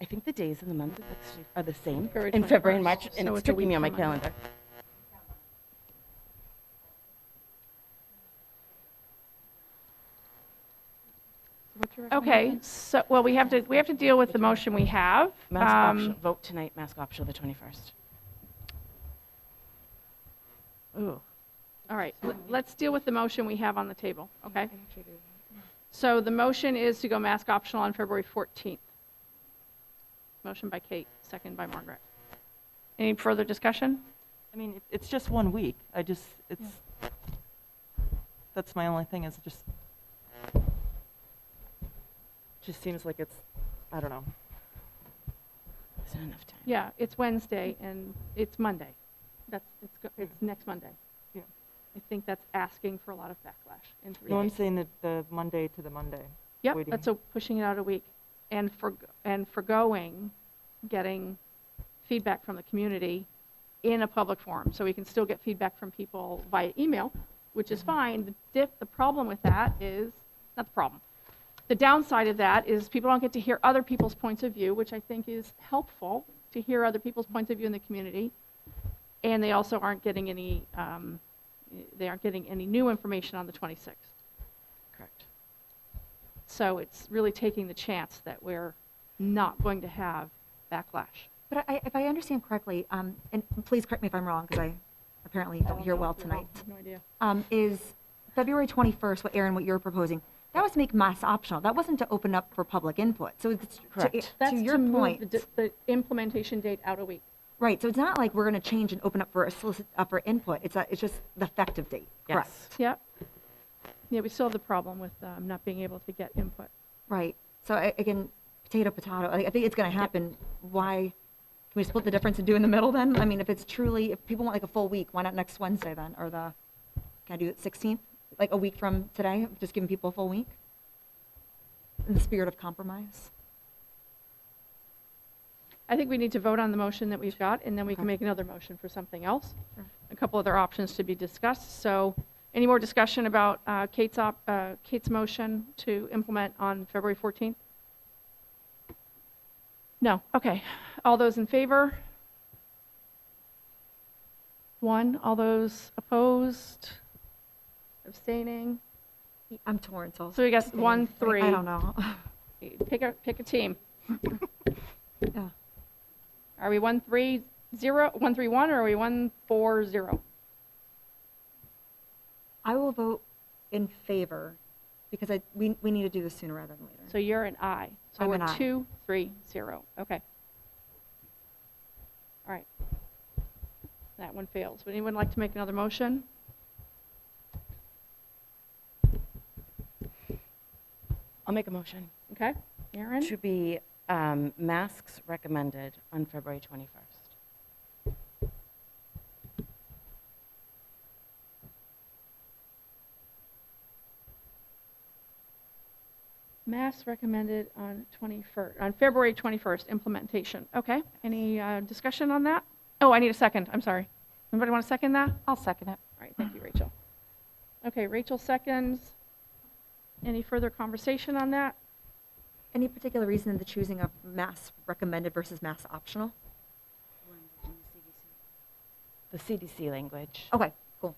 I think the days of the month actually are the same February in February and 21st, March, and so it's it's a tricking me week on my from Monday. calendar. Okay, so, well, we have to deal with the motion we have. Mask optional, vote tonight, mask optional the 21st. Ooh. All right, let's deal with the motion we have on the table, okay? So the motion is to go mask optional on February 14th. Motion by Kate, second by Margaret. Any further discussion? I mean, it's just 1 week. That's my only thing, is just seems like it's, I don't know. Is there enough time? Yeah, it's Wednesday and it's Monday. It's next Monday. Yeah. I think that's asking for a lot of backlash in 3 No, I'm days. saying that the Monday to the Monday. Yep, waiting. that's pushing it out a week. And forgoing getting feedback from the community in a public forum. So we can still get feedback from people via email, which is fine. The problem with that is, not the problem. The downside of that is people don't get to hear other people's points of view, which I think is helpful to hear other people's points of view in the community. And they also aren't getting any new information on the 26th. Correct. So it's really taking the chance that we're not going to have backlash. But if I understand correctly, and please correct me if I'm wrong, because I apparently don't hear well tonight. I have no idea. Is February 21st, what you're proposing, that was to make mass optional. That wasn't to open up for public input. So it's Correct. That's to your to move point. the implementation date out a week. Right. So it's not like we're going to change and open up for for input. It's just the effective date. Correct. Yep. Yeah, we still have the problem with not being able to get input. Right. So again, potato. I think it's going to happen. Why? Can we split the difference and do in the middle then? I mean, if people want like a full week, why not next Wednesday then? Or can I do it 16th? Like a week from today, just giving people a full week? In the spirit of compromise? I think we need to vote on the motion that we've got, and then we can make another motion for something else. A couple other options to be discussed. So any more discussion about Kate's motion to implement on February 14th? No. Okay. All those in favor? 1. All those opposed? Abstaining? I'm torn. So we got 1, 3. I don't know. Pick a team. Yeah. Are we 1-3-0, 1-3-1, or are we 1-4-0? I will vote in favor because we need to do this sooner rather than later. So you're an aye. So I'm we're an aye. 2-3-0. Okay. All right. That one fails. Would anyone like to make another motion? I'll make a motion. Okay. Aaron? To be masks recommended on February 21st. Mass recommended on February 21st, implementation. Okay, any discussion on that? Oh, I need a second, I'm sorry. Anybody want to second that? I'll second it. All right, thank you, Rachel. Okay, Rachel seconds. Any further conversation on that? Any particular reason in the choosing of mass recommended versus mass optional? The CDC language. Okay, cool.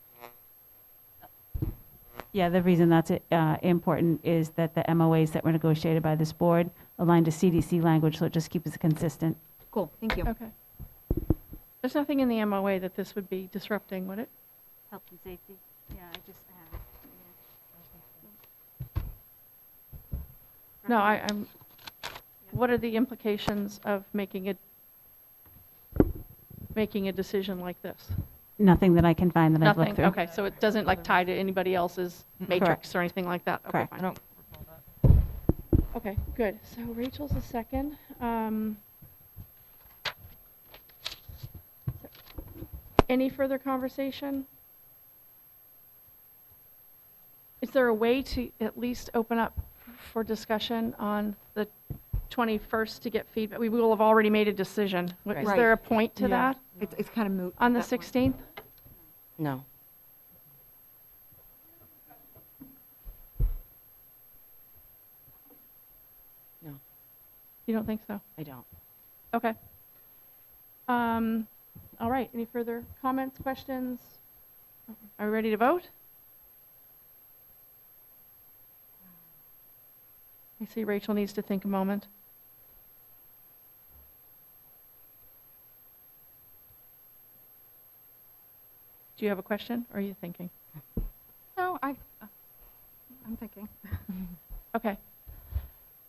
Yeah, the reason that's important is that the MOAs that were negotiated by this board align to CDC language, so it just keeps it consistent. Cool, thank you. Okay. There's nothing in the MOA that this would be disrupting, would it? Health and safety. Yeah, I just have it. No, I'm, what are the implications of making a decision like this? Nothing that I can find that I've Nothing, looked through. okay, so it doesn't like tie to anybody else's matrix Correct. or anything like that? Okay, Correct. fine. I don't Okay, good. So Rachel's a second. Any further conversation? Is there a way to at least open up for discussion on the 21st to get feedback? We will have already made a decision. Is Right. there a point to Yeah. that? It's kind of moot. On the at that point. 16th? No. No, You don't think so? I don't. Okay. All right, any further comments, questions? Are we ready to vote? I see Rachel needs to think a moment. Do you have a question, or are you thinking? No, I'm thinking. Okay.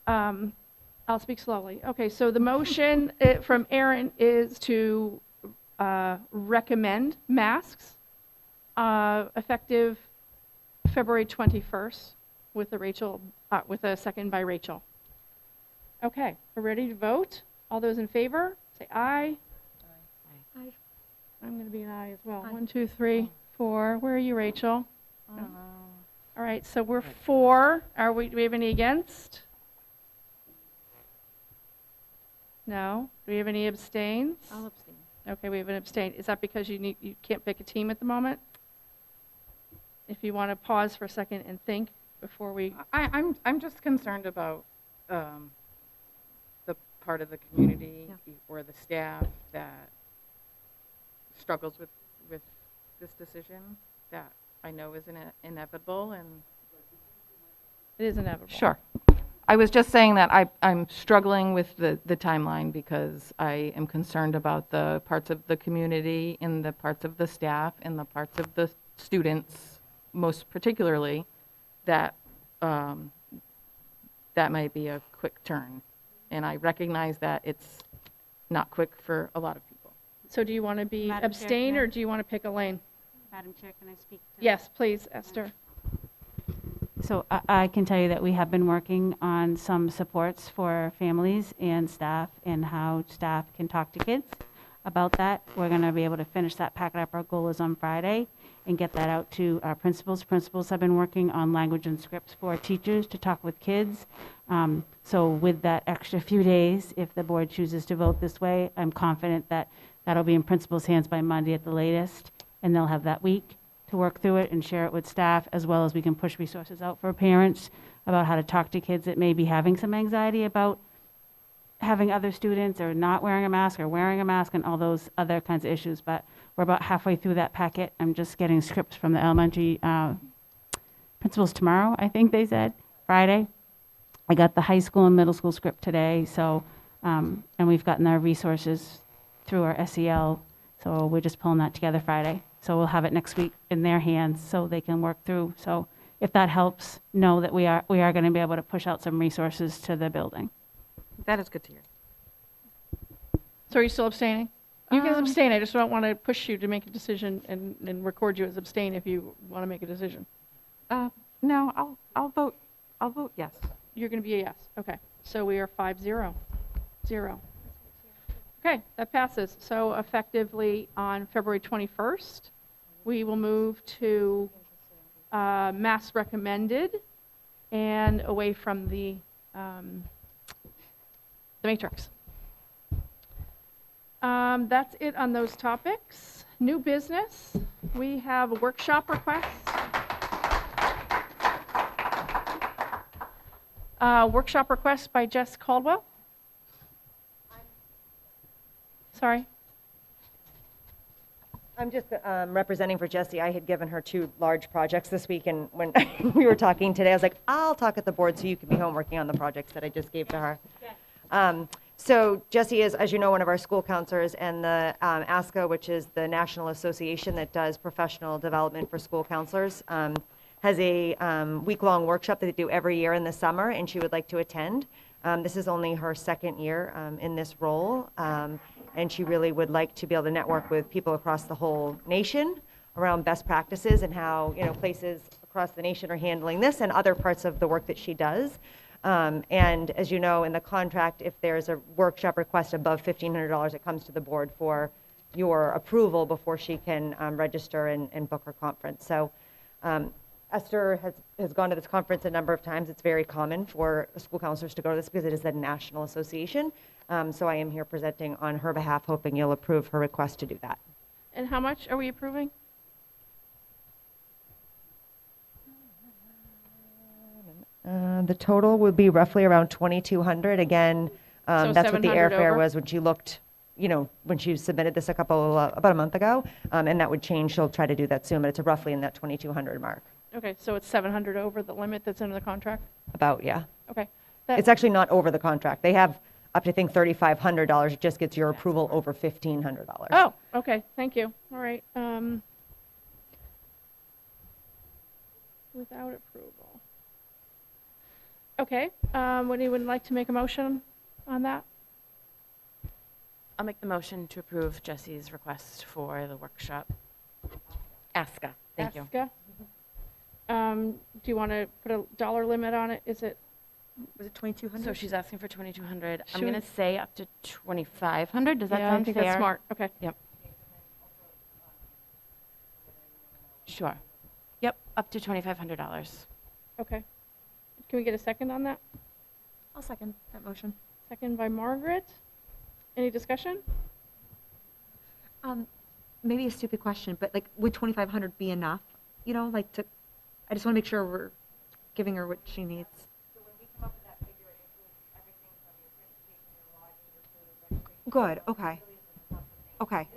I'll speak slowly. Okay, so the motion from Aaron is to recommend masks effective February 21st with a second by Rachel. Okay, we're ready to vote. All those in favor, say aye. Aye. I'm going to be an aye as well. Aye. 1, 2, 3, 4. Where are you, Rachel? All right, so we're 4. Do we have any against? No. Do we have any abstains? I'll abstain. Okay, we have an abstain. Is that because you can't pick a team at the moment? If you want to pause for a second and think before we. I'm just concerned about the part of the community or the staff that struggles with this decision that I know is inevitable and. It is inevitable. Sure. I was just saying that I'm struggling with the timeline because I am concerned about the parts of the community and the parts of the staff and the parts of the students, most particularly, that that might be a quick turn. And I recognize that it's not quick for a lot of people. So do you want to be Madam Chair, abstain can I- or do you want to pick a lane? Madam Chair, can I speak to? Yes, please, Esther. So I can tell you that we have been working on some supports for families and staff and how staff can talk to kids about that. We're going to be able to finish that packet up. Our goal is on Friday and get that out to our principals. Principals have been working on language and scripts for teachers to talk with kids. So with that extra few days, if the board chooses to vote this way, I'm confident that that'll be in principals' hands by Monday at the latest, and they'll have that week to work through it and share it with staff, as well as we can push resources out for parents about how to talk to kids that may be having some anxiety about having other students or not wearing a mask or wearing a mask and all those other kinds of issues. But we're about halfway through that packet. I'm just getting scripts from the elementary principals tomorrow, I think they said, Friday. I got the high school and middle school script today, so, and we've gotten our resources through our SEL, so we're just pulling that together Friday. So we'll have it next week in their hands so they can work through. So if that helps, know that we are going to be able to push out some resources to the building. That is good to hear. So are you still abstaining? You can abstain. I just don't want to push you to make a decision and record you as abstain if you want to make a decision. No, I'll vote yes. You're going to be a yes. Okay. So we are 5-0. 0. Okay, that passes. So effectively on February 21st, we will move to mass recommended and away from the the matrix. That's it on those topics. New business, we have a workshop request. Workshop request by Jess Caldwell. Sorry. I'm just representing for Jessie. I had given her 2 large projects this week, and when we were talking today, I was like, I'll talk at the board so you can be home working on the projects that I just gave to her. So Jessie is, as you know, one of our school counselors, and the ASCA, which is the National Association that does professional development for school counselors, has a week-long workshop that they do every year in the summer, and she would like to attend. This is only her 2nd year in this role, and she really would like to be able to network with people across the whole nation around best practices and how, you know, places across the nation are handling this and other parts of the work that she does. And as you know, in the contract, if there's a workshop request above $1,500, it comes to the board for your approval before she can register and book her conference. So Esther has gone to this conference a number of times. It's very common for school counselors to go to this because it is a national association. So I am here presenting on her behalf, hoping you'll approve her request to do that. And how much are we approving? The total would be roughly around 2,200. Again, So that's what the 700 airfare over? was when she looked, you know, when she submitted this about a month ago. And that would change. She'll try to do that soon, but it's roughly in that 2,200 mark. Okay, so it's 700 over the limit that's in the contract? About, yeah. Okay. It's actually not over the contract. They have up to, I think, $3,500. It just gets your approval over $1,500. Oh, okay, thank you. All right. Without approval. Okay, would anyone like to make a motion on that? I'll make the motion to approve Jessie's request for the workshop. ASCA, thank you. ASCA? Do you want to put a dollar limit on it? Is it? Was it 2,200? So she's asking for 2,200. I'm Should going we- to say up to 2,500. Does that Yeah, I sound think fair? that's smart. Okay. Yep. Sure. Yep, up to $2,500. Okay. Can we get a second on that? I'll second that motion. Second by Margaret. Any discussion? Maybe a stupid question, but like, would 2,500 be enough? You know, like to, I just want to make sure we're giving her what she needs. Good, okay. Okay.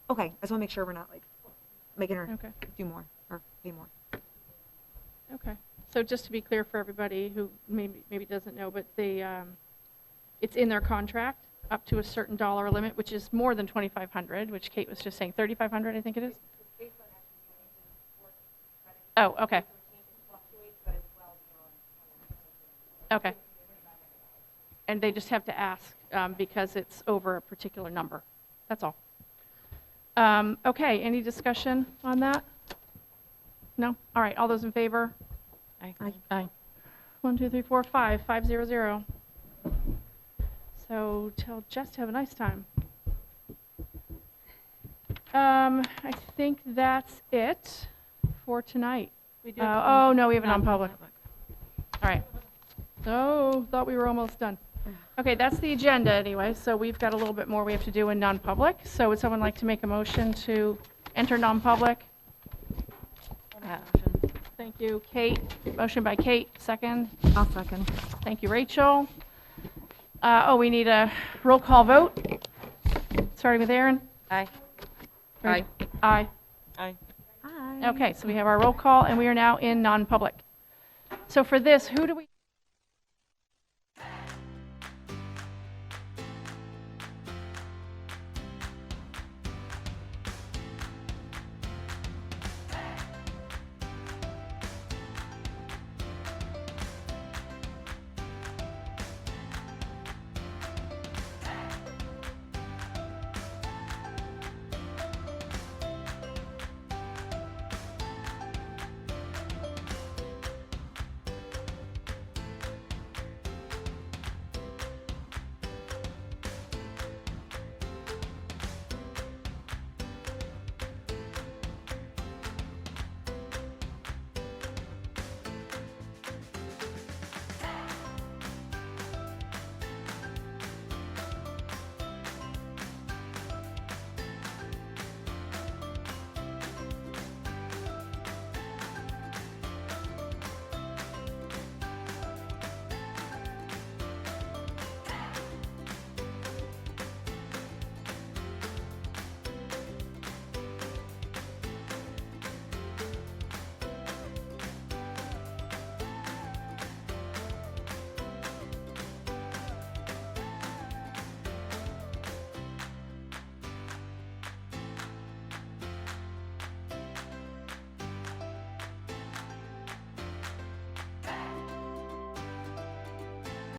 Okay, I just want to make sure we're not like making her Okay. do more or pay more. Okay. So just to be clear for everybody who maybe doesn't know, but it's in their contract up to a certain dollar limit, which is more than 2,500, which Kate was just saying, 3,500, I think it is? Oh, okay. Okay. And they just have to ask because it's over a particular number. That's all. Okay, any discussion on that? No? All right, all those in favor? Aye. Aye. 1, 2, 3, 4, 5, 500. So tell Jess to have a nice time. I think that's it for tonight. We do Oh, no, we have a non-public. All right. Oh, thought we were almost done. Okay, that's the agenda anyway, so we've got a little bit more we have to do in non-public. So would someone like to make a motion to enter non-public? Thank you, Kate. Motion by Kate, second. I'll second. Thank you, Rachel. We need a roll call vote. Starting with Aaron. Aye. Aye. Aye. Aye. Okay, so we have our roll call, and we are now in non-public. So for this, who do we?